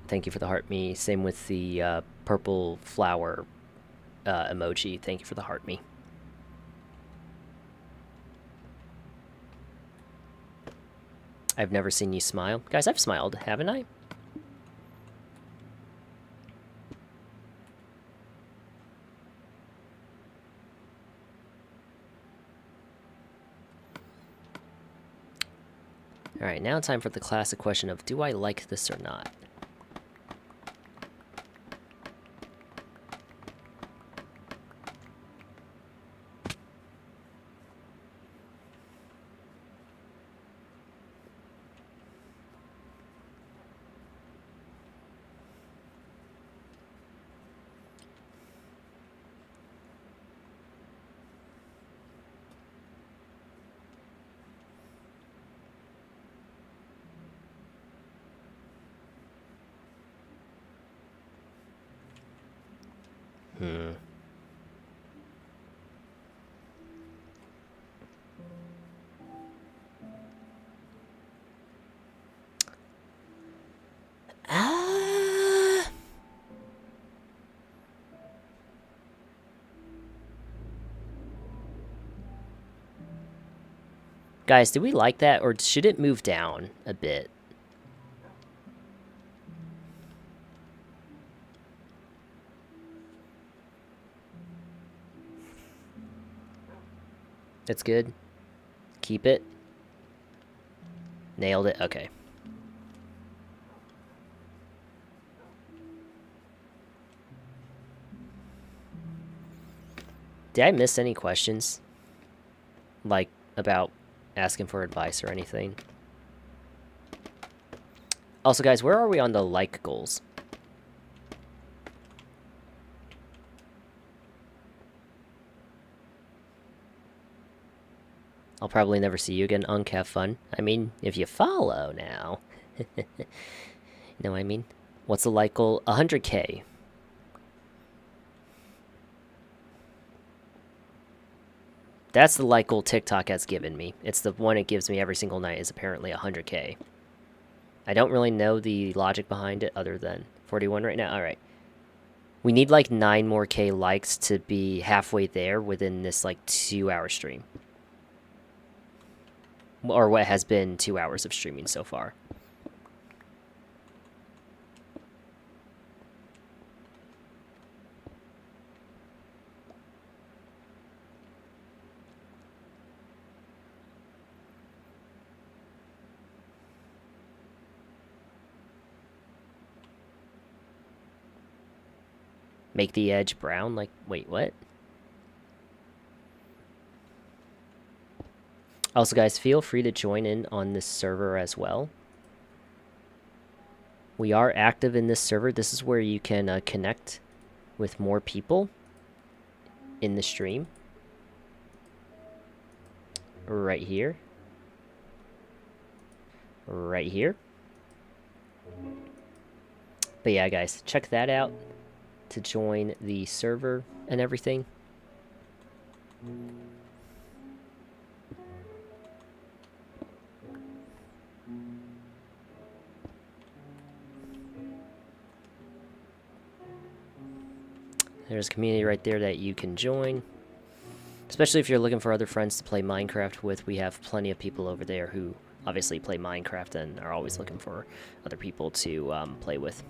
thank you for the heart me. Same with the purple flower emoji. Thank you for the heart me. I've never seen you smile. Guys, I've smiled, haven't I? Alright, now time for the classic question of, do I like this or not? Guys, do we like that, or should it move down a bit? It's good. Keep it. Nailed it. Okay. Did I miss any questions? Like, about asking for advice or anything? Also, guys, where are we on the like goals? I'll probably never see you again. Unk, have fun. I mean, if you follow now. You know what I mean? What's the like goal? 100K. That's the like goal TikTok has given me. It's the one it gives me every single night is apparently 100K. I don't really know the logic behind it other than 41 right now. All right. We need like 9 more K likes to be halfway there within this like 2-hour stream. Or what has been 2 hours of streaming so far. Make the edge brown? Like, wait, what? Also, guys, feel free to join in on this server as well. We are active in this server. This is where you can connect with more people in the stream. Right here. Right here. But yeah, guys, check that out to join the server and everything. There's a community right there that you can join. Especially if you're looking for other friends to play Minecraft with, we have plenty of people over there who obviously play Minecraft and are always looking for other people to play with.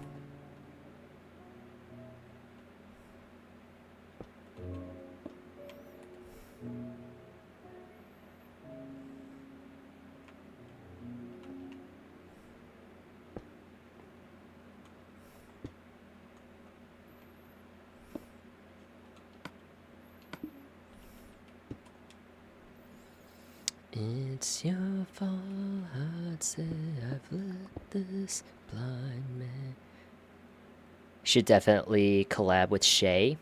It's your fault, I'd say I've let this blind man. Should definitely collab with Shay.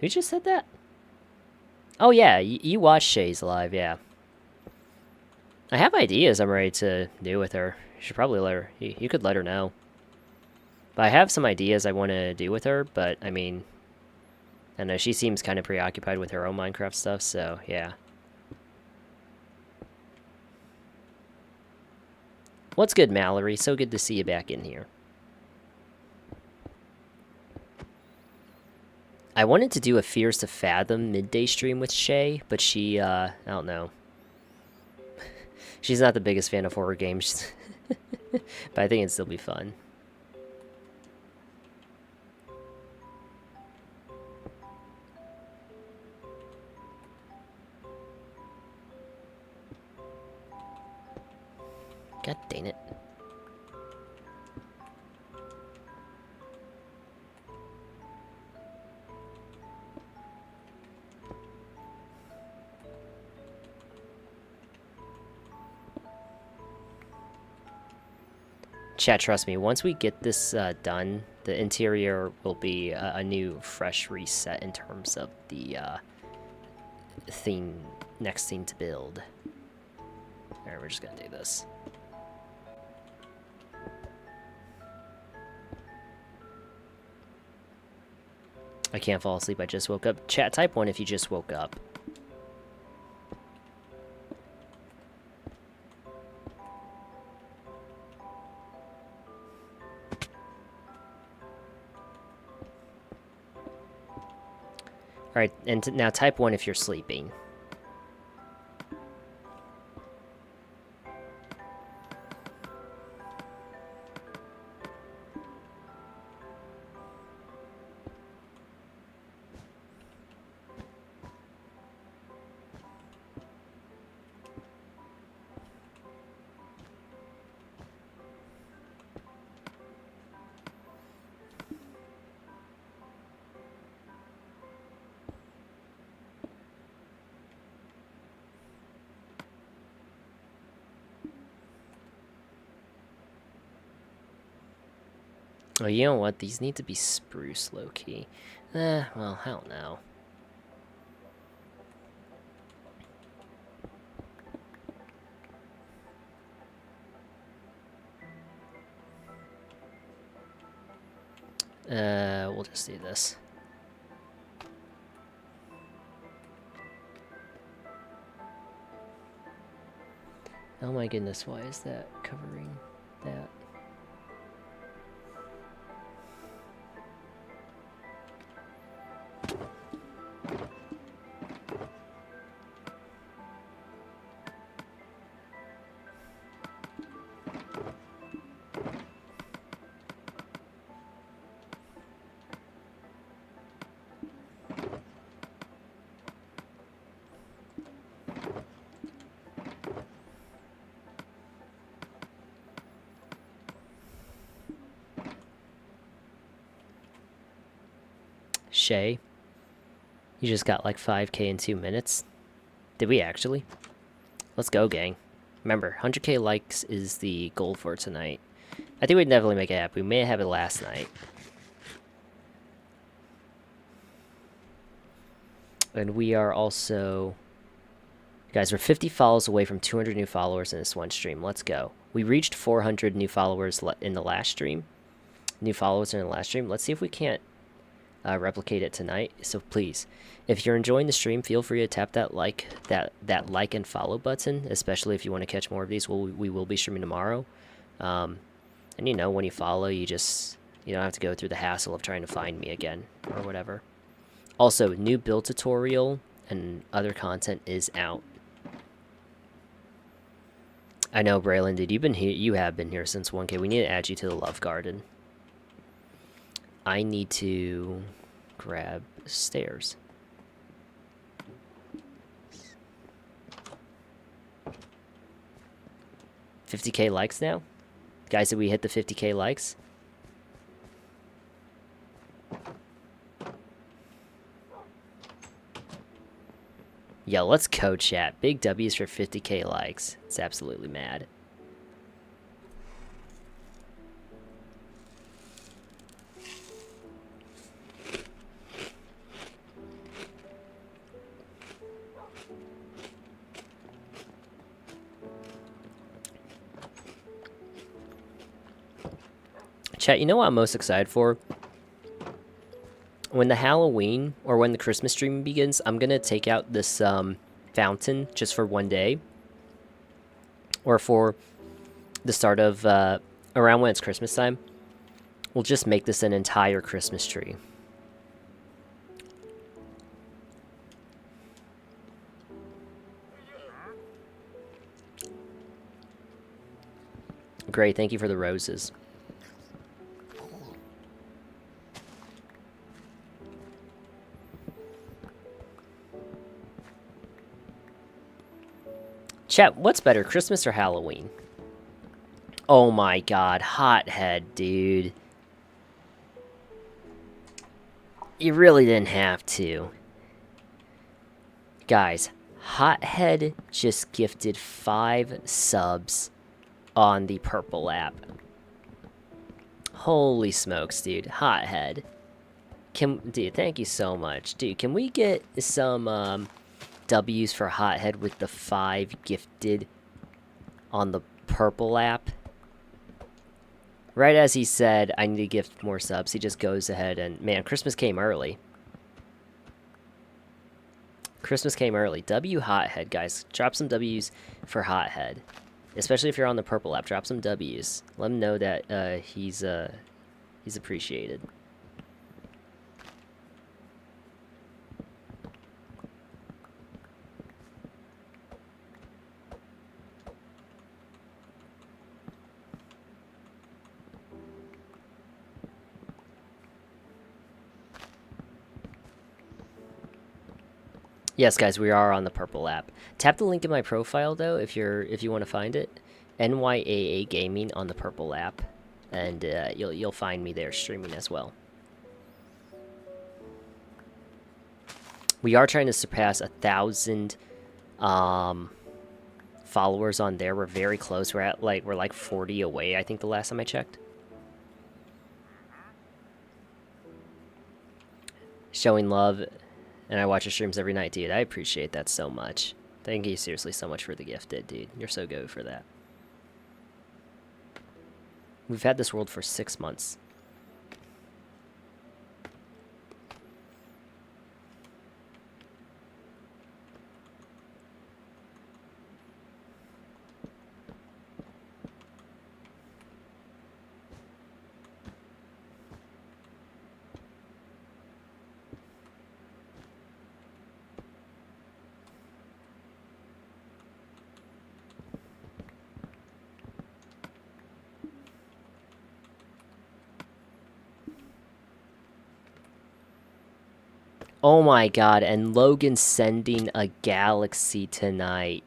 Who just said that? Oh yeah, you watched Shay's live, yeah. I have ideas I'm ready to do with her. You should probably let her, you could let her know. But I have some ideas I want to do with her, but I mean, I know she seems kind of preoccupied with her own Minecraft stuff, so yeah. What's good, Mallory? So good to see you back in here. I wanted to do a Fears to Fathom midday stream with Shay, but she, I don't know. She's not the biggest fan of horror games, but I think it'd still be fun. God dang it. Chat, trust me, once we get this done, the interior will be a new, fresh reset in terms of the theme, next theme to build. Alright, we're just gonna do this. I can't fall asleep, I just woke up. Chat, type 1 if you just woke up. Alright, and now type 1 if you're sleeping. Oh, you know what? These need to be spruce, low-key. Well, I don't know. We'll just do this. Oh my goodness, why is that covering that? Shay. You just got like 5K in 2 minutes. Did we actually? Let's go, gang. Remember, 100K likes is the goal for tonight. I think we'd definitely make it happen. We may have it last night. And we are also... Guys, we're 50 follows away from 200 new followers in this one stream. Let's go. We reached 400 new followers in the last stream. New followers in the last stream. Let's see if we can't replicate it tonight. So please, if you're enjoying the stream, feel free to tap that like and follow button, especially if you want to catch more of these. We will be streaming tomorrow. And you know, when you follow, you don't have to go through the hassle of trying to find me again or whatever. Also, new build tutorial and other content is out. I know, Braylon, dude, you have been here since 1K. We need to add you to the Love Garden. I need to grab stairs. $50K likes now? Guys, did we hit the 50K likes? Yo, let's go, chat. Big W's for 50K likes. It's absolutely mad. Chat, you know what I'm most excited for? When the Halloween or when the Christmas stream begins, I'm going to take out this fountain just for one day. Or for the start of, around when it's Christmas time. We'll just make this an entire Christmas tree. Great, thank you for the roses. Chat, what's better, Christmas or Halloween? Oh my god, hothead, dude. You really didn't have to. Guys, hothead just gifted 5 subs on the purple app. Holy smokes, dude. Hothead. Dude, thank you so much. Dude, can we get some W's for hothead with the 5 gifted on the purple app? Right as he said, I need to gift more subs, he just goes ahead and... Man, Christmas came early. Christmas came early. W hothead, guys. Drop some W's for hothead. Especially if you're on the purple app. Drop some W's. Let him know that he's appreciated. Yes, guys, we are on the purple app. Tap the link in my profile though if you want to find it. NYAA Gaming on the purple app, and you'll find me there streaming as well. We are trying to surpass 1,000 followers on there. We're very close. We're like 40 away, I think, the last time I checked. Showing love. And I watch your streams every night, dude. I appreciate that so much. Thank you seriously so much for the gifted, dude. You're so good for that. We've had this world for 6 months. Oh my god, and Logan sending a galaxy tonight.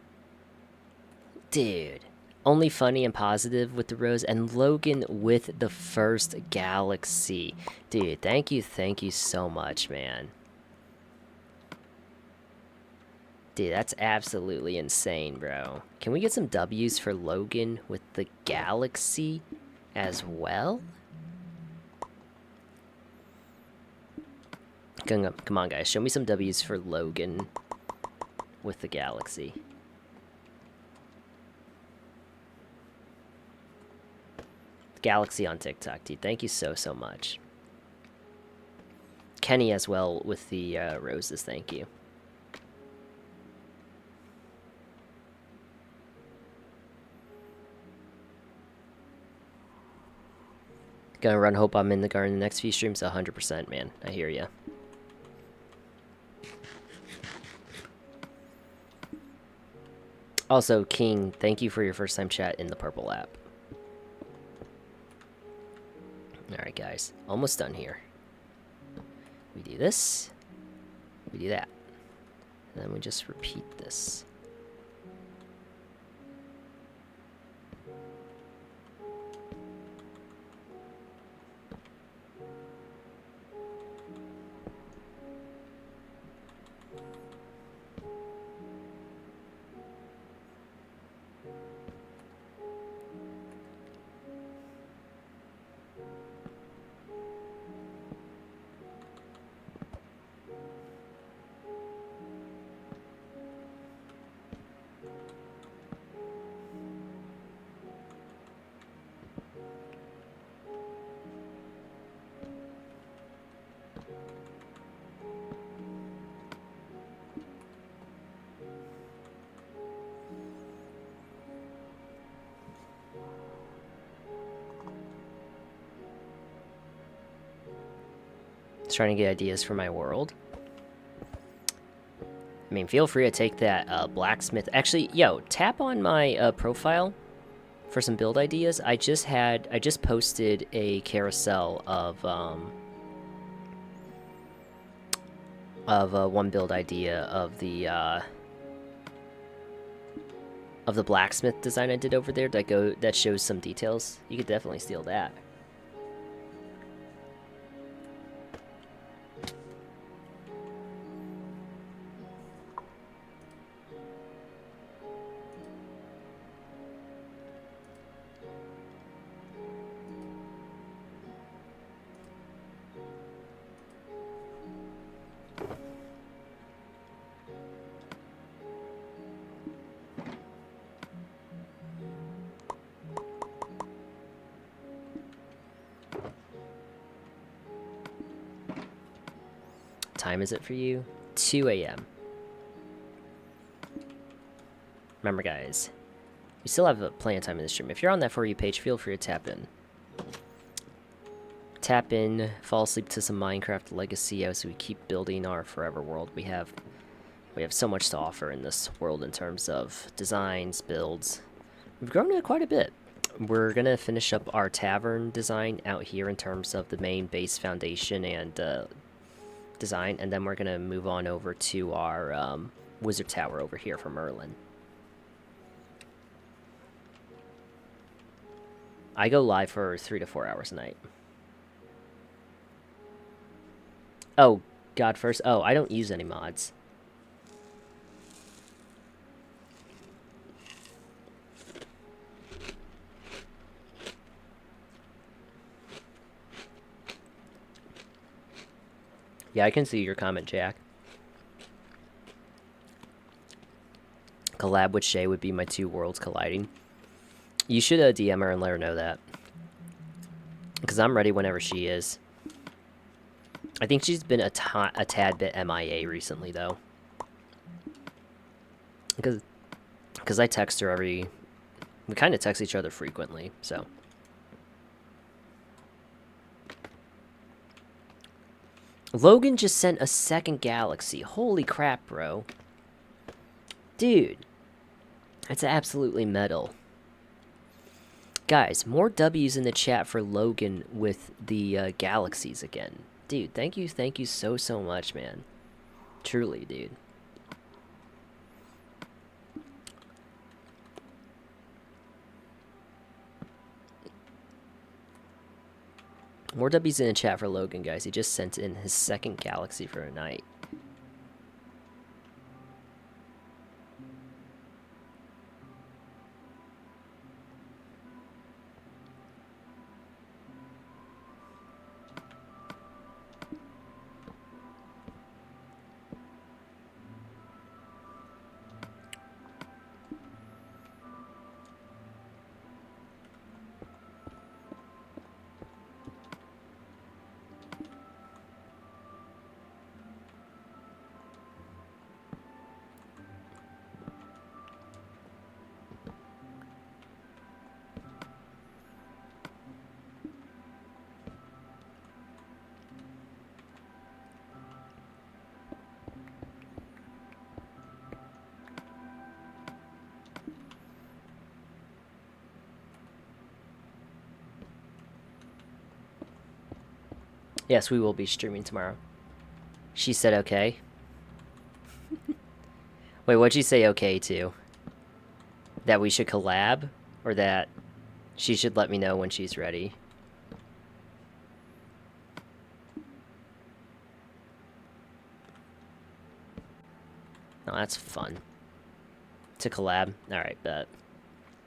Dude. Only funny and positive with the rose, and Logan with the first galaxy. Dude, thank you so much, man. Dude, that's absolutely insane, bro. Can we get some W's for Logan with the Galaxy as well? Come on, guys. Show me some W's for Logan with the Galaxy. Galaxy on TikTok, dude. Thank you so much. Kenny as well with the roses. Thank you. Gonna run hope I'm in the garden the next few streams. 100%, man. I hear ya. Also, King, thank you for your first time chat in the purple app. Alright, guys. Almost done here. We do this. We do that. And then we just repeat this. Trying to get ideas for my world. I mean, feel free to take that blacksmith. Actually, yo, tap on my profile for some build ideas. I just posted a carousel of one build idea of the blacksmith design I did over there that shows some details. You could definitely steal that. Time is it for you? 2 a.m. Remember, guys, we still have plenty of time in the stream. If you're on that For You page, feel free to tap in. Tap in, fall asleep to some Minecraft Legacy as we keep building our forever world. We have so much to offer in this world in terms of designs, builds. We've grown it quite a bit. We're going to finish up our tavern design out here in terms of the main base foundation and design, and then we're going to move on over to our wizard tower over here for Merlin. I go live for 3 to 4 hours a night. Oh, God first. Oh, I don't use any mods. Yeah, I can see your comment, Jack. Collab with Shay would be my two worlds colliding. You should DM her and let her know that. Because I'm ready whenever she is. I think she's been a tad bit MIA recently, though. Because I text her we kind of text each other frequently, so. Logan just sent a second galaxy. Holy crap, bro. Dude. That's absolutely metal. Guys, more W's in the chat for Logan with the galaxies again. Dude, thank you so much, man. Truly, dude. More W's in the chat for Logan, guys. He just sent in his second galaxy for a night. Yes, we will be streaming tomorrow. She said okay. Wait, what'd you say okay to? That we should collab? Or that she should let me know when she's ready? Oh, that's fun. To collab? Alright, bet.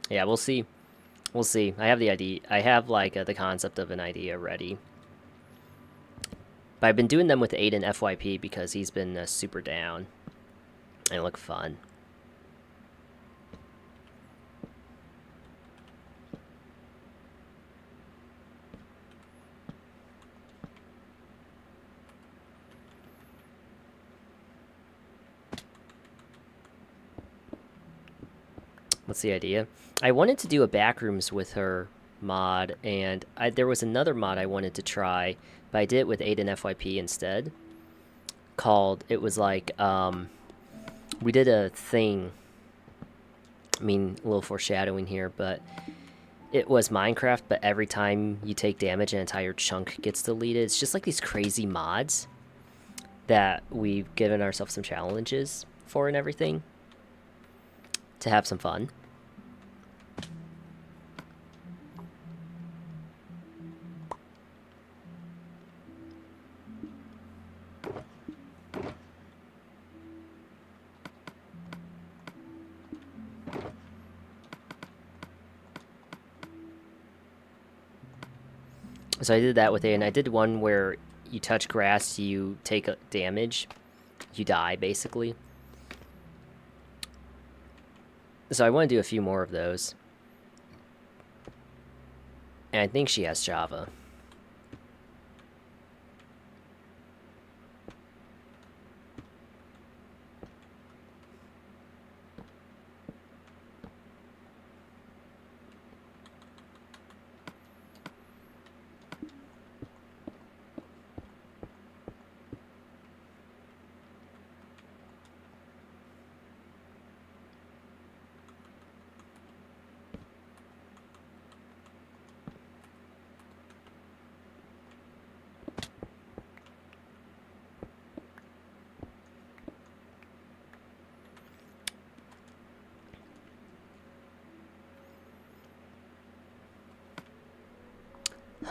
Yeah, we'll see. We'll see. I have the idea. I have, like, the concept of an idea ready. But I've been doing them with Aiden FYP because he's been super down. And look fun. What's the idea? I wanted to do a backrooms with her mod, and there was another mod I wanted to try, but I did it with Aiden FYP instead. It was like, we did a thing. I mean, a little foreshadowing here, but it was Minecraft, but every time you take damage, an entire chunk gets deleted. It's just like these crazy mods that we've given ourselves some challenges for and everything to have some fun. So I did that with it, and I did one where you touch grass, you take damage, you die, basically. So I want to do a few more of those. And I think she has Java.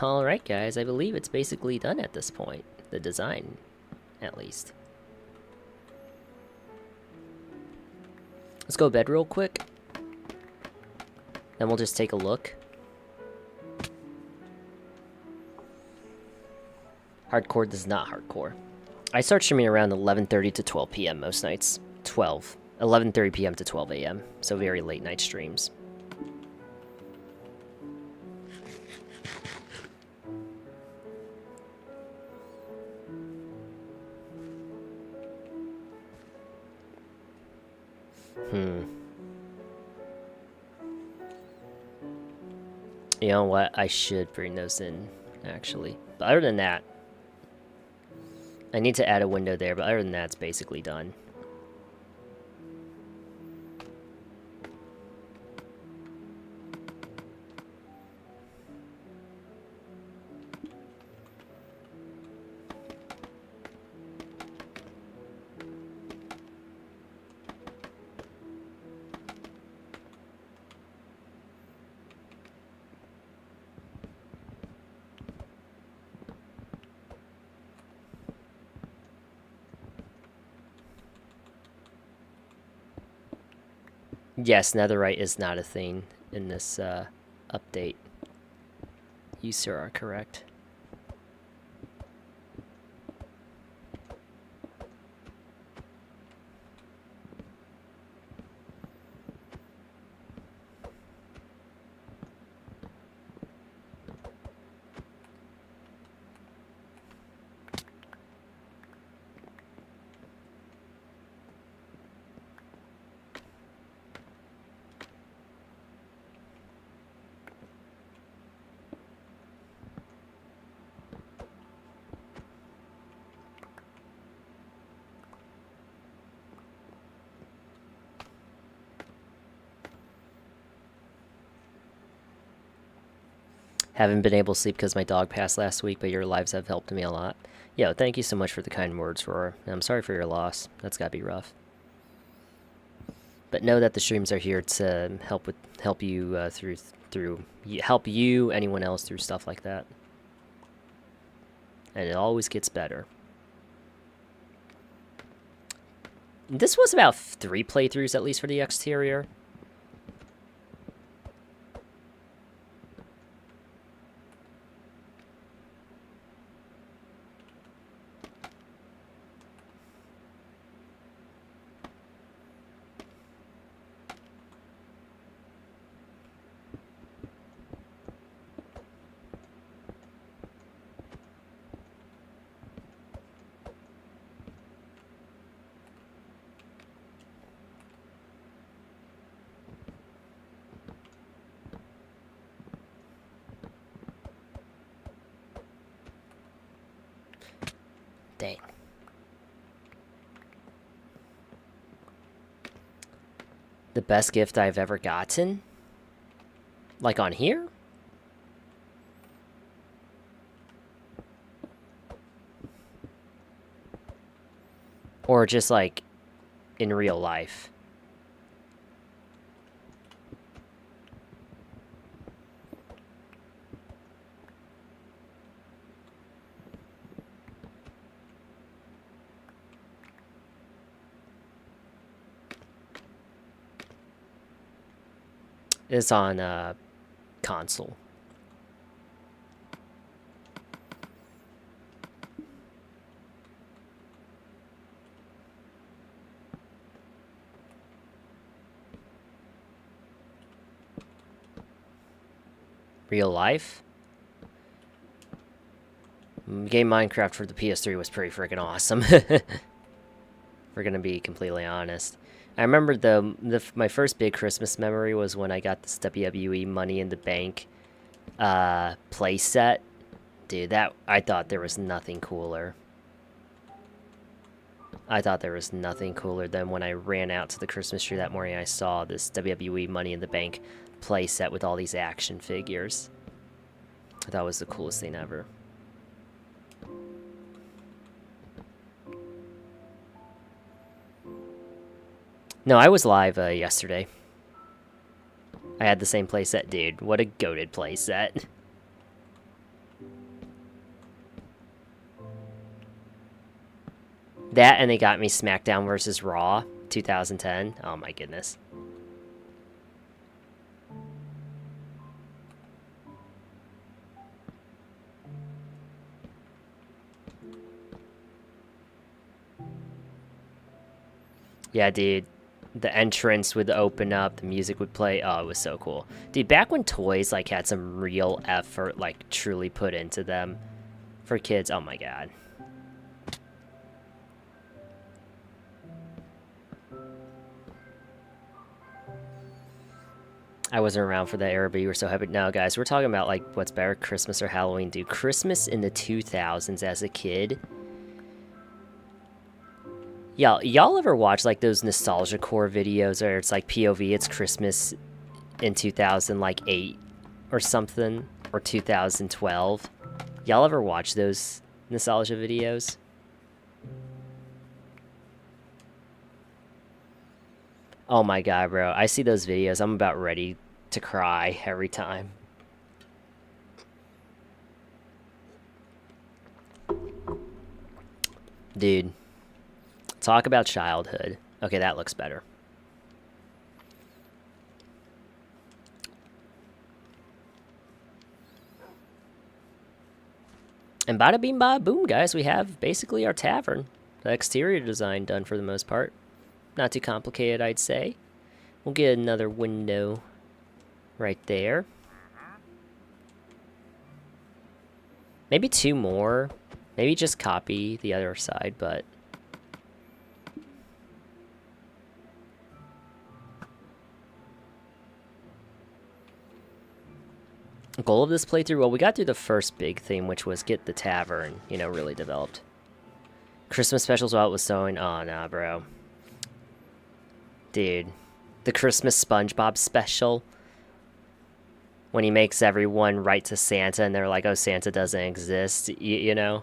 Alright guys, I believe it's basically done at this point. The design, at least. Let's go to bed real quick. Then we'll just take a look. Hardcore does not hardcore. I start streaming around 11:30 to 12 p.m. most nights. 11:30 p.m. to 12 a.m. So very late night streams. You know what? I should bring those in, actually. But other than that, I need to add a window there, but other than that, it's basically done. Yes, netherite is not a thing in this update. You, sir, are correct. Haven't been able to sleep because my dog passed last week, but your lives have helped me a lot. Yo, thank you so much for the kind words, Roar. I'm sorry for your loss. That's gotta be rough. But know that the streams are here to help you help you, anyone else through stuff like that. And it always gets better. This was about 3 playthroughs at least for the exterior. Dang. The best gift I've ever gotten? Like on here? Or just like in real life? It's on console. Real life? Game Minecraft for the PS3 was pretty freaking awesome. We're gonna be completely honest. I remember my first big Christmas memory was when I got this WWE Money in the Bank play set. Dude, I thought there was nothing cooler. I thought there was nothing cooler than when I ran out to the Christmas tree that morning. I saw this WWE Money in the Bank play set with all these action figures. I thought it was the coolest thing ever. No, I was live yesterday. I had the same playset, dude. What a goated playset. That and they got me SmackDown versus Raw 2010. Oh my goodness. Yeah, dude. The entrance would open up, the music would play. Oh, it was so cool. Dude, back when toys like had some real effort like truly put into them for kids. Oh my god. I wasn't around for that era, but you were so happy. No, guys, we're talking about like what's better, Christmas or Halloween, dude. Christmas in the 2000s as a kid. Y'all ever watch like those nostalgia core videos where it's like POV, it's Christmas in 2008 or something, or 2012? Y'all ever watch those nostalgia videos? Oh my god, bro. I see those videos. I'm about ready to cry every time. Dude. Talk about childhood. Okay, that looks better. And bada bing bada boom, guys. We have basically our tavern. The exterior design done for the most part. Not too complicated, I'd say. We'll get another window right there. Maybe 2 more. Maybe just copy the other side, but... goal of this playthrough, well, we got through the first big theme, which was get the tavern, you know, really developed. Christmas specials while it was sewing. Oh, nah, bro. Dude. The Christmas SpongeBob special. when he makes everyone write to Santa and they're like, oh, Santa doesn't exist, you know?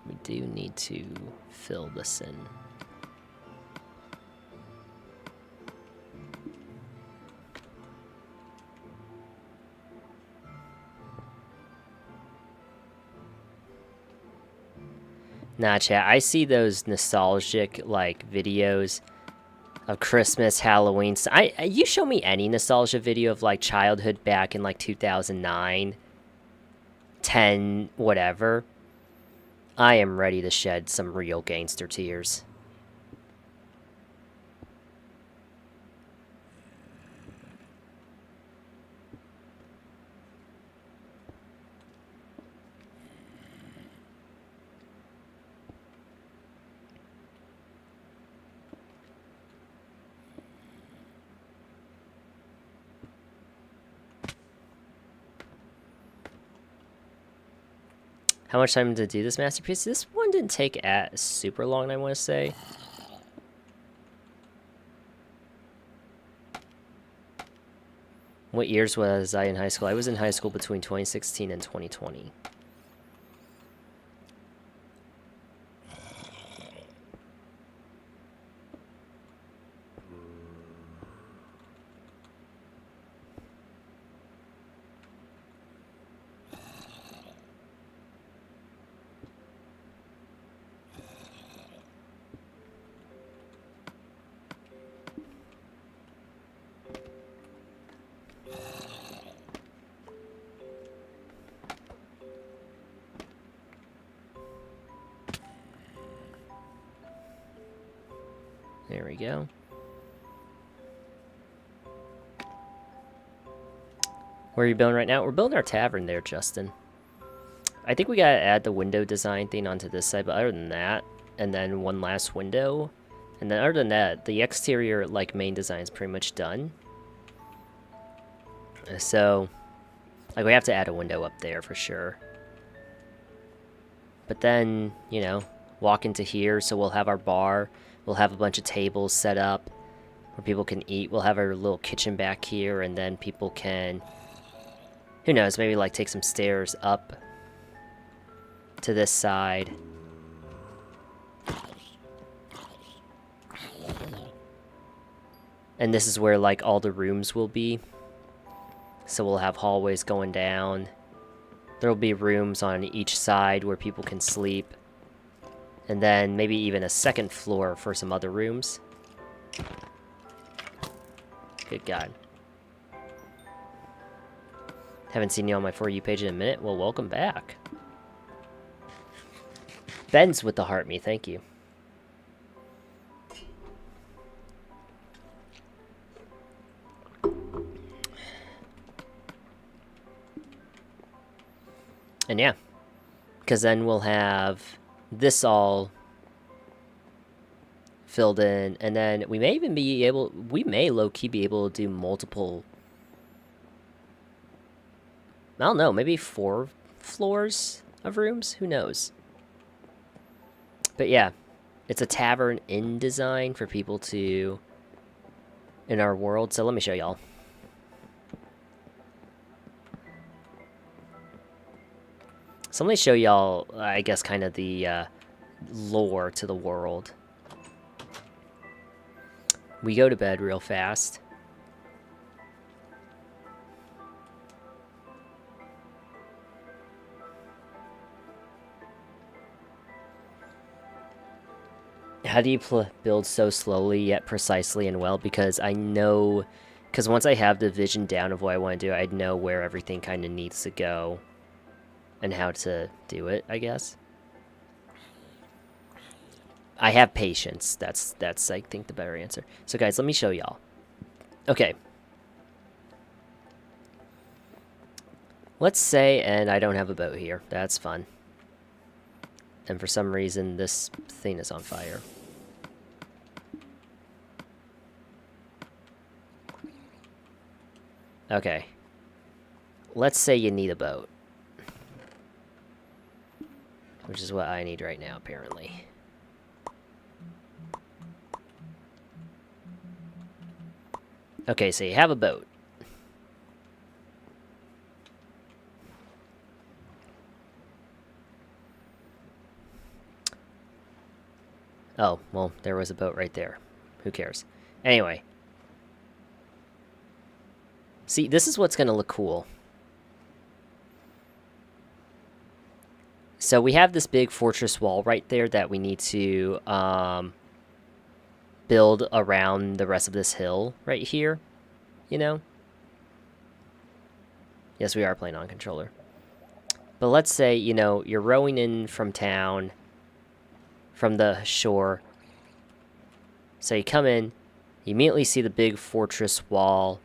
We do need to fill this in. Nah, chat, I see those nostalgic, like, videos of Christmas, Halloween. You show me any nostalgia video of, like, childhood back in, like, 2009, 10, whatever. I am ready to shed some real gangster tears. How much time to do this masterpiece? This one didn't take super long, I want to say. What years was I in high school? I was in high school between 2016 and 2020. There we go. Where are you building right now? We're building our tavern there, Justin. I think we gotta add the window design thing onto this side, but other than that, and then one last window, and then other than that, the exterior, like, main design is pretty much done. So, like, we have to add a window up there for sure. But then, you know, walk into here, so we'll have our bar. We'll have a bunch of tables set up where people can eat. We'll have our little kitchen back here, and then people can, who knows, maybe, like, take some stairs up to this side. And this is where, like, all the rooms will be. So we'll have hallways going down. There will be rooms on each side where people can sleep. And then maybe even a second floor for some other rooms. Good God. Haven't seen you on my For You page in a minute. Well, welcome back. Ben's with the heart me, thank you. And yeah, because then we'll have this all filled in, and then we may even be able, we may low-key be able to do multiple, I don't know, maybe 4 floors of rooms? Who knows? But yeah, it's a tavern in design for people to, in our world, so let me show y'all. So let me show y'all, I guess, kind of the lore to the world. We go to bed real fast. How do you build so slowly yet precisely and well? Because I know, because once I have the vision down of what I want to do, I know where everything kind of needs to go. And how to do it, I guess. I have patience. That's I think the better answer. So guys, let me show y'all. Okay. Let's say, and I don't have a boat here. That's fun. And for some reason, this thing is on fire. Okay. Let's say you need a boat. Which is what I need right now, apparently. Okay, so you have a boat. Oh, well, there was a boat right there. Who cares? Anyway. See, this is what's going to look cool. So we have this big fortress wall right there that we need to build around the rest of this hill right here. You know? Yes, we are playing on controller. But let's say, you know, you're rowing in from town, from the shore. So you come in, you immediately see the big fortress wall.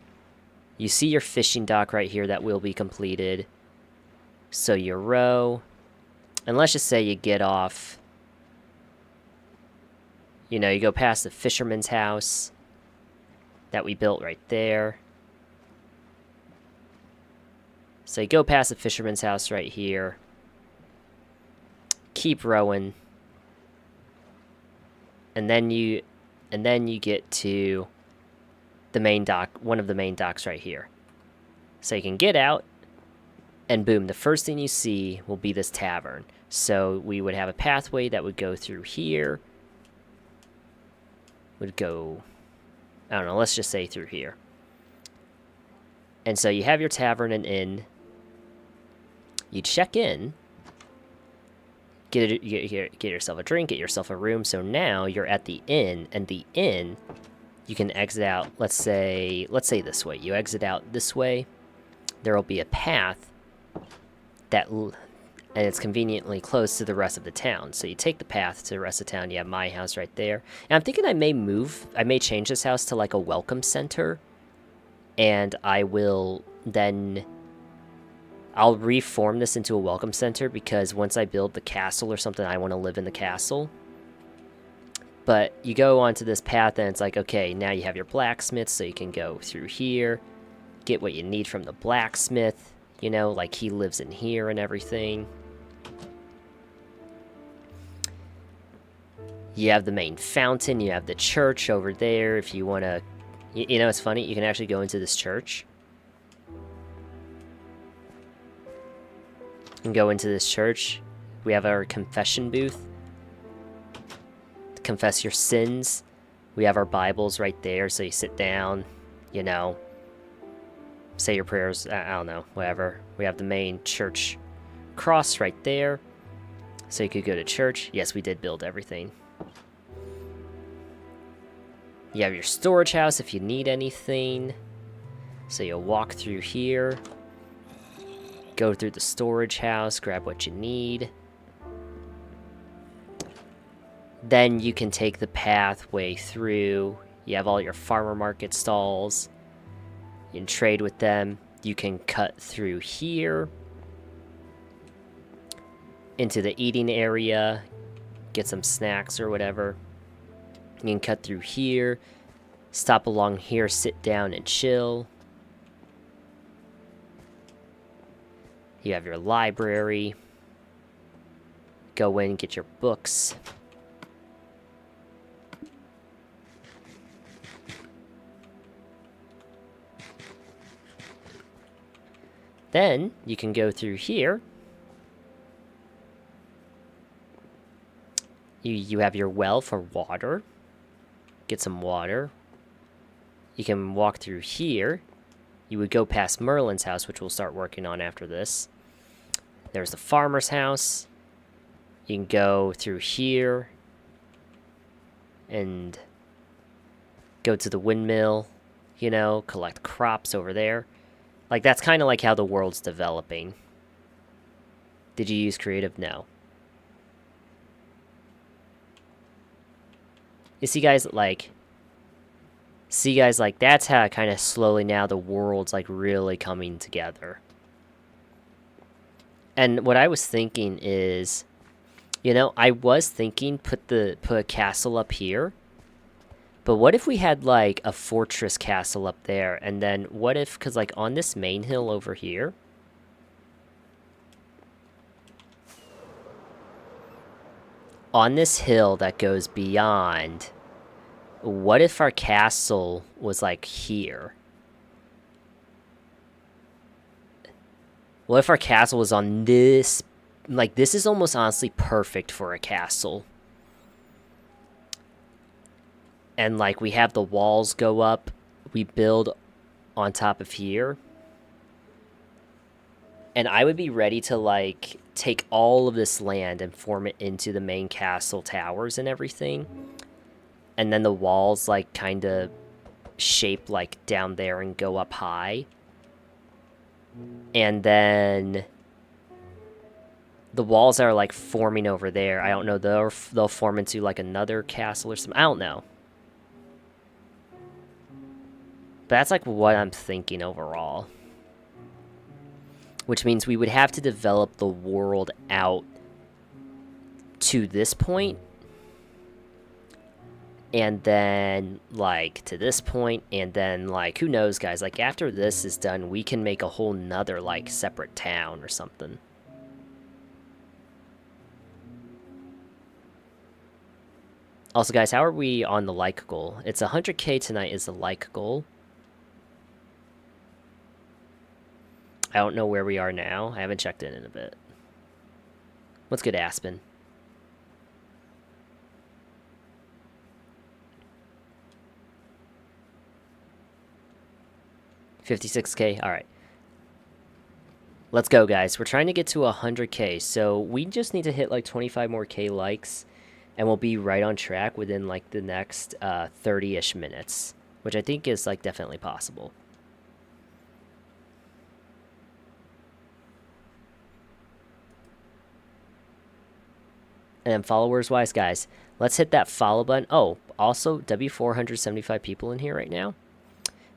You see your fishing dock right here that will be completed. So you row. And let's just say you get off. You know, you go past the fisherman's house that we built right there. So you go past the fisherman's house right here. Keep rowing. And then you get to the main dock, one of the main docks right here. So you can get out, and boom, the first thing you see will be this tavern. So we would have a pathway that would go through here. Would go, I don't know, let's just say through here. And so you have your tavern and inn. You check in. Get yourself a drink, get yourself a room. So now you're at the inn, and the inn, you can exit out, let's say this way. You exit out this way. There will be a path and it's conveniently close to the rest of the town. So you take the path to the rest of town. You have my house right there. And I'm thinking I may change this house to like a welcome center. And I will then, I'll reform this into a welcome center because once I build the castle or something, I want to live in the castle. But you go onto this path and it's like, okay, now you have your blacksmith, so you can go through here, get what you need from the blacksmith, you know, like he lives in here and everything. You have the main fountain, you have the church over there if you want to, you know, it's funny, you can actually go into this church. You can go into this church. We have our confession booth. Confess your sins. We have our Bibles right there, so you sit down, you know, say your prayers, I don't know, whatever. We have the main church cross right there, so you could go to church. Yes, we did build everything. You have your storage house if you need anything. So you'll walk through here, go through the storage house, grab what you need. Then you can take the pathway through. You have all your farmer market stalls. You can trade with them. You can cut through here into the eating area, get some snacks or whatever. You can cut through here, stop along here, sit down and chill. You have your library. Go in, get your books. Then you can go through here. You have your well for water. Get some water. You can walk through here. You would go past Merlin's house, which we'll start working on after this. There's the farmer's house. You can go through here and go to the windmill, you know, collect crops over there. Like, that's kind of like how the world's developing. Did you use creative? No. You see, guys, like, See, guys, like, that's how kind of slowly now the world's, like, really coming together. And what I was thinking is, you know, I was thinking put a castle up here. But what if we had, like, a fortress castle up there? And then what if, because, like, on this main hill over here, on this hill that goes beyond, what if our castle was, like, here? What if our castle was on this? Like, this is almost honestly perfect for a castle. And, like, we have the walls go up. We build on top of here. And I would be ready to, like, take all of this land and form it into the main castle towers and everything. And then the walls, like, kind of shape, like, down there and go up high. And then the walls are, like, forming over there. I don't know. They'll form into, like, another castle or something. I don't know. But that's, like, what I'm thinking overall. Which means we would have to develop the world out to this point. And then, like, to this point. And then, like, who knows, guys? Like, after this is done, we can make a whole nother, like, separate town or something. Also, guys, how are we on the like goal? It's 100k tonight is the like goal. I don't know where we are now. I haven't checked in a bit. What's good, Aspen? $56k? Alright. Let's go, guys. We're trying to get to 100k, so we just need to hit like 25 more k likes, and we'll be right on track within like the next 30-ish minutes, which I think is like definitely possible. And then followers-wise, guys, let's hit that follow button. Oh, also, W475 people in here right now.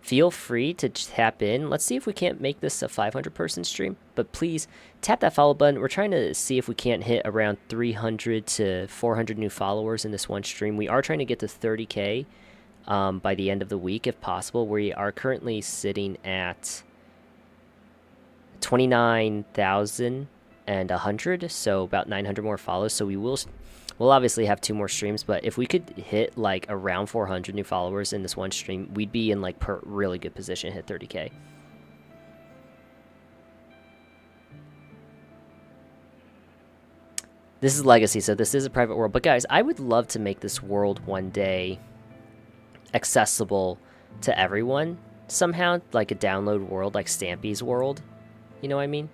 Feel free to tap in. Let's see if we can't make this a 500-person stream. But please, tap that follow button. We're trying to see if we can't hit around 300 to 400 new followers in this one stream. We are trying to get to 30k by the end of the week, if possible. We are currently sitting at 29,100, so about 900 more follows. So we'll obviously have 2 more streams, but if we could hit like around 400 new followers in this one stream, we'd be in like really good position to hit 30k. This is Legacy, so this is a private world. But guys, I would love to make this world one day accessible to everyone somehow, like a download world, like Stampy's world. You know what I mean?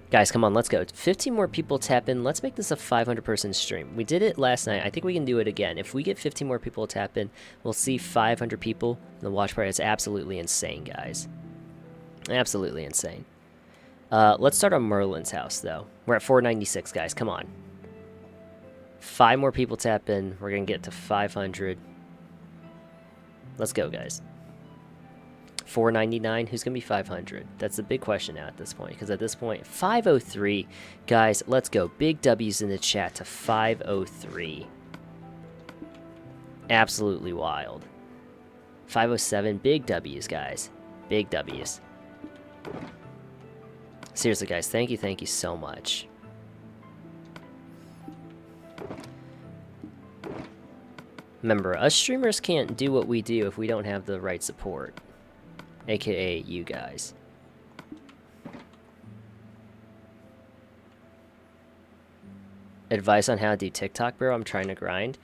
Guys, come on, let's go. 15 more people tap in. Let's make this a 500-person stream. We did it last night. I think we can do it again. If we get 15 more people to tap in, we'll see 500 people in the watch party. It's absolutely insane, guys. Absolutely insane. Let's start on Merlin's house, though. We're at 496, guys. Come on. 5 more people tap in. We're going to get to 500. Let's go, guys. 499, who's gonna be 500? That's the big question now at this point, because at this point 503, guys, let's go. Big W's in the chat to 503. Absolutely wild. 507, big W's, guys. Big W's. Seriously, guys, thank you so much. Remember, us streamers can't do what we do if we don't have the right support. AKA you guys. Advice on how to do TikTok, bro? I'm trying to grind.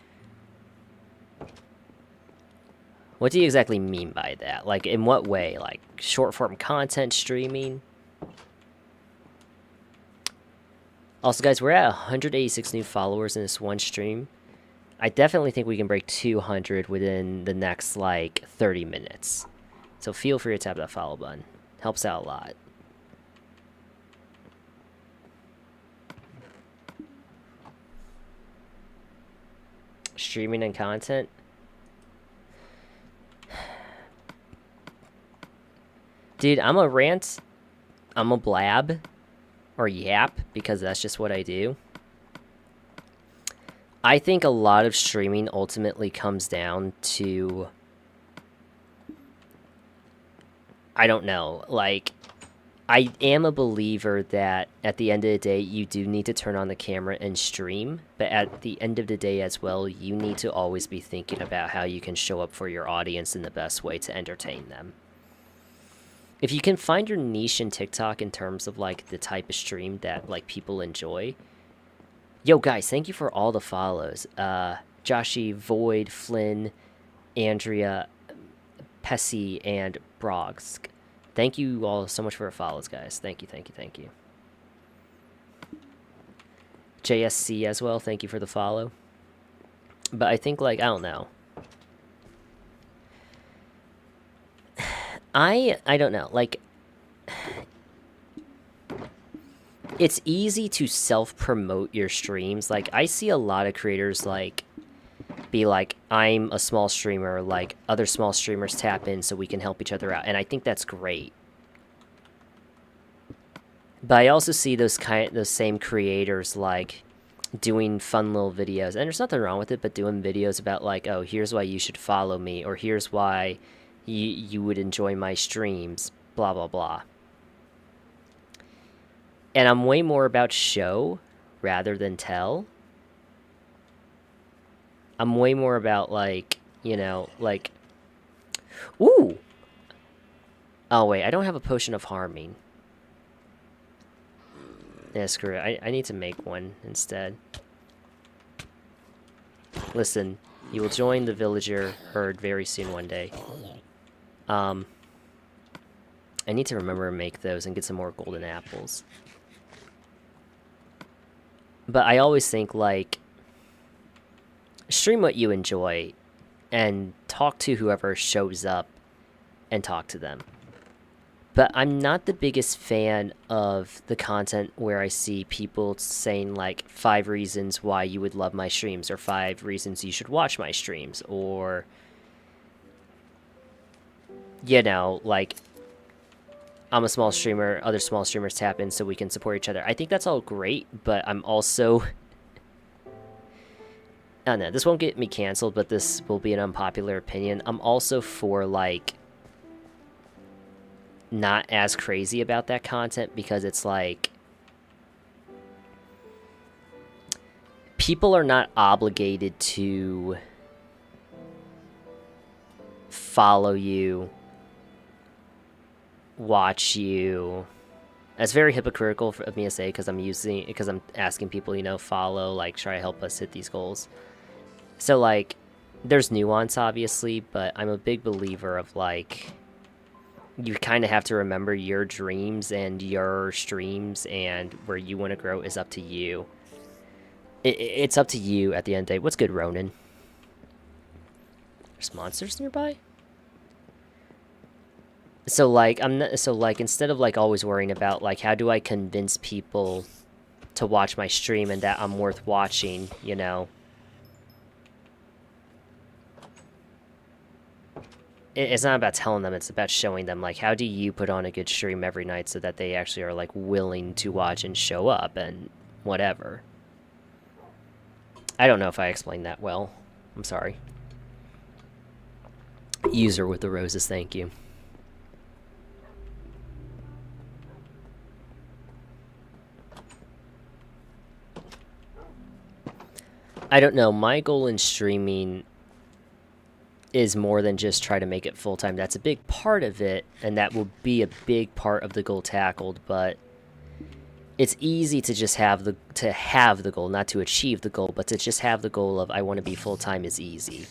What do you exactly mean by that? Like, in what way? Like, short form content streaming? Also, guys, we're at 186 new followers in this one stream. I definitely think we can break 200 within the next, like, 30 minutes. So feel free to tap that follow button. Helps out a lot. streaming and content. Dude, I'm a rant. I'm a blab. Or yap, because that's just what I do. I think a lot of streaming ultimately comes down to... I don't know. Like, I am a believer that at the end of the day, you do need to turn on the camera and stream. But at the end of the day as well, you need to always be thinking about how you can show up for your audience in the best way to entertain them. If you can find your niche in TikTok in terms of, like, the type of stream that, like, people enjoy. Yo, guys, thank you for all the follows. Joshi, Void, Flynn, Andrea, Pessy, and Brogsk. Thank you all so much for the follows, guys. Thank you, thank you, thank you. JSC as well, thank you for the follow. But I think, like, I don't know. I don't know, like, it's easy to self-promote your streams. Like, I see a lot of creators, like, be like, I'm a small streamer, like, other small streamers tap in so we can help each other out, and I think that's great. But I also see those same creators, like, doing fun little videos, and there's nothing wrong with it, but doing videos about, like, oh, here's why you should follow me, or here's why you would enjoy my streams, blah, blah, blah. And I'm way more about show rather than tell. I'm way more about, like, you know, like... Ooh! Oh, wait, I don't have a potion of harming. Yeah, screw it. I need to make one instead. Listen, you will join the villager herd very soon one day. I need to remember to make those and get some more golden apples. But I always think, like, stream what you enjoy and talk to whoever shows up and talk to them. But I'm not the biggest fan of the content where I see people saying, like, 5 reasons why you would love my streams, or 5 reasons you should watch my streams, or, you know, like, I'm a small streamer, other small streamers tap in so we can support each other. I think that's all great, but I'm also... I don't know, this won't get me canceled, but this will be an unpopular opinion. I'm also for, like, not as crazy about that content, because it's like... people are not obligated to follow you, watch you. That's very hypocritical of me to say, because I'm asking people, you know, follow, like, try to help us hit these goals. So, like, there's nuance, obviously, but I'm a big believer of, like, you kind of have to remember your dreams and your streams and where you want to grow is up to you. It's up to you at the end of the day. What's good, Ronan? There's monsters nearby? So, like, instead of, like, always worrying about, like, how do I convince people to watch my stream and that I'm worth watching, you know? It's not about telling them, it's about showing them, like, how do you put on a good stream every night so that they actually are, like, willing to watch and show up and whatever. I don't know if I explained that well. I'm sorry. User with the roses, thank you. I don't know, my goal in streaming is more than just try to make it full-time. That's a big part of it, and that will be a big part of the goal tackled, but it's easy to just have the goal, not to achieve the goal, but to just have the goal of I want to be full-time is easy.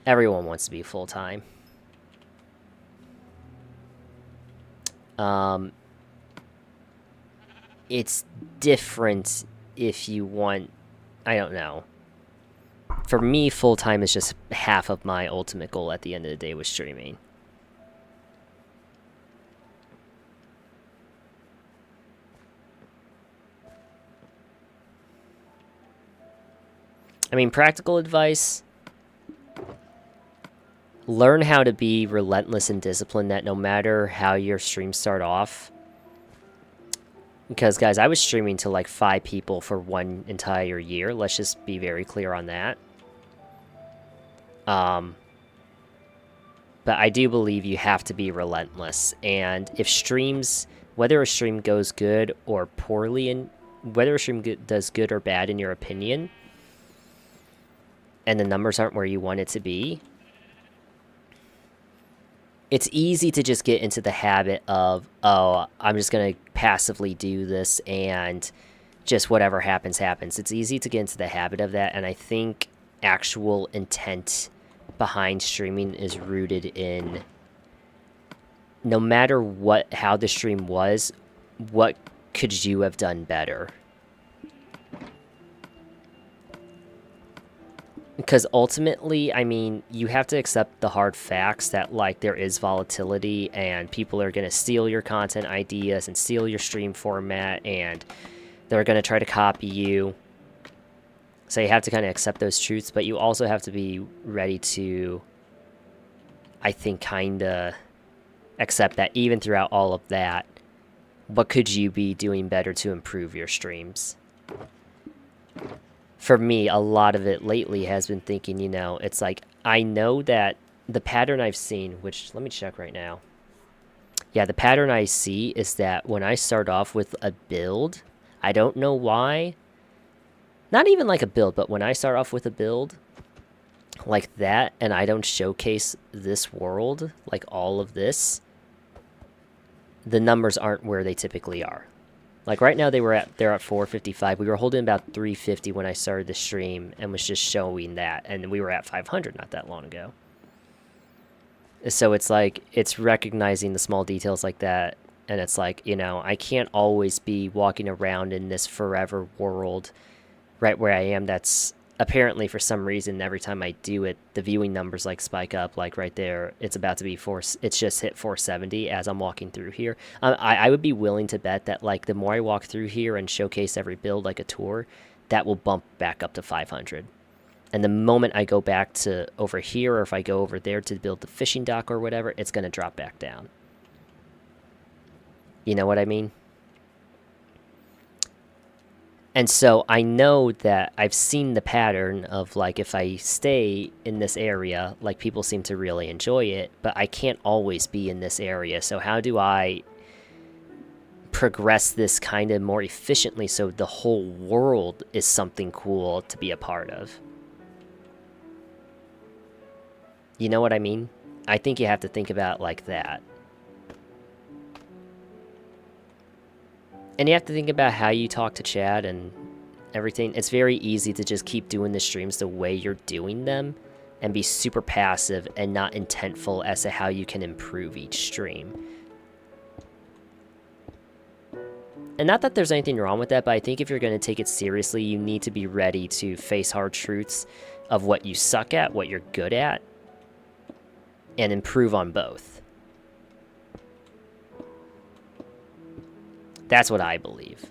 Everyone wants to be full-time. It's different if you want, I don't know. For me, full-time is just half of my ultimate goal at the end of the day with streaming. I mean, practical advice, learn how to be relentless and disciplined, that no matter how your streams start off. Because, guys, I was streaming to like 5 people for one entire year. Let's just be very clear on that. But I do believe you have to be relentless. And if streams, whether a stream goes good or poorly, and whether a stream does good or bad in your opinion, and the numbers aren't where you want it to be, it's easy to just get into the habit of, oh, I'm just going to passively do this and just whatever happens, happens. It's easy to get into the habit of that, and I think actual intent behind streaming is rooted in no matter how the stream was, what could you have done better? Because ultimately, I mean, you have to accept the hard facts that, like, there is volatility and people are going to steal your content ideas and steal your stream format and they're going to try to copy you. So you have to kind of accept those truths, but you also have to be ready to, I think, kind of accept that even throughout all of that, what could you be doing better to improve your streams? For me, a lot of it lately has been thinking, it's like, I know that the pattern I've seen, which, let me check right now. Yeah, the pattern I see is that when I start off with a build, I don't know why, not even like a build, but when I start off with a build like that, and I don't showcase this world, like all of this, the numbers aren't where they typically are. Like right now they're at 455. We were holding about 350 when I started the stream and was just showing that, and we were at 500 not that long ago. So it's like, it's recognizing the small details like that, and it's like, I can't always be walking around in this forever world right where I am. That's apparently, for some reason, every time I do it, the viewing numbers like spike up. Like right there, it's about to be it's just hit 470 as I'm walking through here. I would be willing to bet that, like, the more I walk through here and showcase every build like a tour, that will bump back up to 500. And the moment I go back to over here, or if I go over there to build the fishing dock or whatever, it's going to drop back down. You know what I mean? And so I know that I've seen the pattern of, like, if I stay in this area, like, people seem to really enjoy it, but I can't always be in this area. So how do I progress this kind of more efficiently so the whole world is something cool to be a part of? You know what I mean? I think you have to think about like that. And you have to think about how you talk to chat and everything. It's very easy to just keep doing the streams the way you're doing them and be super passive and not intentful as to how you can improve each stream. And not that there's anything wrong with that, but I think if you're going to take it seriously, you need to be ready to face hard truths of what you suck at, what you're good at, and improve on both. That's what I believe.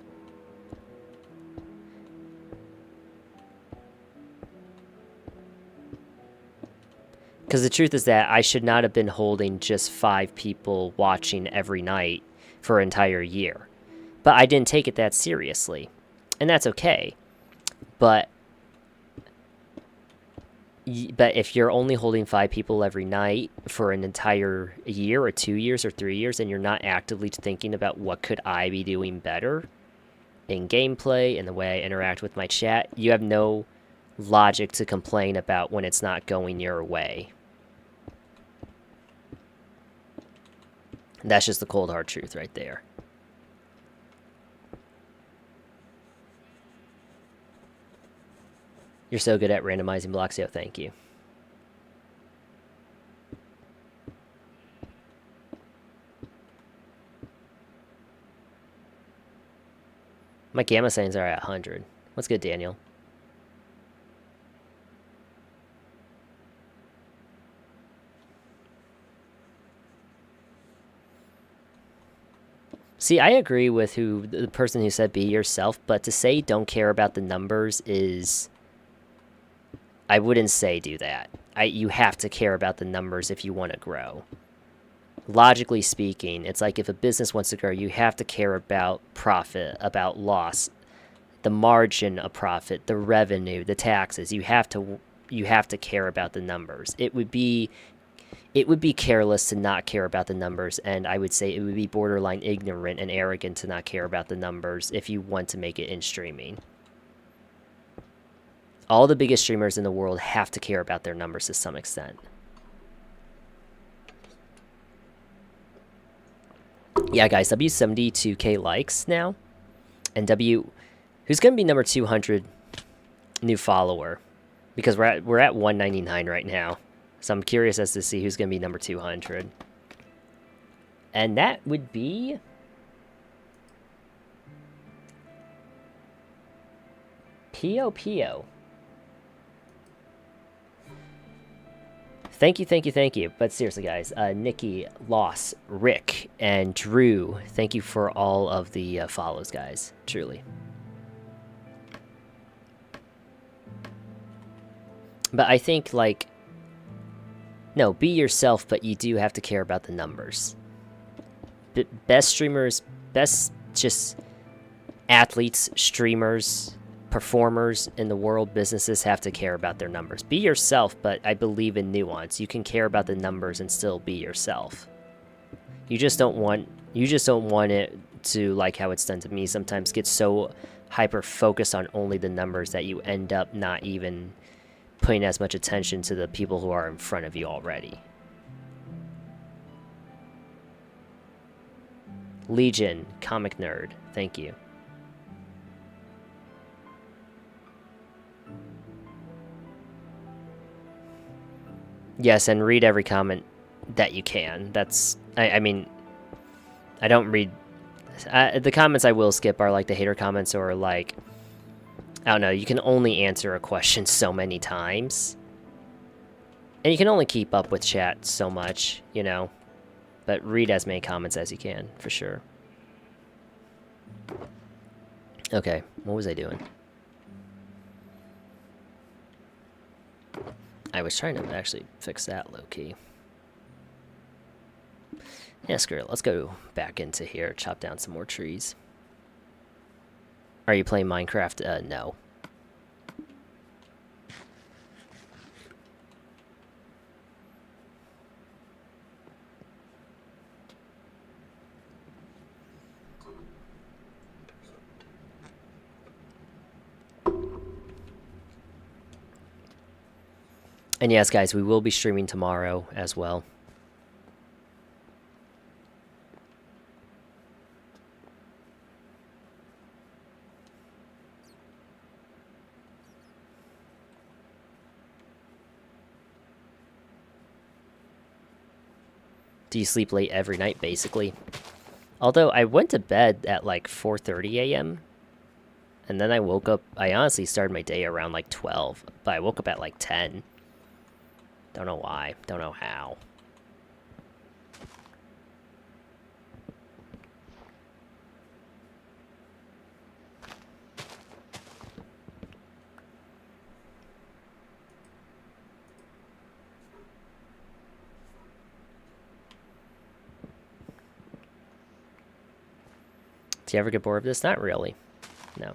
Because the truth is that I should not have been holding just 5 people watching every night for an entire year. But I didn't take it that seriously. And that's okay. But if you're only holding 5 people every night for an entire year or 2 years or 3 years, and you're not actively thinking about what could I be doing better in gameplay and the way I interact with my chat, you have no logic to complain about when it's not going your way. That's just the cold hard truth right there. You're so good at randomizing blocks, yo, thank you. My gamma settings are at 100. What's good, Daniel? See, I agree with the person who said be yourself, but to say don't care about the numbers is I wouldn't say do that. You have to care about the numbers if you want to grow. Logically speaking, it's like if a business wants to grow, you have to care about profit, about loss, the margin of profit, the revenue, the taxes. You have to care about the numbers. It would be careless to not care about the numbers, and I would say it would be borderline ignorant and arrogant to not care about the numbers if you want to make it in streaming. All the biggest streamers in the world have to care about their numbers to some extent. Yeah, guys, W72K likes now. And who's going to be number 200 new follower? Because we're at 199 right now. So I'm curious as to see who's going to be number 200. And that would be... Pio Pio. Thank you. But seriously, guys, Nikki, Loss, Rick, and Drew, thank you for all of the follows, guys. Truly. But I think, like, no, be yourself, but you do have to care about the numbers. Best streamers, best just athletes, streamers, performers in the world, businesses have to care about their numbers. Be yourself, but I believe in nuance. You can care about the numbers and still be yourself. You just don't want it to, like how it's done to me, sometimes get so hyper focused on only the numbers that you end up not even paying as much attention to the people who are in front of you already. Legion, Comic Nerd, thank you. Yes, and read every comment that you can. I mean, I don't read... the comments I will skip are like the hater comments or like... I don't know, you can only answer a question so many times. And you can only keep up with chat so much, you know? But read as many comments as you can, for sure. Okay, what was I doing? I was trying to actually fix that low-key. Yeah, screw it. Let's go back into here, chop down some more trees. Are you playing Minecraft? No. And yes, guys, we will be streaming tomorrow as well. Do you sleep late every night, basically? Although I went to bed at like 4:30 a.m. And then I woke up, I honestly started my day around like 12, but I woke up at like 10. Don't know why, don't know how. Do you ever get bored of this? Not really. No.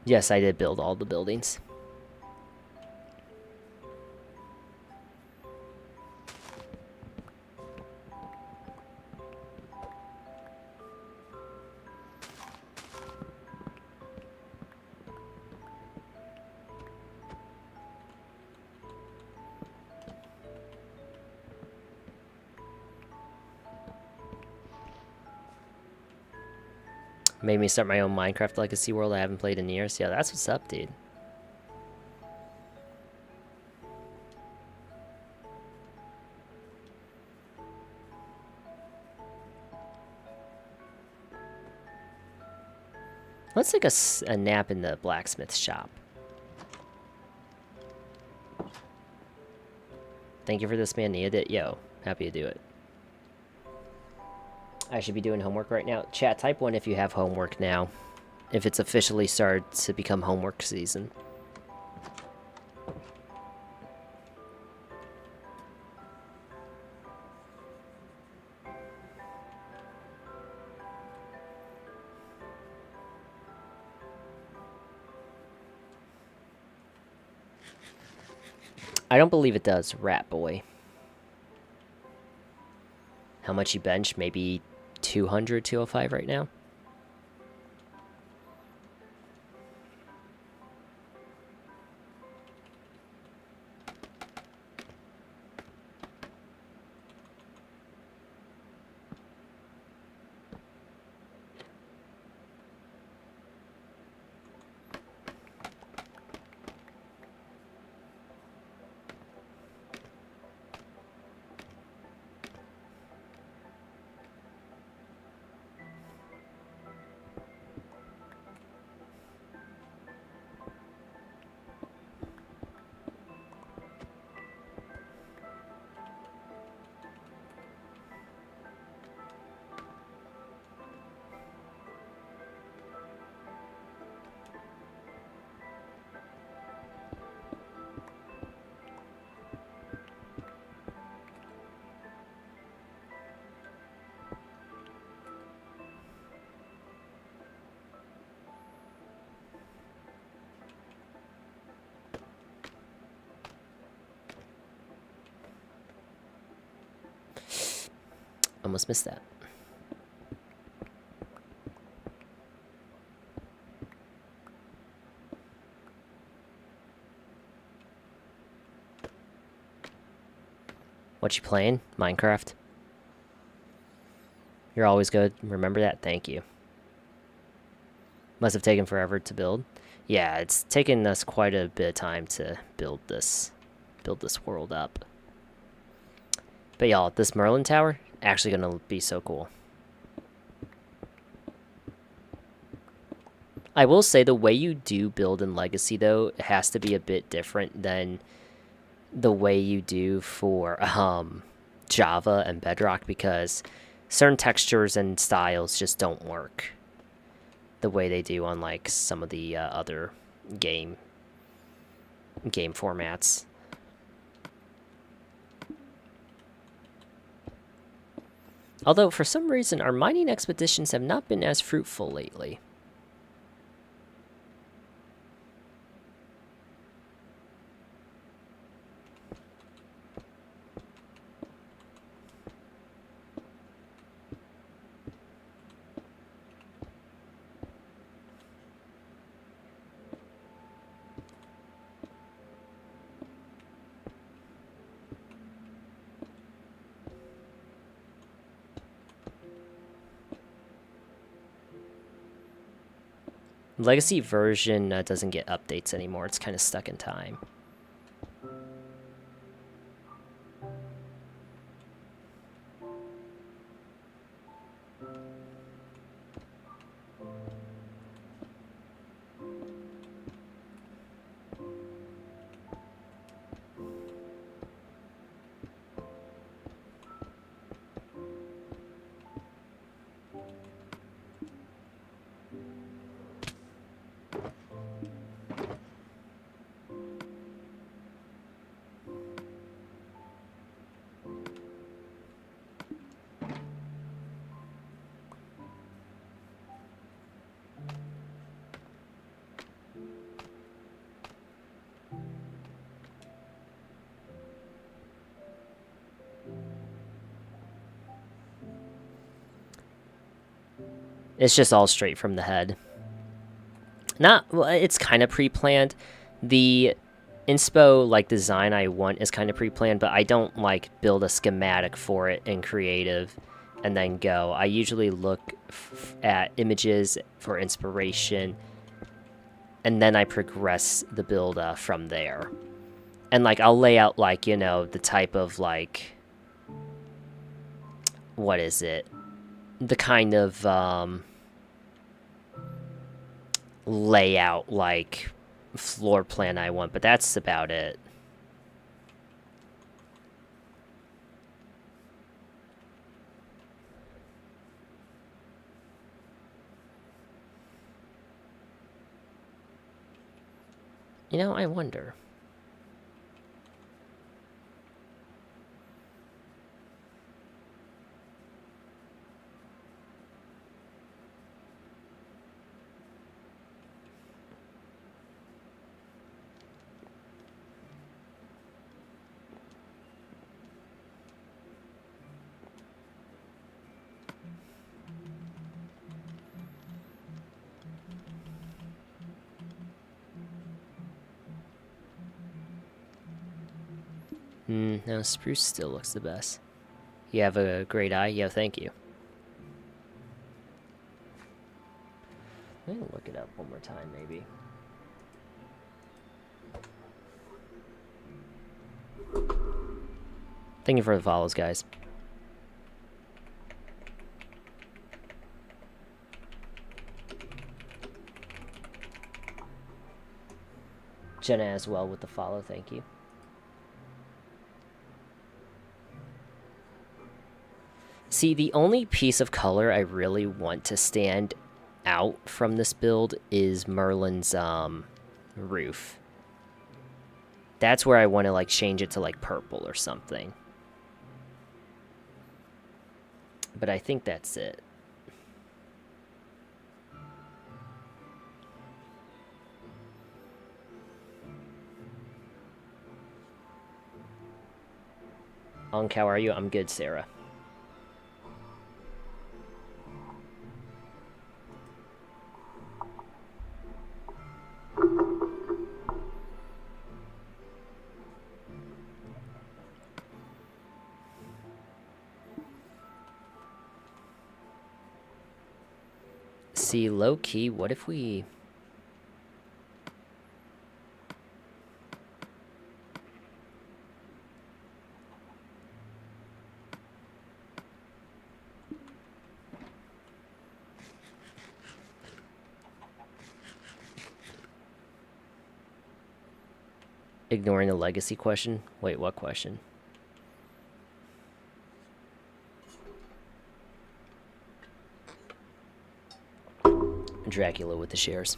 Yes, I did build all the buildings. Made me start my own Minecraft Legacy world I haven't played in years. Yeah, that's what's up, dude. Let's take a nap in the blacksmith shop. Thank you for this, man. Needed it. Yo, happy to do it. I should be doing homework right now. Chat, type 1 if you have homework now. If it's officially started to become homework season. I don't believe it does, Rat Boy. How much you bench? Maybe 200, 205 right now? Almost missed that. What you playing? Minecraft? You're always good. Remember that? Thank you. Must have taken forever to build. Yeah, it's taken us quite a bit of time to build this world up. But y'all, this Merlin Tower, actually gonna be so cool. I will say the way you do build in Legacy, though, has to be a bit different than the way you do for Java and Bedrock, because certain textures and styles just don't work the way they do on like some of the other game formats. Although, for some reason, our mining expeditions have not been as fruitful lately. Legacy version doesn't get updates anymore. It's kind of stuck in time. It's just all straight from the head. Well, it's kind of pre-planned. The inspo like design I want is kind of pre-planned, but I don't like build a schematic for it in creative and then go. I usually look at images for inspiration, and then I progress the build from there. And like I'll lay out like, you know, the type of like, what is it? The kind of layout like floor plan I want, but that's about it. You know, I wonder. No, spruce still looks the best. You have a great eye? Yeah, thank you. I'm gonna look it up one more time, maybe. Thank you for the follows, guys. Jenna as well with the follow, thank you. See, the only piece of color I really want to stand out from this build is Merlin's roof. That's where I want to like change it to like purple or something. But I think that's it. Onk, how are you? I'm good, Sarah. See, low-key, what if we... Ignoring the legacy question? Wait, what question? Dracula with the shares.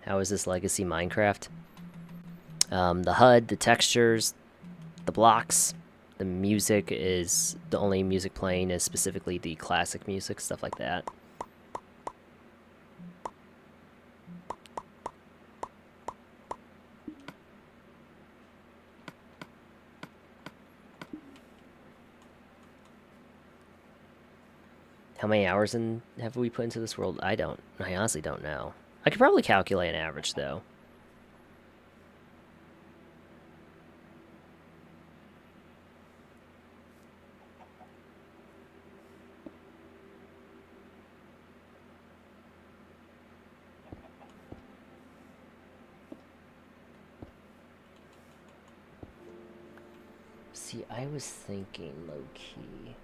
How is this legacy Minecraft? The HUD, the textures, the blocks, the music is... The only music playing is specifically the classic music, stuff like that. How many hours have we put into this world? I honestly don't know. I could probably calculate an average, though. See, I was thinking low-key.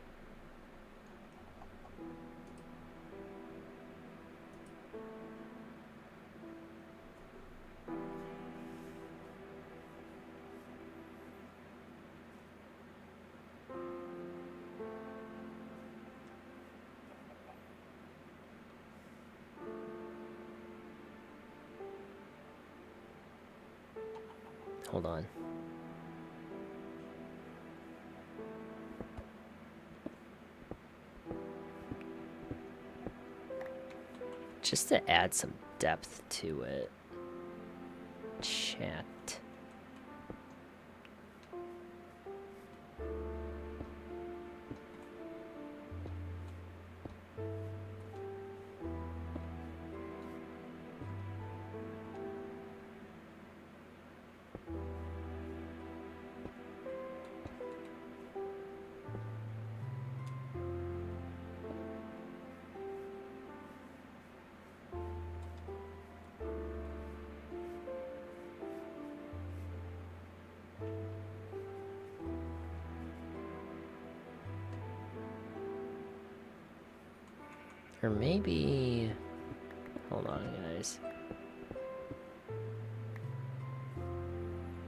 Hold on. Just to add some depth to it. Chat. Or maybe... Hold on, guys.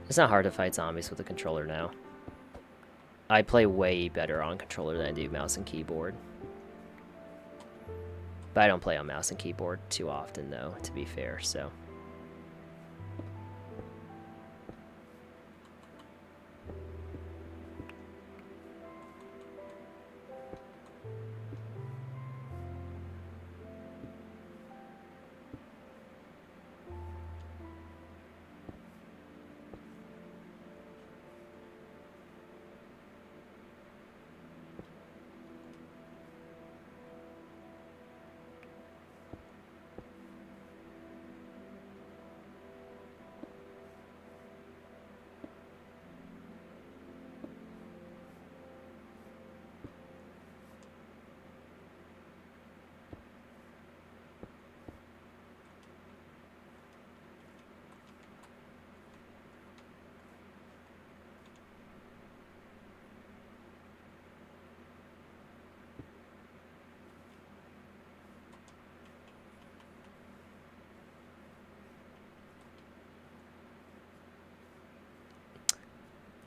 It's not hard to fight zombies with a controller now. I play way better on controller than I do mouse and keyboard. But I don't play on mouse and keyboard too often, though, to be fair, so...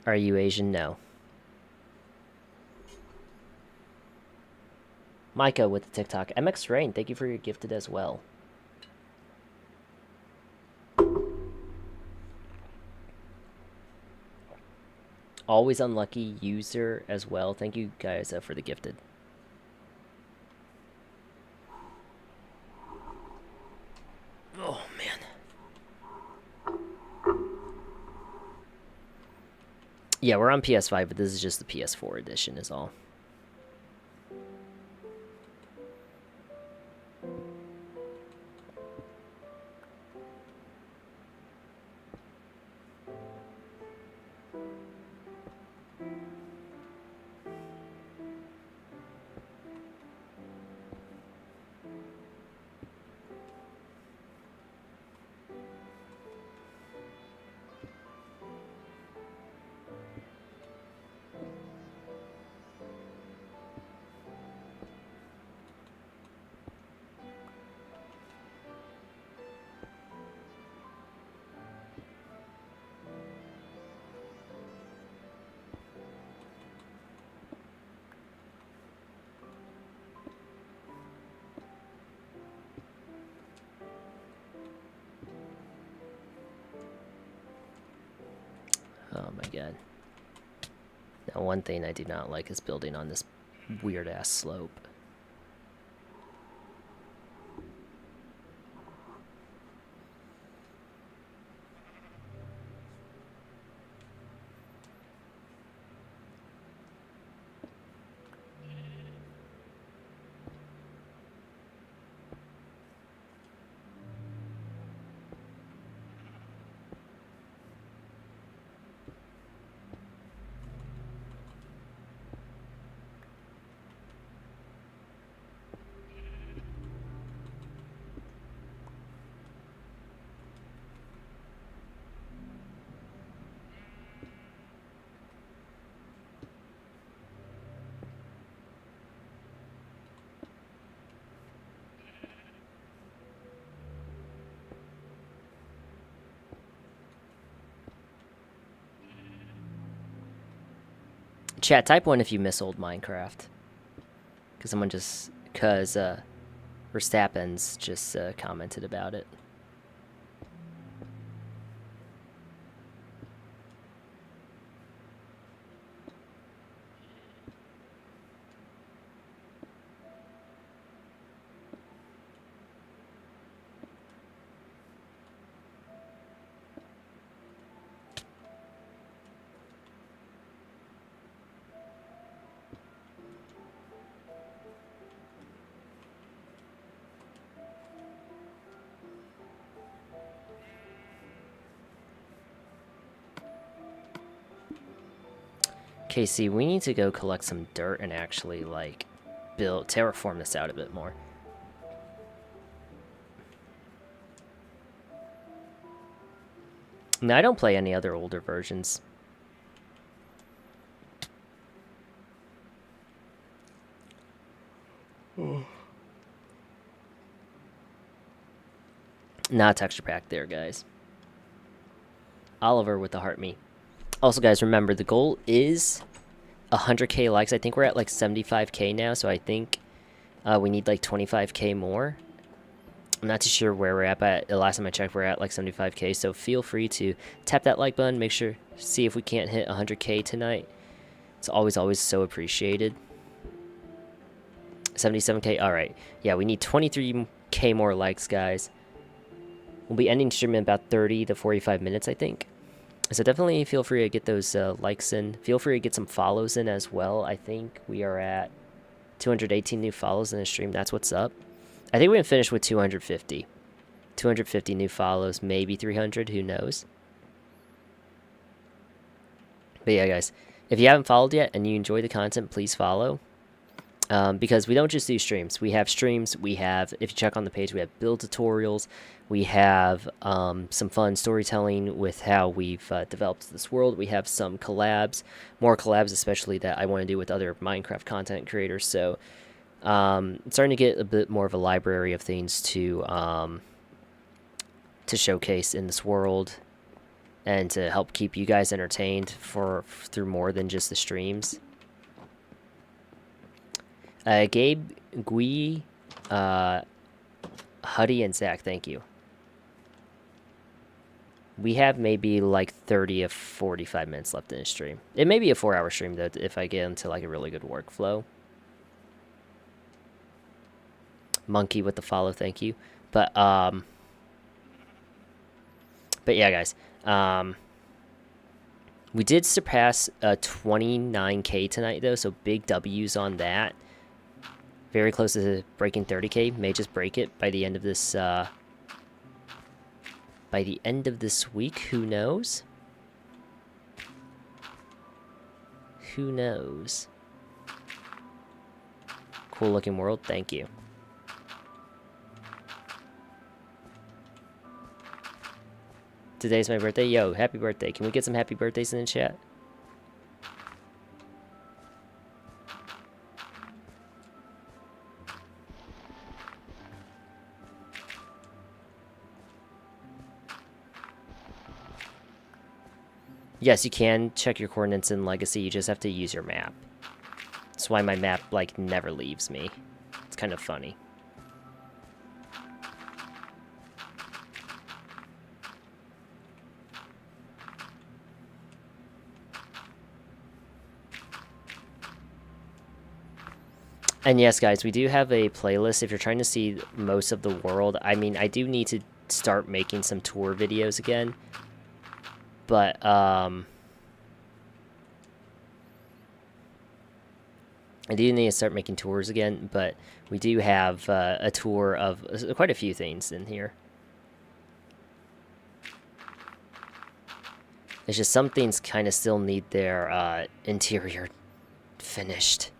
Are you Asian? No. Micah with the TikTok. MX Rain, thank you for your gifted as well. Always unlucky user as well. Thank you guys for the gifted. Oh, man. Yeah, we're on PS5, but this is just the PS4 edition is all. Oh my god. Now, one thing I do not like is building on this weird-ass slope. Chat, type 1 if you miss old Minecraft. Because Verstappen's just commented about it. Casey, we need to go collect some dirt and actually, like, terraform this out a bit more. No, I don't play any other older versions. Not texture pack there, guys. Oliver with the heart me. Also, guys, remember the goal is 100k likes. I think we're at like 75k now, so I think we need like 25k more. I'm not too sure where we're at, but the last time I checked, we're at like 75k. So feel free to tap that like button. Make sure, see if we can't hit 100k tonight. It's always so appreciated. 77k. All right. Yeah, we need 23k more likes, guys. We'll be ending stream in about 30 to 45 minutes, I think. So definitely feel free to get those likes in. Feel free to get some follows in as well. I think we are at 218 new follows in the stream. That's what's up. I think we can finish with 250. 250 new follows, maybe 300, who knows. But yeah, guys, if you haven't followed yet and you enjoy the content, please follow. Because we don't just do streams. We have streams. We have, if you check on the page, we have build tutorials. We have some fun storytelling with how we've developed this world. We have some collabs, more collabs especially that I want to do with other Minecraft content creators. So it's starting to get a bit more of a library of things to showcase in this world and to help keep you guys entertained through more than just the streams. Gabe, Gui, Huddy, and Zach, thank you. We have maybe like 30 to 45 minutes left in the stream. It may be a 4-hour stream, though, if I get into like a really good workflow. Monkey with the follow, thank you. But yeah, guys. We did surpass 29k tonight, though, so big W's on that. Very close to breaking 30k. May just break it by the end of this week. Who knows? Who knows? Cool looking world. Thank you. Today's my birthday. Yo, happy birthday. Can we get some happy birthdays in the chat? Yes, you can check your coordinates in Legacy. You just have to use your map. That's why my map, like, never leaves me. It's kind of funny. And yes, guys, we do have a playlist. If you're trying to see most of the world, I mean, I do need to start making some tour videos again. But, I do need to start making tours again, but we do have a tour of quite a few things in here. It's just some things kind of still need their interior finished.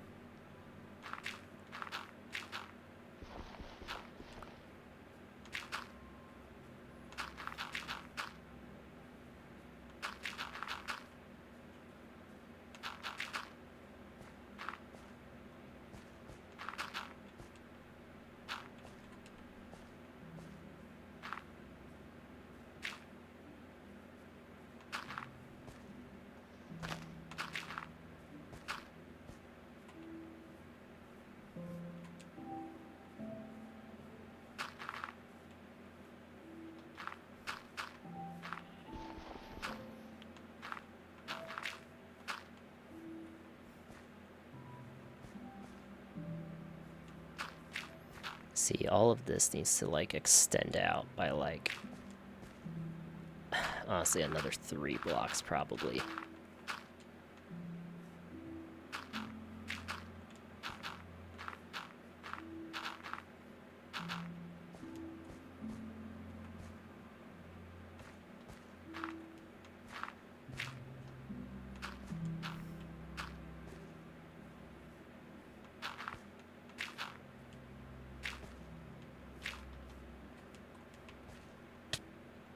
See, all of this needs to like extend out by like honestly another 3 blocks probably.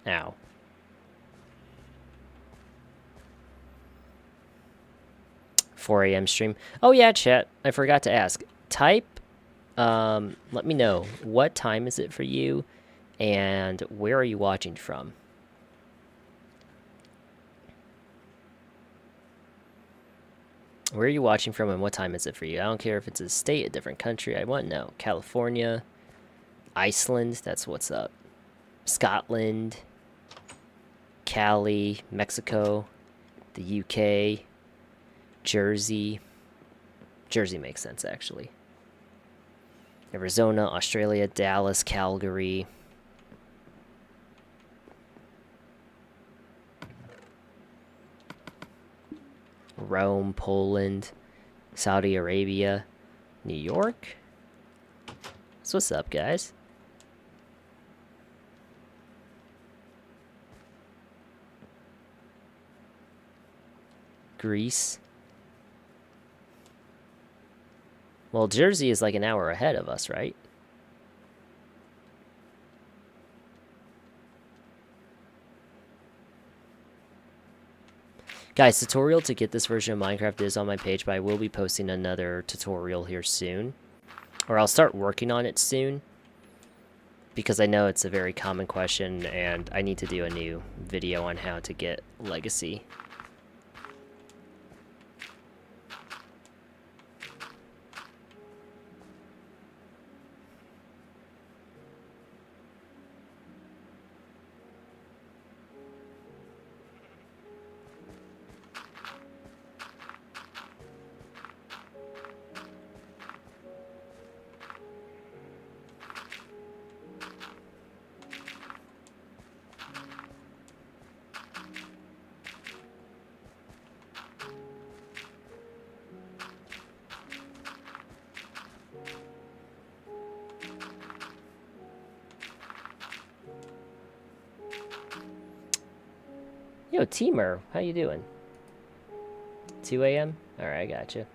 Ow. $4 a.m. stream. Oh yeah, chat. I forgot to ask. Type. Let me know. What time is it for you? And where are you watching from? Where are you watching from and what time is it for you? I don't care if it's a state, a different country. I want to know. California, Iceland, that's what's up. Scotland, Cali, Mexico, the UK, Jersey. Jersey makes sense, actually. Arizona, Australia, Dallas, Calgary. Rome, Poland, Saudi Arabia, New York. So what's up, guys? Greece. Well, Jersey is like an hour ahead of us, right? Guys, tutorial to get this version of Minecraft is on my page, but I will be posting another tutorial here soon. Or I'll start working on it soon. Because I know it's a very common question, and I need to do a new video on how to get Legacy. Yo, Teamer, how you doing? 2 a.m.? Alright, I gotcha.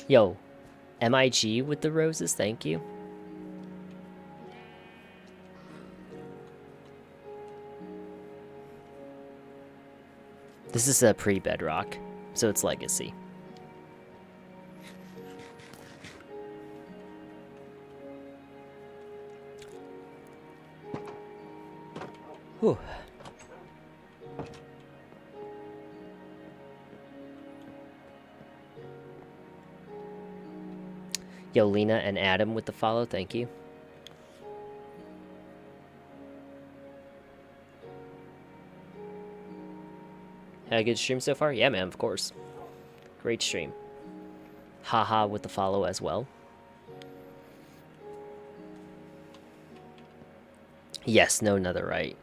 Yo, MIG with the roses, thank you. This is a pre-bedrock, so it's Legacy. Whew. Yo, Lena and Adam with the follow, thank you. Had a good stream so far? Yeah, man, of course. Great stream. Haha with the follow as well. Yes, no netherite.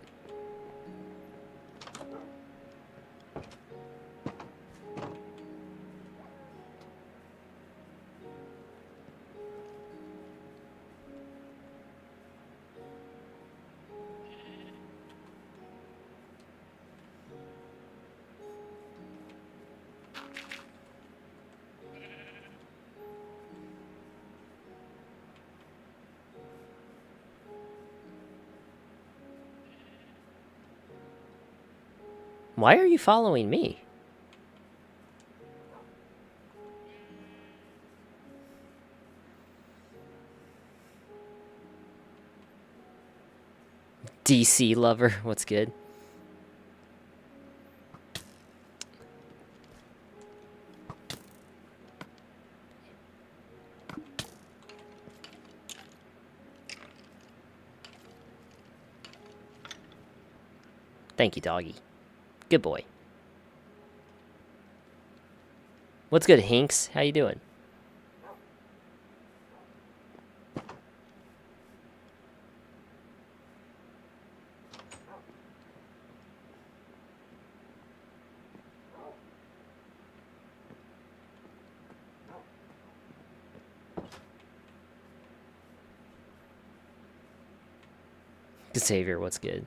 Why are you following me? DC lover, what's good? Thank you, doggy. Good boy. What's good, Hinks? How you doing? Xavier, what's good?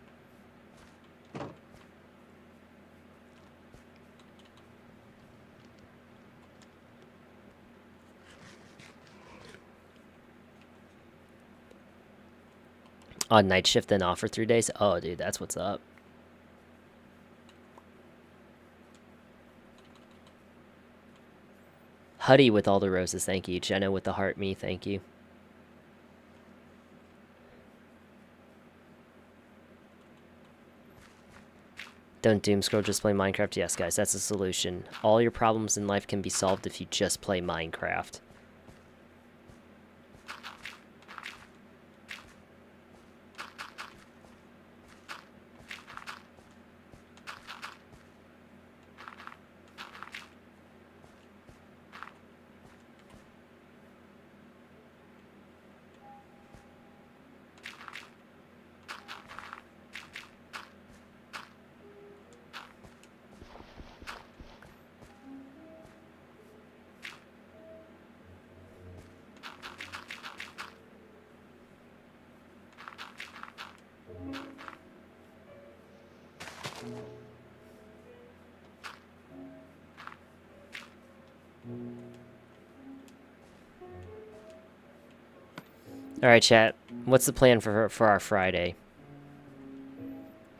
On night shift then off for 3 days? Oh, dude, that's what's up. Huddy with all the roses, thank you. Jenna with the heart me, thank you. Don't doom scroll, just play Minecraft. Yes, guys, that's the solution. All your problems in life can be solved if you just play Minecraft. All right, chat. What's the plan for our Friday?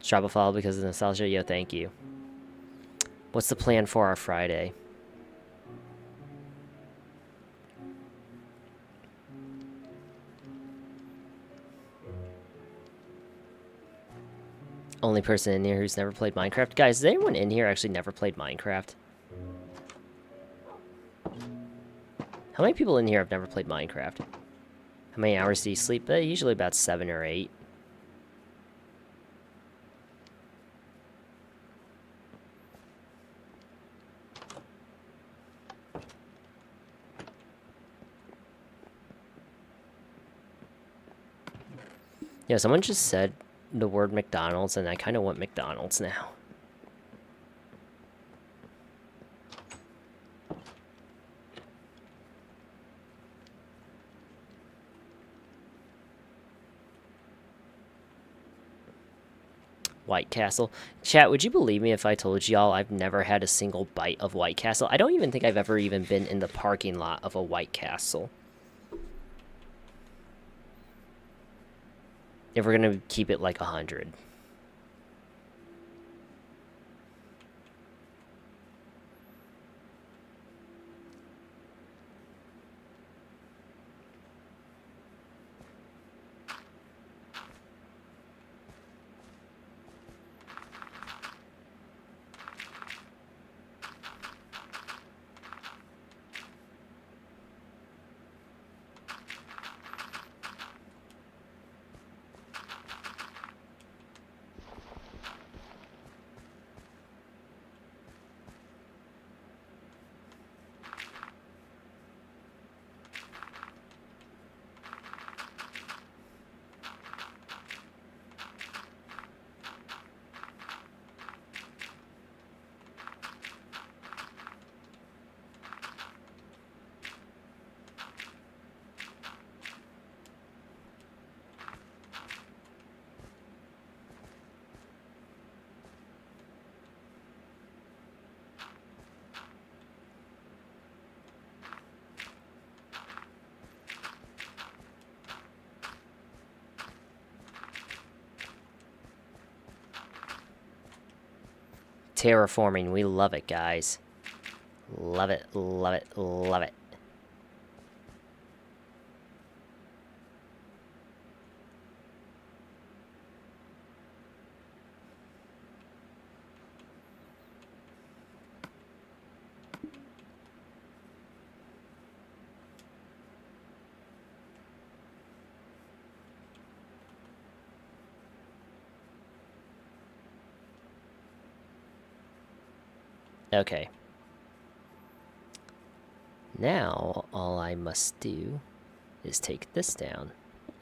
Drop a follow because of nostalgia. Yo, thank you. What's the plan for our Friday? Only person in here who's never played Minecraft. Guys, has anyone in here actually never played Minecraft? How many people in here have never played Minecraft? How many hours do you sleep? Usually about 7 or 8. Yeah, someone just said the word McDonald's, and I kind of want McDonald's now. White Castle. Chat, would you believe me if I told y'all I've never had a single bite of White Castle? I don't even think I've ever even been in the parking lot of a White Castle. If we're gonna keep it like 100. Terraforming, we love it, guys. Love it, love it, love it. Okay. Now, all I must do is take this down,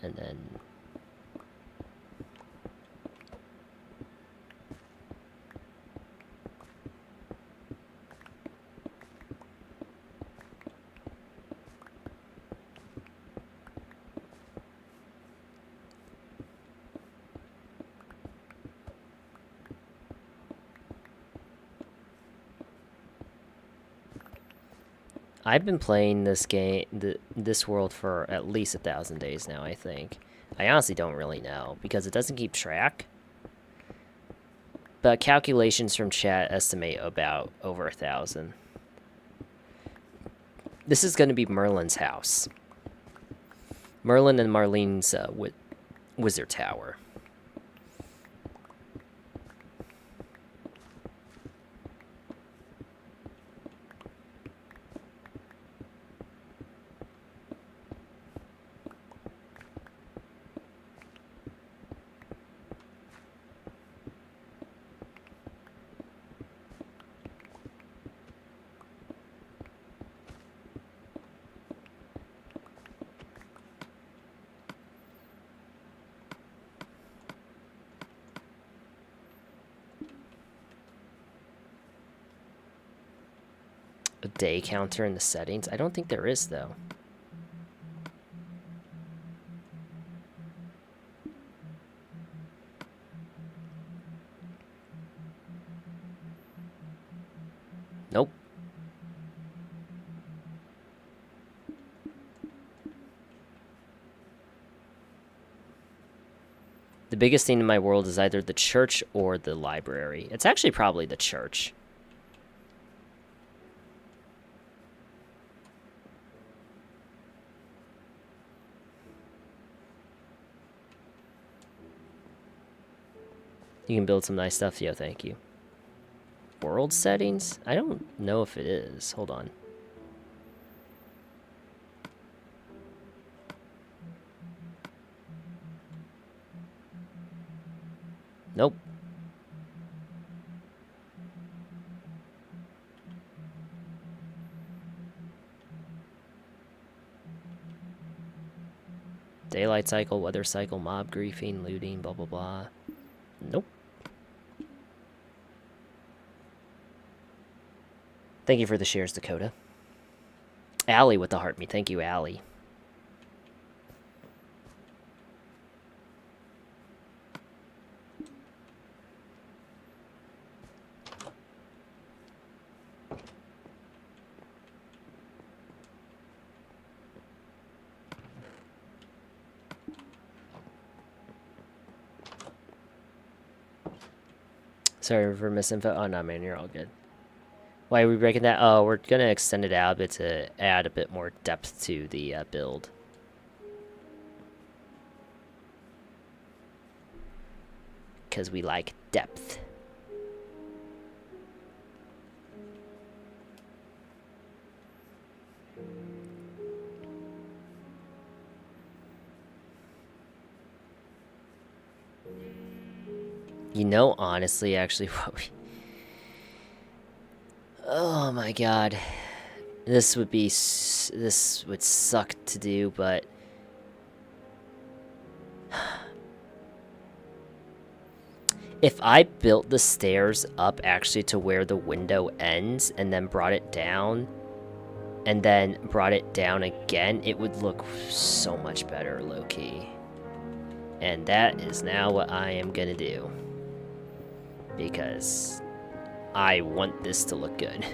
and then... I've been playing this game, this world for at least 1,000 days now, I think. I honestly don't really know because it doesn't keep track. But calculations from chat estimate about over 1,000. This is going to be Merlin's house. Merlin and Marlene's wizard tower. A day counter in the settings? I don't think there is, though. Nope. The biggest thing in my world is either the church or the library. It's actually probably the church. You can build some nice stuff. Yo, thank you. World settings? I don't know if it is. Hold on. Nope. Daylight cycle, weather cycle, mob griefing, looting, blah, blah, blah. Nope. Thank you for the shares, Dakota. Allie with the heart me. Thank you, Allie. Sorry for misinfo. Oh, no, man, you're all good. Why are we breaking that? Oh, we're going to extend it out a bit to add a bit more depth to the build. Because we like depth. You know, honestly, actually, what we... Oh my god. This would suck to do, but... If I built the stairs up actually to where the window ends and then brought it down and then brought it down again, it would look so much better, low-key. And that is now what I am gonna do. Because I want this to look good.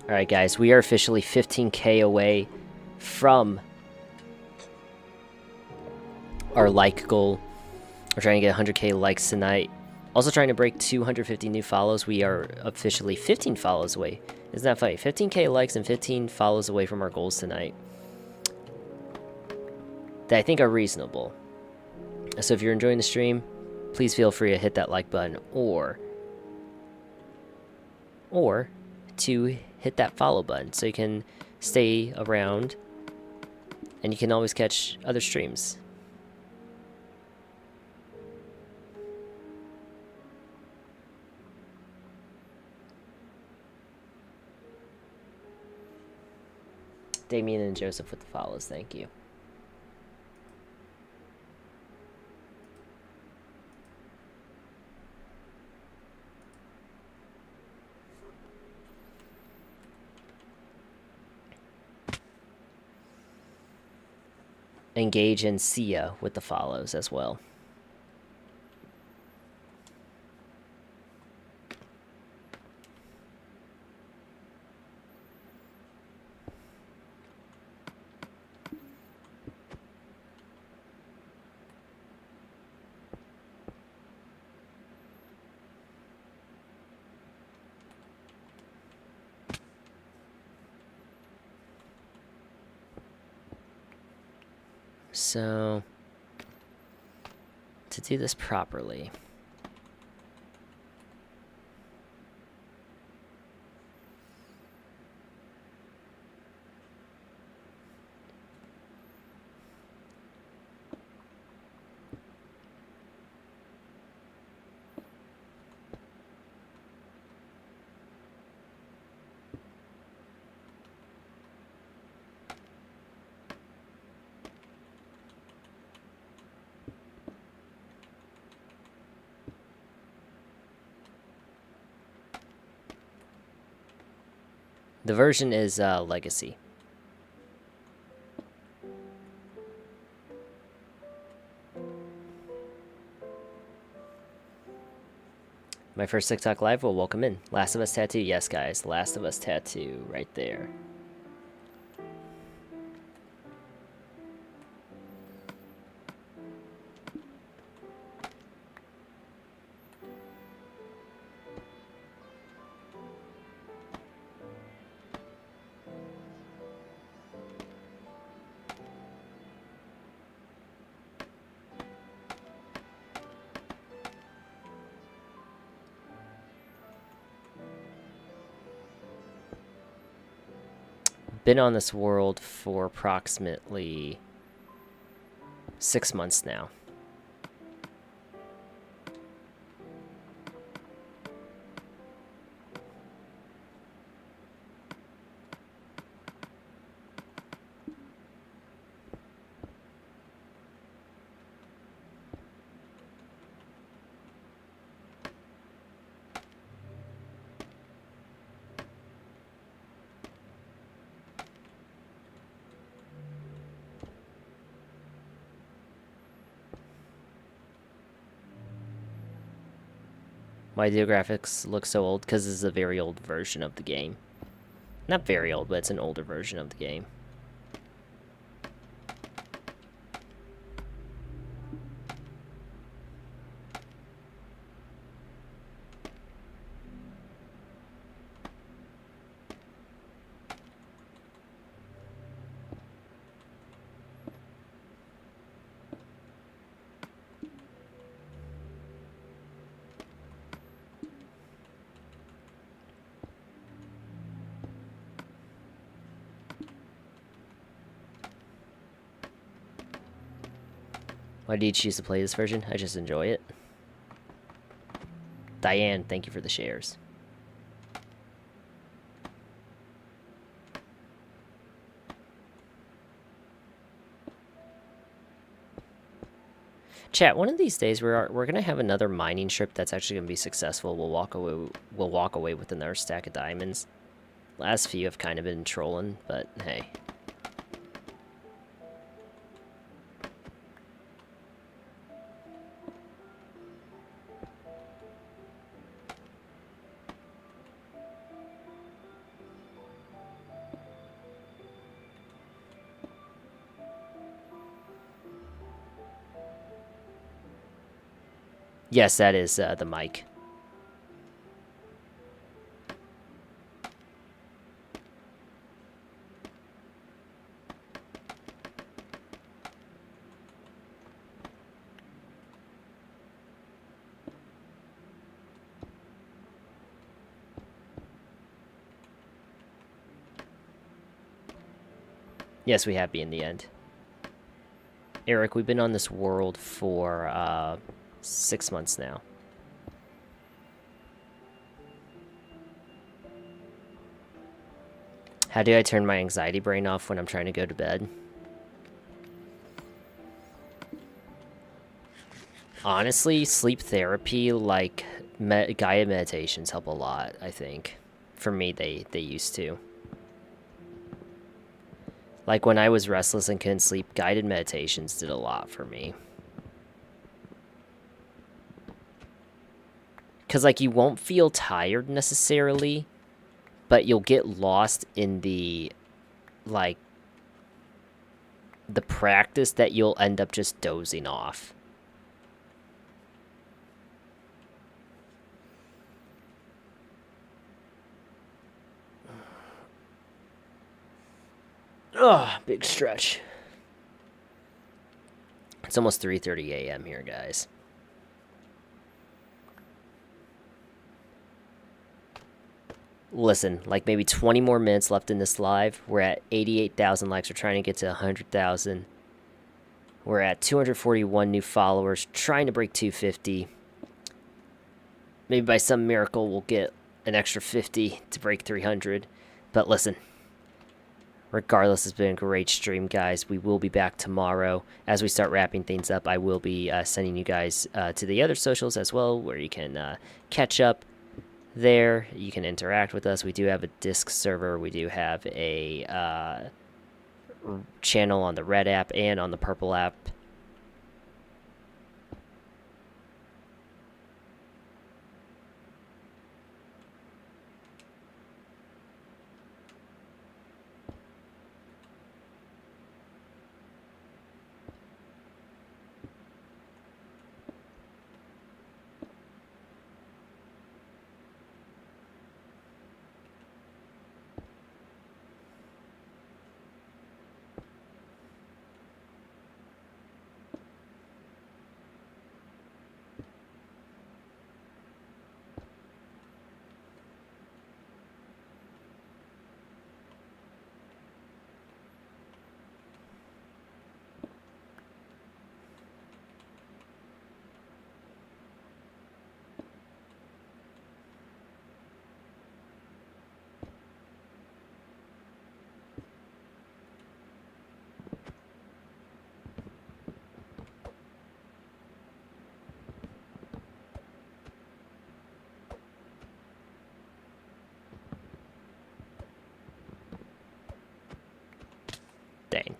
Alright guys, we are officially 15k away from our like goal. We're trying to get 100k likes tonight. Also trying to break 250 new follows. We are officially 15 follows away. Isn't that funny? 15k likes and 15 follows away from our goals tonight. That I think are reasonable. So if you're enjoying the stream, please feel free to hit that like button or or to hit that follow button so you can stay around and you can always catch other streams. Damien and Joseph with the follows, thank you. Engage and Sia with the follows as well. So, to do this properly, the version is Legacy. My first TikTok live, well, welcome in. Last of Us tattoo, yes, guys. Last of Us tattoo, right there. Been on this world for approximately 6 months now. Why do graphics look so old? Because this is a very old version of the game. Not very old, but it's an older version of the game. Why do you choose to play this version? I just enjoy it. Diane, thank you for the shares. Chat, one of these days we're gonna have another mining trip that's actually gonna be successful. We'll walk away with another stack of diamonds. Last few have kind of been trolling, but hey. Yes, that is the mic. Yes, we have been in the end. Eric, we've been on this world for 6 months now. How do I turn my anxiety brain off when I'm trying to go to bed? Honestly, sleep therapy, like guided meditations, help a lot, I think. For me, they used to. Like when I was restless and couldn't sleep, guided meditations did a lot for me. Because, like, you won't feel tired necessarily, but you'll get lost in the, like, the practice that you'll end up just dozing off. Ugh, big stretch. It's almost 3:30 a.m. here, guys. Listen, like maybe 20 more minutes left in this live. We're at 88,000 likes. We're trying to get to 100,000. We're at 241 new followers, trying to break 250. Maybe by some miracle we'll get an extra 50 to break 300. But listen, regardless, it's been a great stream, guys. We will be back tomorrow. As we start wrapping things up, I will be sending you guys to the other socials as well, where you can catch up there. You can interact with us. We do have a Disc server. We do have a channel on the red app and on the purple app. Dang.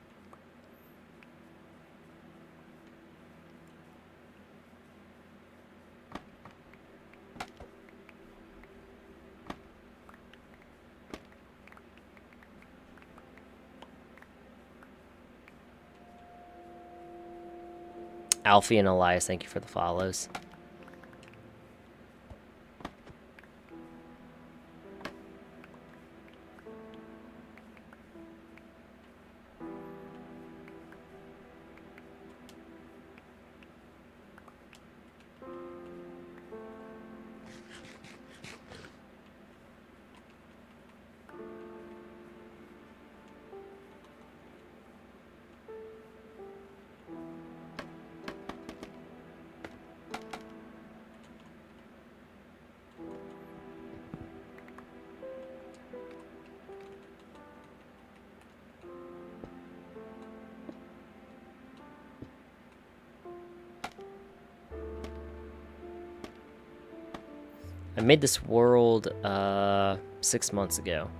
Alfie and Elias, thank you for the follows. I made this world 6 months ago.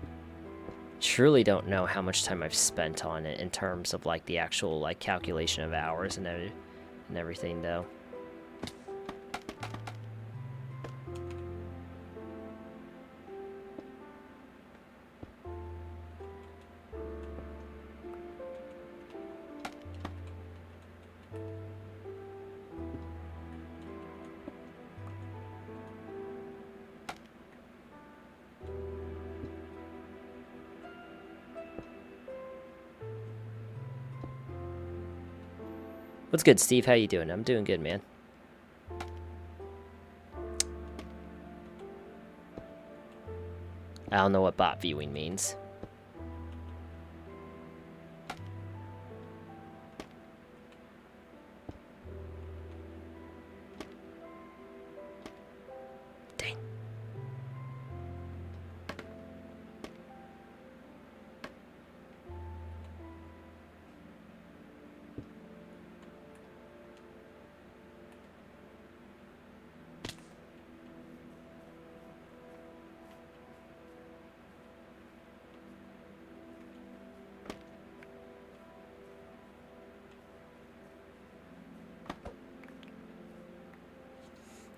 Truly don't know how much time I've spent on it in terms of like the actual like calculation of hours and everything though. What's good, Steve? How you doing? I'm doing good, man. I don't know what bot viewing means.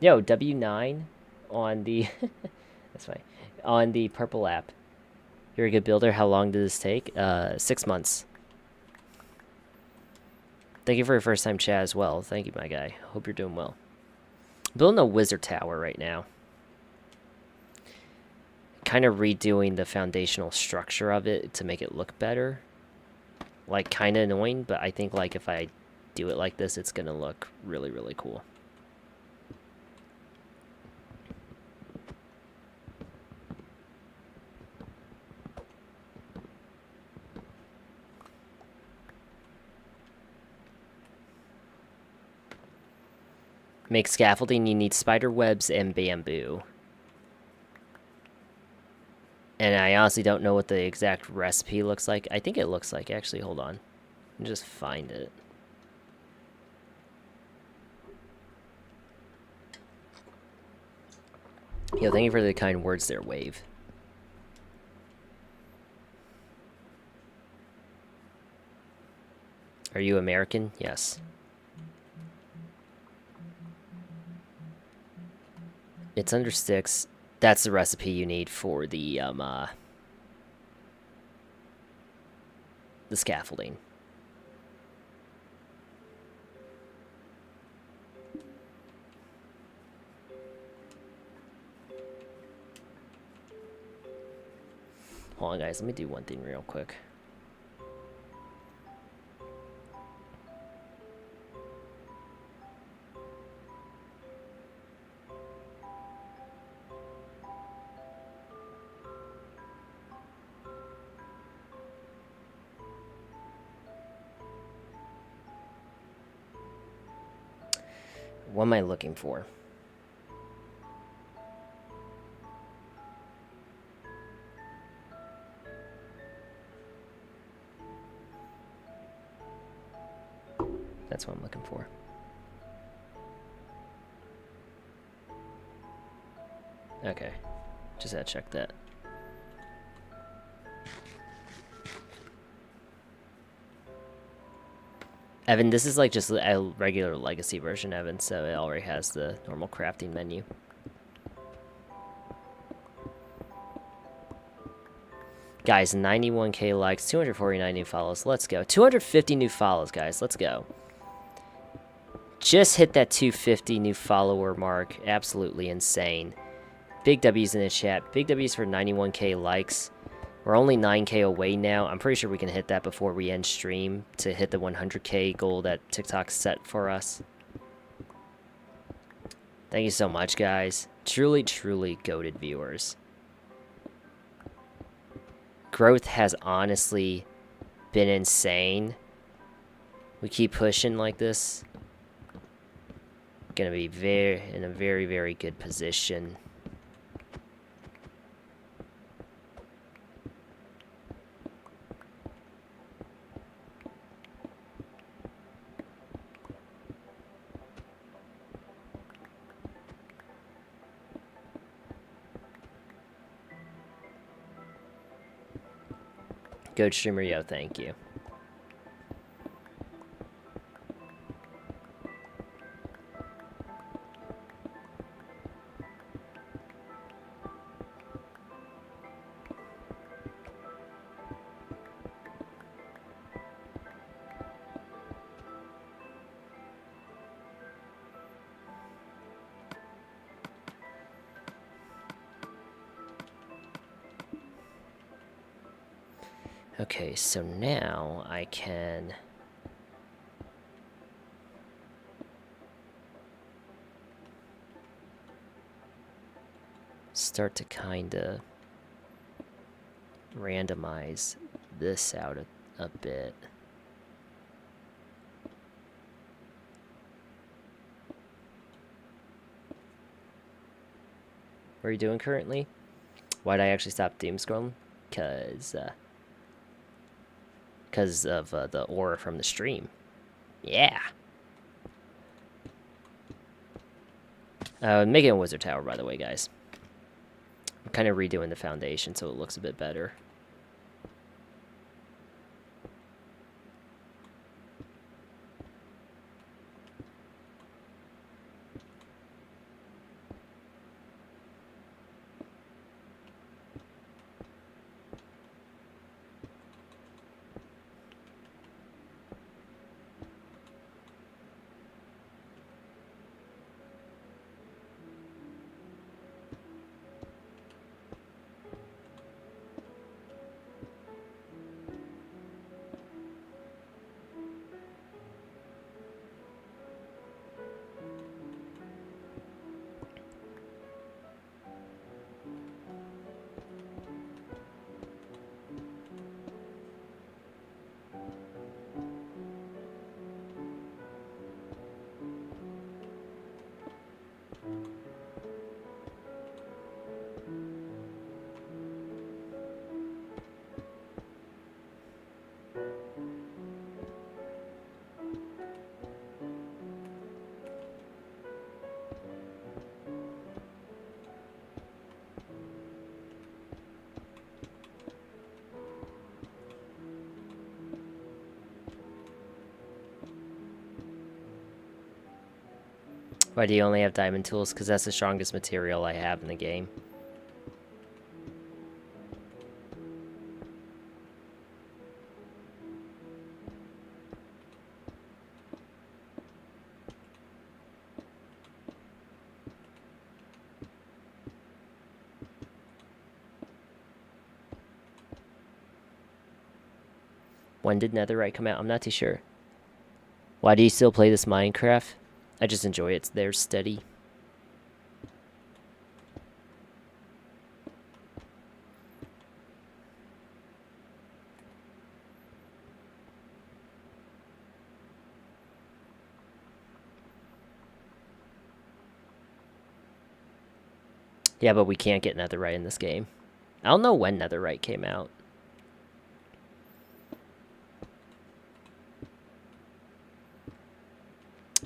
Yo, W9 on the that's fine. On the purple app. You're a good builder. How long did this take? 6 months. Thank you for your first time chat as well. Thank you, my guy. Hope you're doing well. Building a wizard tower right now. Kind of redoing the foundational structure of it to make it look better. Like, kind of annoying, but I think, like, if I do it like this, it's going to look really, really cool. Make scaffolding, you need spider webs and bamboo. And I honestly don't know what the exact recipe looks like. I think it looks like, actually, hold on. Let me just find it. Yo, thank you for the kind words there, Wave. Are you American? Yes. It's under 6. That's the recipe you need for the scaffolding. Hold on, guys. Let me do one thing real quick. What am I looking for? That's what I'm looking for. Okay. Just gotta check that. Evan, this is like just a regular legacy version, Evan, so it already has the normal crafting menu. Guys, 91k likes, 249 new follows. Let's go. 250 new follows, guys. Let's go. Just hit that 250 new follower mark. Absolutely insane. Big W's in the chat. Big W's for 91k likes. We're only 9k away now. I'm pretty sure we can hit that before we end stream to hit the 100k goal that TikTok set for us. Thank you so much, guys. Truly, truly goated viewers. Growth has honestly been insane. We keep pushing like this. Gonna be in a very, very good position. Good streamer, yo, thank you. Okay, so now I can start to kind of randomize this out a bit. What are you doing currently? Why'd I actually stop Doomscrolling? Because of the aura from the stream. Yeah. Making a wizard tower, by the way, guys. I'm kind of redoing the foundation so it looks a bit better. Why do you only have diamond tools? Because that's the strongest material I have in the game. When did Netherite come out? I'm not too sure. Why do you still play this Minecraft? I just enjoy it. It's there steady. Yeah, but we can't get Netherite in this game. I don't know when Netherite came out.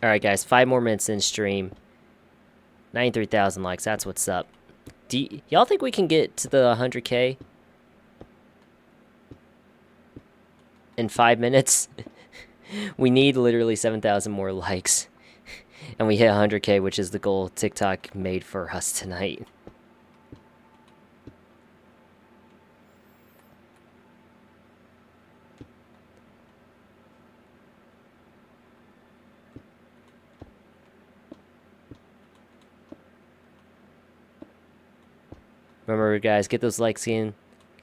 Alright, guys. 5 more minutes in stream. 93,000 likes. That's what's up. Y'all think we can get to the 100K in 5 minutes? We need literally 7,000 more likes. And we hit 100K, which is the goal TikTok made for us tonight. Remember, guys, get those likes in.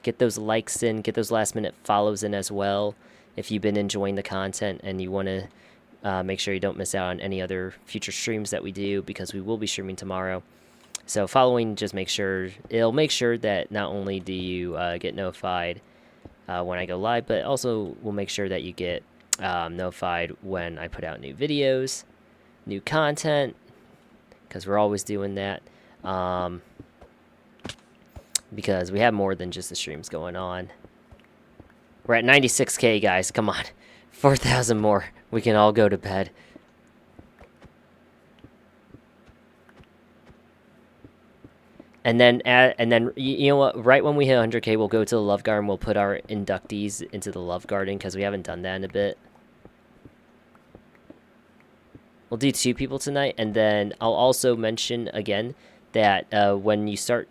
Get those likes in. Get those last-minute follows in as well. If you've been enjoying the content and you want to make sure you don't miss out on any other future streams that we do, because we will be streaming tomorrow. So following, just it'll make sure that not only do you get notified when I go live, but also will make sure that you get notified when I put out new videos, new content, because we're always doing that. Because we have more than just the streams going on. We're at 96K, guys. Come on. 4,000 more. We can all go to bed. And then you know what? Right when we hit 100K, we'll go to the Love Garden. We'll put our inductees into the Love Garden because we haven't done that in a bit. We'll do 2 people tonight, and then I'll also mention again that when you start,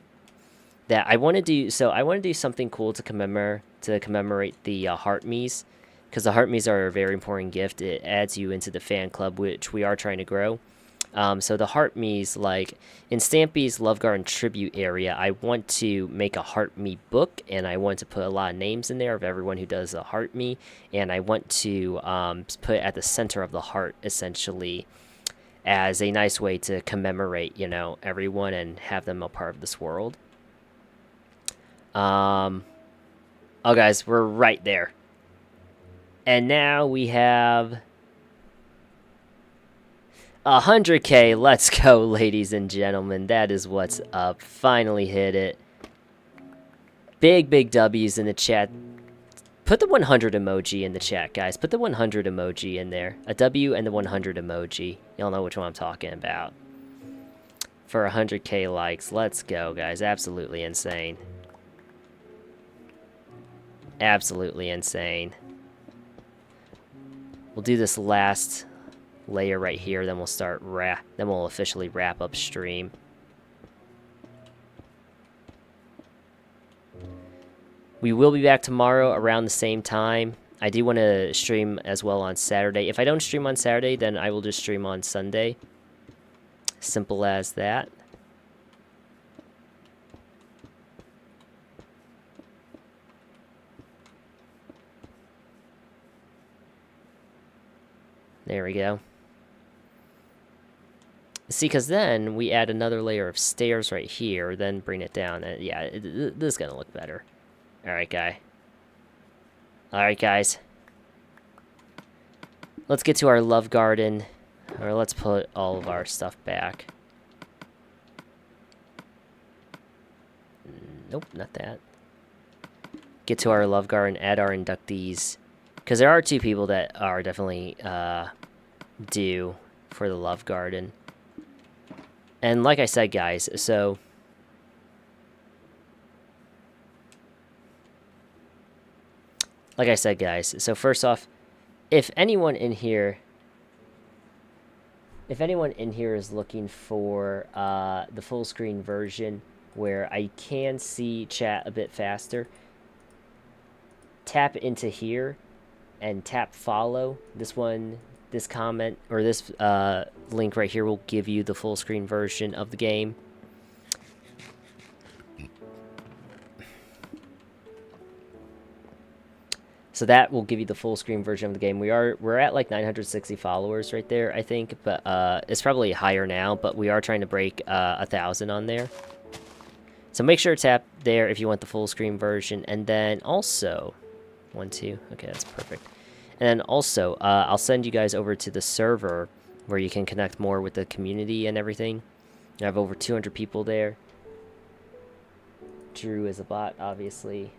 that I want to do something cool to commemorate the Heart Me's, because the Heart Me's are a very important gift. It adds you into the fan club, which we are trying to grow. So the Heart Me's, like in Stampy's Love Garden tribute area, I want to make a Heart Me book, and I want to put a lot of names in there of everyone who does a Heart Me, and I want to put it at the center of the heart, essentially, as a nice way to commemorate, everyone and have them a part of this world. Oh, guys, we're right there. And now we have 100K. Let's go, ladies and gentlemen. That is what's up. Finally hit it. Big W's in the chat. Put the 100 emoji in the chat, guys. Put the 100 emoji in there. A W and the 100 emoji. Y'all know which one I'm talking about. For 100K likes. Let's go, guys. Absolutely insane. Absolutely insane. We'll do this last layer right here, then we'll start then we'll officially wrap up stream. We will be back tomorrow around the same time. I do want to stream as well on Saturday. If I don't stream on Saturday, then I will just stream on Sunday. Simple as that. There we go. See, because then we add another layer of stairs right here, then bring it down. And yeah, this is going to look better. Alright, guys. Let's get to our Love Garden. Or let's put all of our stuff back. Nope, not that. Get to our Love Garden, add our inductees. Because there are 2 people that are definitely due for the Love Garden. And like I said, guys, so first off, if anyone in here if anyone in here is looking for the full screen version where I can see chat a bit faster, tap into here and tap follow. This comment, or this link right here will give you the full screen version of the game. So that will give you the full screen version of the game. We're at like 960 followers right there, I think, but it's probably higher now. But we are trying to break 1,000 on there. So make sure to tap there if you want the full screen version, and then also 1, 2. Okay, that's perfect. And then also, I'll send you guys over to the server where you can connect more with the community and everything. I have over 200 people there. Drew is a bot, obviously.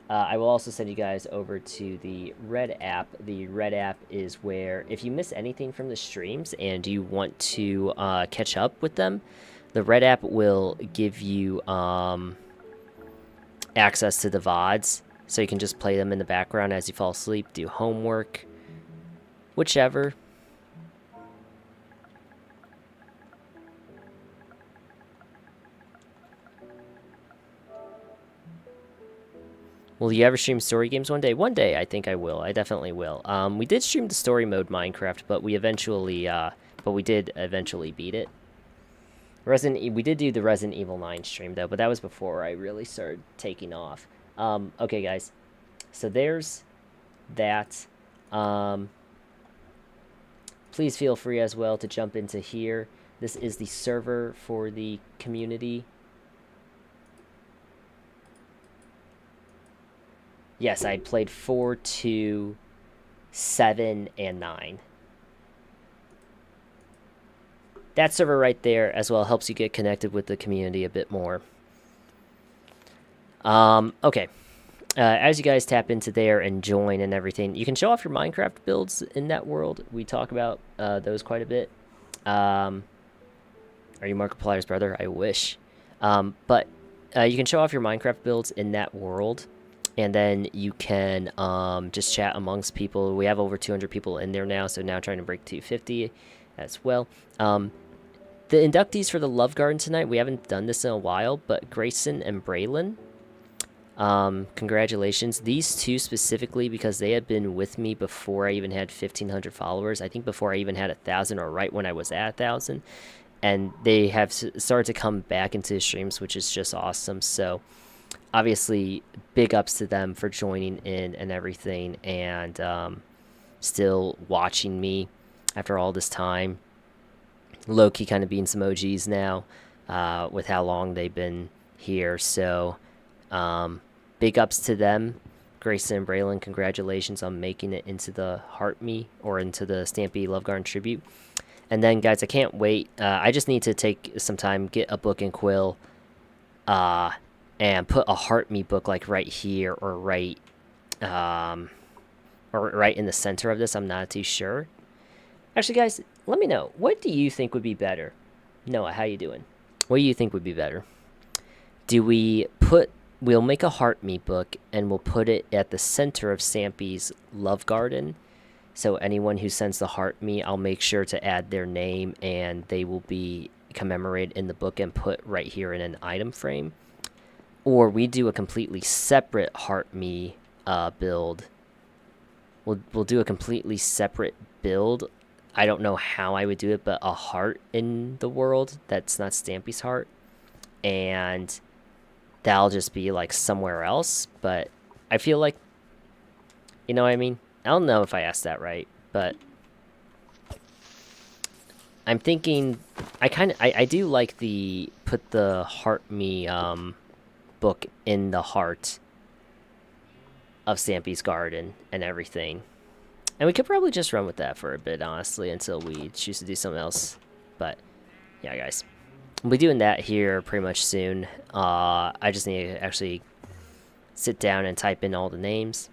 I will also send you guys over to the Red app. The Red app is where, if you miss anything from the streams and you want to catch up with them, the Red app will give you access to the VODs. So you can just play them in the background as you fall asleep, do homework, whichever. Will you ever stream story games one day? One day, I think I will. I definitely will. We did stream the story mode Minecraft, but we did eventually beat it. We did do the Resident Evil 9 stream though, but that was before I really started taking off. Okay, guys. So there's that. Please feel free as well to jump into here. This is the server for the community. Yes, I played 4, 2, 7, and 9. That server right there as well helps you get connected with the community a bit more. Okay. As you guys tap into there and join and everything, you can show off your Minecraft builds in that world. We talk about those quite a bit. Are you Markiplier's brother? I wish. But you can show off your Minecraft builds in that world. And then you can just chat amongst people. We have over 200 people in there now, so now trying to break 250 as well. The inductees for the Love Garden tonight, we haven't done this in a while, but Grayson and Braylon, congratulations. These two specifically, because they had been with me before I even had 1,500 followers. I think before I even had 1,000, or right when I was at 1,000. And they have started to come back into the streams, which is just awesome. So obviously, big ups to them for joining in and everything, and still watching me after all this time. Low-key kind of being some OGs now with how long they've been here. So big ups to them. Grayson and Braylon, congratulations on making it into the Heart Me, or into the Stampy Love Garden tribute. And then, guys, I can't wait. I just need to take some time, get a book and quill, and put a Heart Me book like right here, or right in the center of this. I'm not too sure. Actually, guys, let me know. What do you think would be better? Noah, how you doing? What do you think would be better? We'll make a Heart Me book, and we'll put it at the center of Stampy's Love Garden. So anyone who sends the Heart Me, I'll make sure to add their name, and they will be commemorated in the book and put right here in an item frame. Or we do a completely separate Heart Me build. We'll do a completely separate build. I don't know how I would do it, but a heart in the world that's not Stampy's heart. And that'll just be like somewhere else. But I feel like, you know what I mean? I don't know if I asked that right, but I'm thinking I do like put the Heart Me book in the heart of Stampy's garden and everything. And we could probably just run with that for a bit, honestly, until we choose to do something else. But yeah, guys, we'll be doing that here pretty much soon. I just need to actually sit down and type in all the names.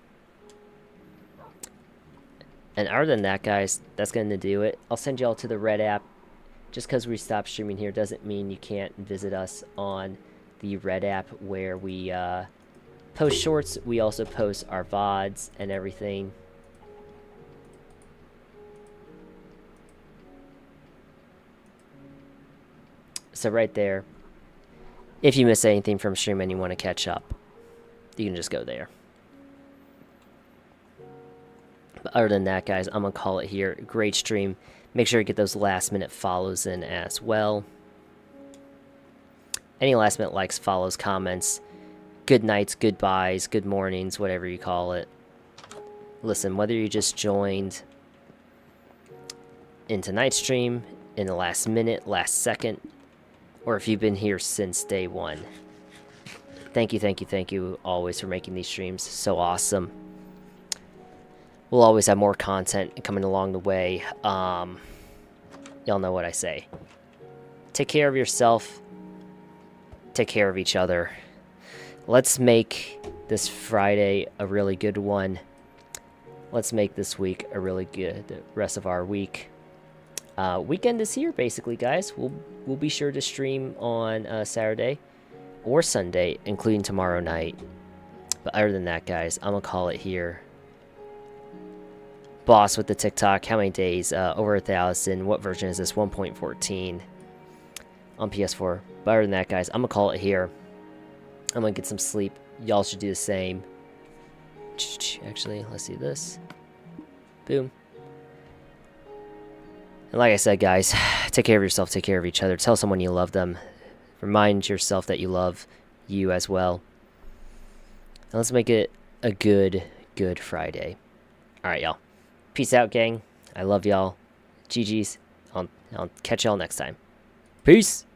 And other than that, guys, that's going to do it. I'll send you all to the Red app. Just because we stopped streaming here doesn't mean you can't visit us on the Red app, where we post shorts. We also post our VODs and everything. So right there, if you miss anything from stream and you want to catch up, you can just go there. But other than that, guys, I'm going to call it here. Great stream. Make sure to get those last minute follows in as well. Any last minute likes, follows, comments, good nights, goodbyes, good mornings, whatever you call it. Listen, whether you just joined in tonight's stream in the last minute, last second, or if you've been here since day one, thank you always for making these streams so awesome. We'll always have more content coming along the way. Y'all know what I say. Take care of yourself. Take care of each other. Let's make this Friday a really good one. Let's make this week a really good rest of our week. Weekend is here, basically, guys. We'll be sure to stream on Saturday or Sunday, including tomorrow night. But other than that, guys, I'm gonna call it here. Boss with the TikTok. How many days? Over 1,000. What version is this? 1.14 on PS4. But other than that, guys, I'm gonna call it here. I'm gonna get some sleep. Y'all should do the same. Actually, let's see this. Boom. And like I said, guys, take care of yourself, take care of each other. Tell someone you love them. Remind yourself that you love you as well. And let's make it a good Friday. All right, y'all. Peace out, gang. I love y'all. GG's. I'll catch y'all next time. Peace.